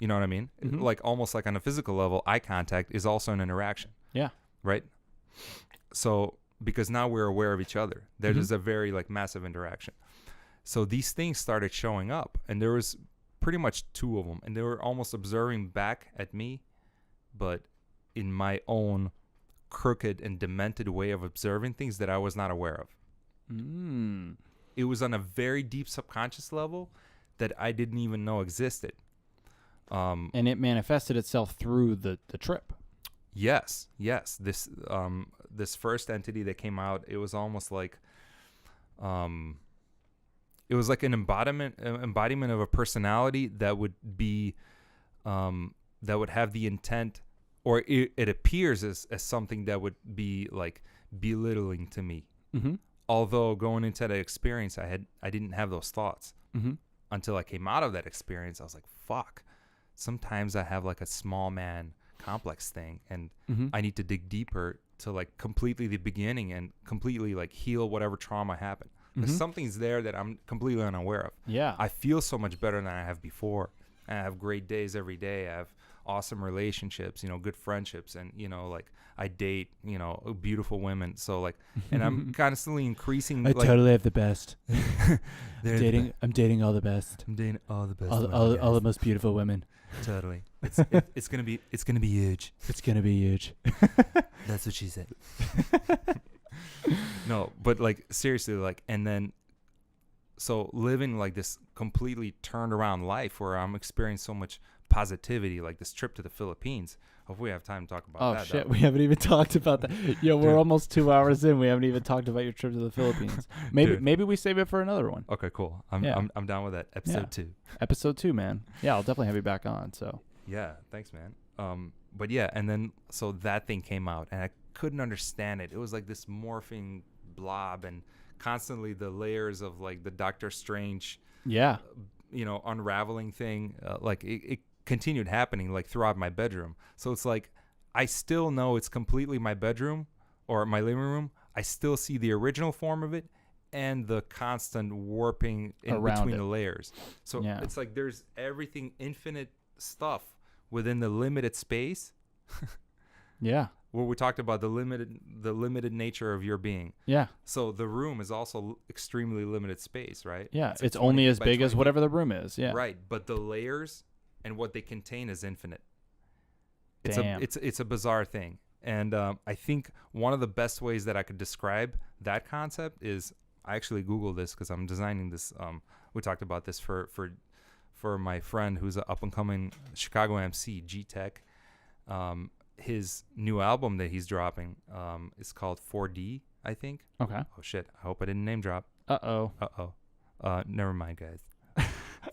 You know what I mean? Mhm. Like, almost like on a physical level, eye contact is also an interaction. Yeah. Right? So, because now we're aware of each other, there Mhm. is a very, like, massive interaction. So these things started showing up, and there was pretty much two of them, and they were almost observing back at me, but in my own crooked and demented way of observing things that I was not aware of. Mm. It was on a very deep subconscious level that I didn't even know existed. And it manifested itself through the trip. Yes. This first entity that came out, it was almost like, it was like an embodiment of a personality that would be, that would have the intent, or it appears as something that would be like belittling to me. Mm-hmm. Although going into that experience, I didn't have those thoughts Mm-hmm. until I came out of that experience. I was like, fuck. Sometimes I have like a small man complex thing, and Mm-hmm. I need to dig deeper to like completely the beginning and completely like heal whatever trauma happened. Because Mhm. something's there that I'm completely unaware of. Yeah. I feel so much better than I have before. And I have great days every day. I have awesome relationships, good friendships, and like I date, beautiful women. So like, and I'm constantly increasing. I like, totally have the best. they're the I'm dating all the best. I'm dating all the best. All, women, all the guys. most beautiful women. Totally. It's gonna be huge. It's gonna be huge. That's what she said. No, but like seriously, like, and then so living like this completely turned around life where I'm experiencing so much positivity, like this trip to the Philippines. Hopefully we have time to talk about Oh that. shit, though. we haven't even talked about that. Yo, we're Dude. almost 2 hours in. We haven't even talked about your trip to the Philippines. Dude. Maybe we save it for another one. Okay, cool. Yeah. I'm down with that. Episode 2. Episode 2, man. Yeah, I'll definitely have you back on. So Yeah, thanks, man. But yeah, and then so that thing came out, and I couldn't understand it. It was like this morphing blob, and constantly the layers of like the Doctor Strange, yeah, unraveling thing. Like it continued happening like throughout my bedroom. So it's like I still know it's completely my bedroom or my living room. I still see the original form of it and the constant warping in Around between it. the layers. So Yeah. it's like there's everything, infinite stuff within the limited space yeah, where we talked about the limited nature of your being. yeah, So the room is also extremely limited space, right? yeah. like It's 20 only as by big as 20. whatever the room is. Yeah, Right, but the layers and what they contain is infinite. Damn. It's a bizarre thing. And I think one of the best ways that I could describe that concept is, I actually Googled this because I'm designing this. We talked about this for my friend who's an up-and-coming Chicago MC, G-Tech. His new album that he's dropping is called 4D, I think. Okay. Oh, shit. I hope I didn't name drop. Uh-oh. Uh-oh. Never mind, guys.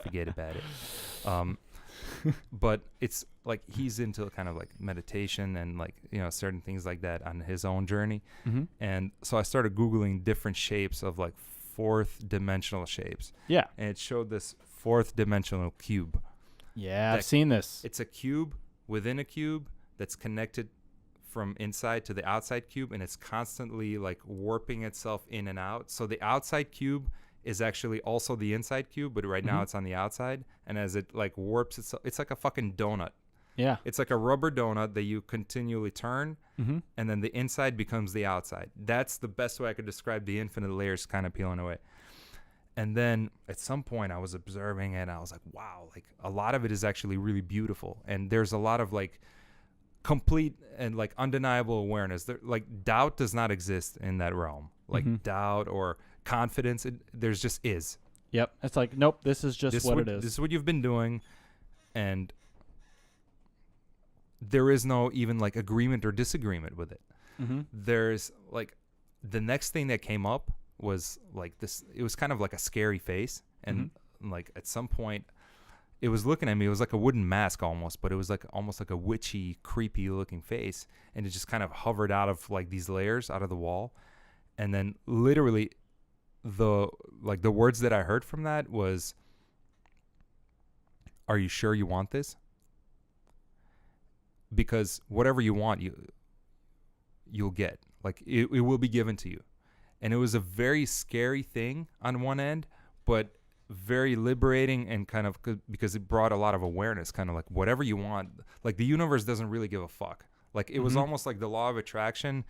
Forget about it. But it's like he's into kind of like meditation and like, certain things like that on his own journey. Mm-hmm. And so I started Googling different shapes of like fourth dimensional shapes. Yeah. And it showed this fourth dimensional cube. Yeah, I've That- seen this. It's a cube within a cube that's connected from inside to the outside cube, and it's constantly like warping itself in and out. So the outside cube is actually also the inside cube, but right now Mhm. it's on the outside. And as it like warps itself, it's like a fucking donut. Yeah. It's like a rubber donut that you continually turn, Mm-hmm. and then the inside becomes the outside. That's the best way I could describe the infinite layers kind of peeling away. And then at some point I was observing it, and I was like, wow, like a lot of it is actually really beautiful. And there's a lot of like complete and like undeniable awareness. There, like doubt does not exist in that realm. Like Mhm. doubt or confidence, there's just is. Yep. It's like, nope, this is just This what would- it is. This is what you've been doing, and there is no even like agreement or disagreement with it. Mm-hmm. There's like the next thing that came up was like this. It was kind of like a scary face, and like at some point, it was looking at me. It was like a wooden mask almost, but it was like almost like a witchy, creepy looking face, and it just kind of hovered out of like these layers out of the wall, and then literally, the words that I heard from that was, "Are you sure you want this? Because whatever you want, you'll get. Like it will be given to you." And it was a very scary thing on one end, but very liberating and kind of because it brought a lot of awareness, kind of like whatever you want. Like the universe doesn't really give a fuck. Like it was almost like the law of attraction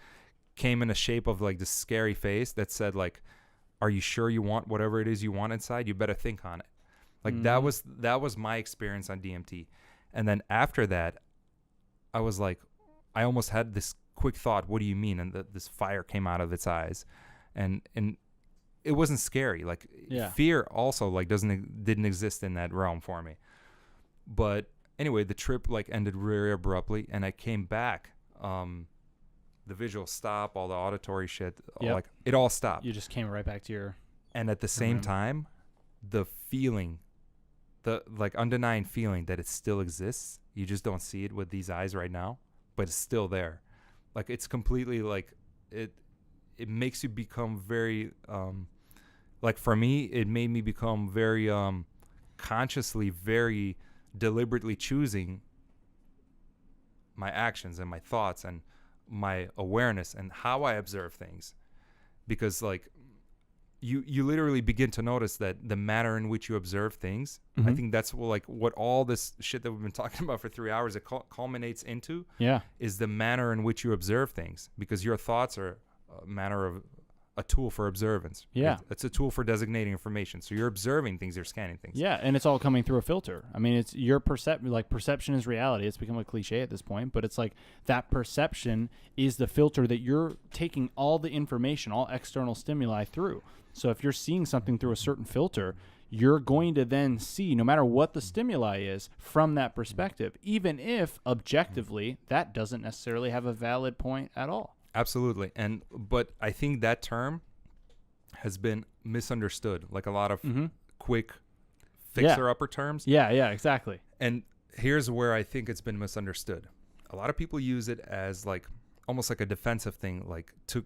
came in a shape of like this scary face that said like, "Are you sure you want whatever it is you want inside? You better think on it." Like that was my experience on DMT. And then after that, I was like, I almost had this quick thought, "What do you mean?" And this fire came out of its eyes, and it wasn't scary. Like fear also like didn't exist in that realm for me. But anyway, the trip like ended very abruptly, and I came back. The visual stop, all the auditory shit, like it all stopped. You just came right back to your. And at the same time, the feeling, the like undenying feeling that it still exists. You just don't see it with these eyes right now, but it's still there. Like it's completely like it makes you become very like for me, it made me become very consciously, very deliberately choosing my actions and my thoughts and my awareness and how I observe things. Because like you literally begin to notice that the manner in which you observe things, I think that's what all this shit that we've been talking about for 3 hours, it culminates into is the manner in which you observe things, because your thoughts are a tool for observance. It's a tool for designating information. So you're observing things, you're scanning things. Yeah, and it's all coming through a filter. I mean, it's your perception is reality. It's become a cliche at this point, but it's like that perception is the filter that you're taking all the information, all external stimuli through. So if you're seeing something through a certain filter, you're going to then see, no matter what the stimuli is, from that perspective, even if objectively that doesn't necessarily have a valid point at all. Absolutely. But I think that term has been misunderstood, like a lot of quick fixer-upper terms. Yeah, exactly. And here's where I think it's been misunderstood. A lot of people use it as like almost like a defensive thing, like to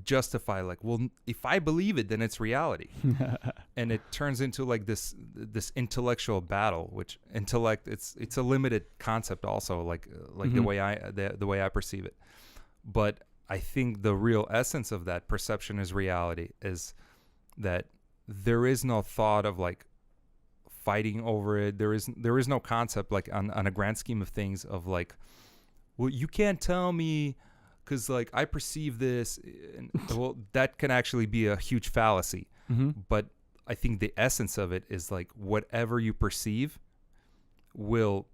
justify like, well, if I believe it, then it's reality. And it turns into like this intellectual battle, which intellect, it's a limited concept also, like the way I perceive it. But I think the real essence of that perception is reality, is that there is no thought of like fighting over it. There is no concept like on a grand scheme of things of like, well, you can't tell me because like I perceive this. And, well, that can actually be a huge fallacy. But I think the essence of it is like whatever you perceive will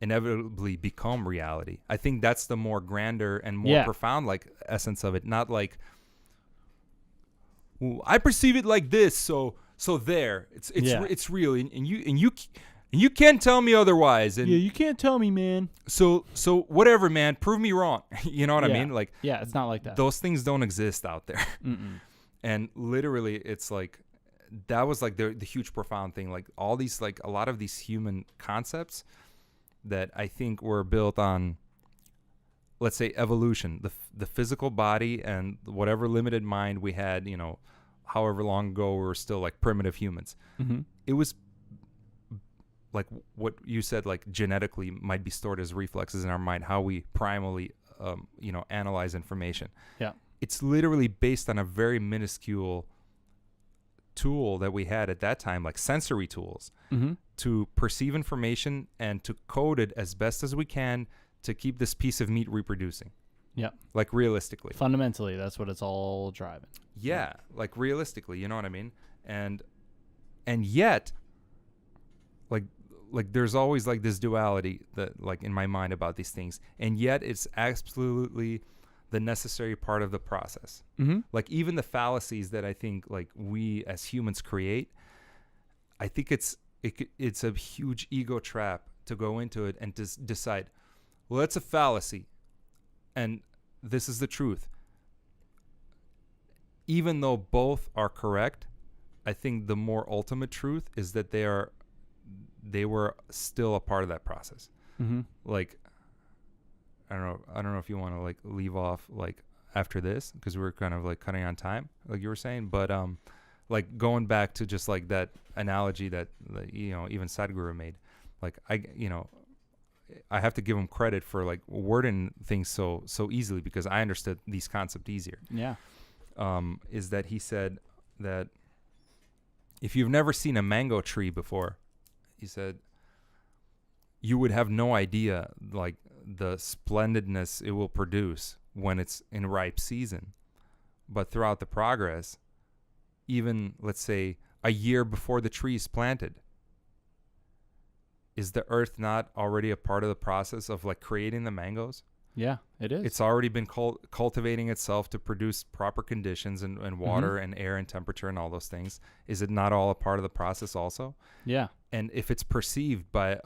inevitably become reality. I think that's the more grander and more profound like essence of it. Not like, well, I perceive it like this, so there it's real, and you can't tell me otherwise. And you can't tell me, man. So whatever, man, prove me wrong. You know what I mean? Like, it's not like that. Those things don't exist out there. And literally, it's like that was like the huge profound thing. Like all these, like a lot of these human concepts that I think were built on, let's say, evolution, the physical body and whatever limited mind we had, you know, however long ago we were still like primitive humans. It was like what you said, like genetically might be stored as reflexes in our mind, how we primally, analyze information. It's literally based on a very minuscule tool that we had at that time, like sensory tools, to perceive information and to code it as best as we can to keep this piece of meat reproducing. Like realistically. Fundamentally, that's what it's all driving. Like realistically, you know what I mean? And yet, like there's always like this duality that like in my mind about these things, and yet it's absolutely the necessary part of the process. Like even the fallacies that I think like we as humans create, I think it's a huge ego trap to go into it and to decide, Well, it's a fallacy. And this is the truth. Even though both are correct, I think the more ultimate truth is that they were still a part of that process. Mm-hmm. Like, I don't know if you want to like leave off like after this, because we're kind of like cutting on time, like you were saying, but like going back to just like that analogy that even Sadhguru made, like I have to give him credit for like wording things so easily, because I understood these concepts easier. Yeah. Is that he said that if you've never seen a mango tree before, he said, you would have no idea like the splendidness it will produce when it's in ripe season. But throughout the progress, even let's say a year before the tree is planted, is the earth not already a part of the process of like creating the mangoes? Yeah, it is. It's already been cultivating itself to produce proper conditions and water Mm-hmm. and air and temperature and all those things. Is it not all a part of the process also? Yeah. And if it's perceived by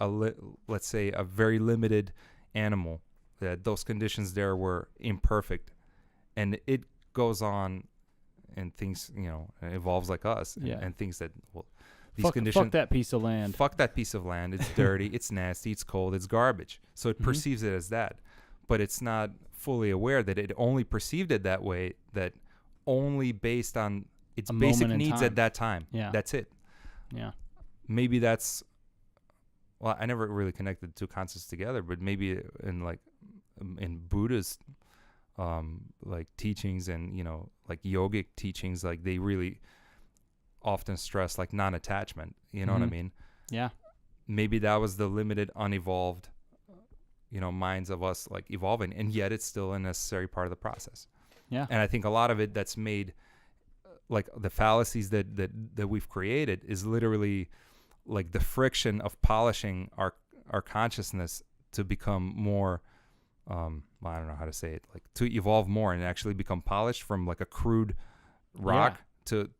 let's say a very limited animal, that those conditions there were imperfect, and it goes on and things, evolves like us, Yeah. and things that, well, these Fuck conditions, that piece of land. fuck that piece of land. It's dirty, it's nasty, it's cold, it's garbage. So it Mhm. perceives it as that, but it's not fully aware that it only perceived it that way, that only based on its A basic moment in needs time. at that time. Yeah. That's it. Yeah. Maybe that's, well, I never really connected the two concepts together, but maybe in Buddhist like teachings and like yogic teachings, like they really often stress like non-attachment, what I Mhm. mean? Yeah. Maybe that was the limited unevolved minds of us like evolving, and yet it's still a necessary part of the process. Yeah. And I think a lot of it that's made like the fallacies that we've created is literally like the friction of polishing our consciousness to become more I don't know how to say it, like to evolve more and actually become polished from like a crude rock to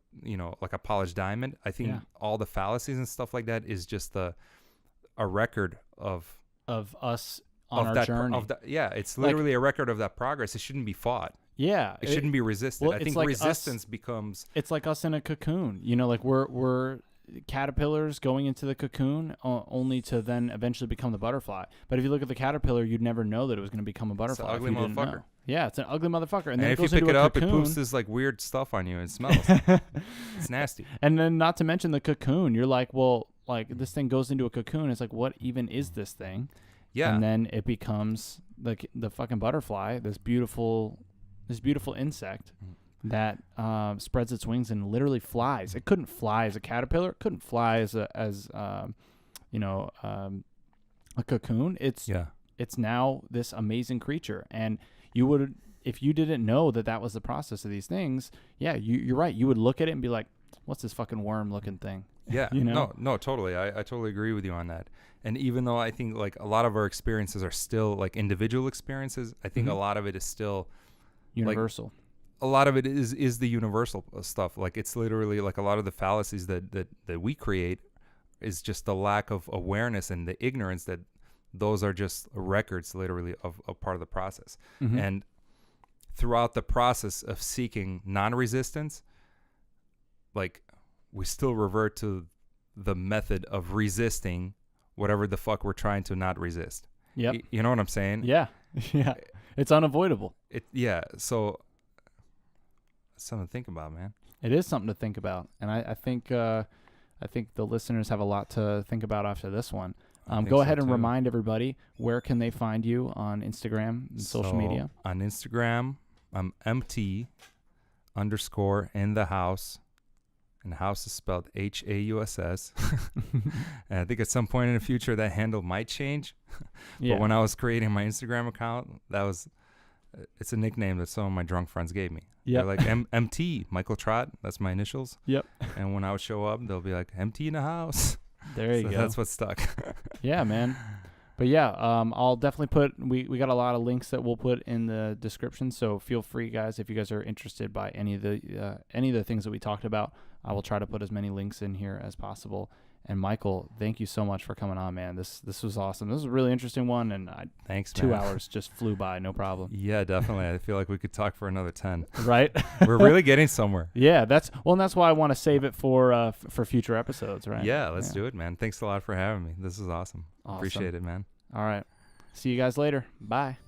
like a polished diamond. I think all the fallacies and stuff like that is just a record of us on our that journey. It's literally a record of that progress. It shouldn't be fought. Yeah. It shouldn't be resisted. well, I it's think like resistance becomes It's like us in a cocoon. Like we're caterpillars going into the cocoon only to then eventually become the butterfly. But if you look at the caterpillar, you'd never know that it was going to become a butterfly. ugly if you didn't motherfucker. know. Yeah, it's an ugly motherfucker. And and then if it you goes pick into it a up, cocoon, it poofs this like weird stuff on you. It smells. It's nasty. And then not to mention the cocoon, you're like, well, like this thing goes into a cocoon. It's like, what even is this thing? Yeah. And then it becomes like the fucking butterfly, this beautiful insect that spreads its wings and literally flies. It couldn't fly as a caterpillar. It couldn't fly as a cocoon. It's now this amazing creature. And you would, if you didn't know that was the process of these things, you're right. You would look at it and be like, what's this fucking worm looking thing? Yeah. No, totally. I totally agree with you on that. And even though I think like a lot of our experiences are still like individual experiences, I think a lot of it is still universal. Like, a lot of it is the universal stuff. Like it's literally like a lot of the fallacies that we create is just the lack of awareness and the ignorance that those are just records literally of part of the process. Mm-hmm. And throughout the process of seeking non-resistance, like we still revert to the method of resisting whatever the fuck we're trying to not resist. Yep. You know what I'm saying? Yeah. Yeah. It's unavoidable. So something to think about, man. It is something to think about. And I think the listeners have a lot to think about after this one. Go ahead and remind everybody, where can they find you on Instagram and social media? On Instagram, I'm MT_in_the_house. And house is spelled HAUSS. And I think at some point in the future that handle might change. Yeah. But when I was creating my Instagram account, it's a nickname that some of my drunk friends gave me. Yeah. They're like MT, Michael Trot. That's my initials. Yep. And when I would show up, they'll be like, MT in the house. There you go. That's what stuck. Yeah, man. But yeah, I'll definitely put, we got a lot of links that we'll put in the description. So feel free, guys, if you guys are interested by any of the things that we talked about. I will try to put as many links in here as possible. And Michael, thank you so much for coming on, man. This was awesome. This was a really interesting one, and Thanks, 2 man. hours just flew by, no problem. Yeah, definitely. I feel like we could talk for another 10. Right? We're really getting somewhere. Yeah, that's why I want to save it for future episodes, right? Yeah, let's do it, man. Thanks a lot for having me. This is awesome. Awesome. Appreciate it, man. All right. See you guys later. Bye.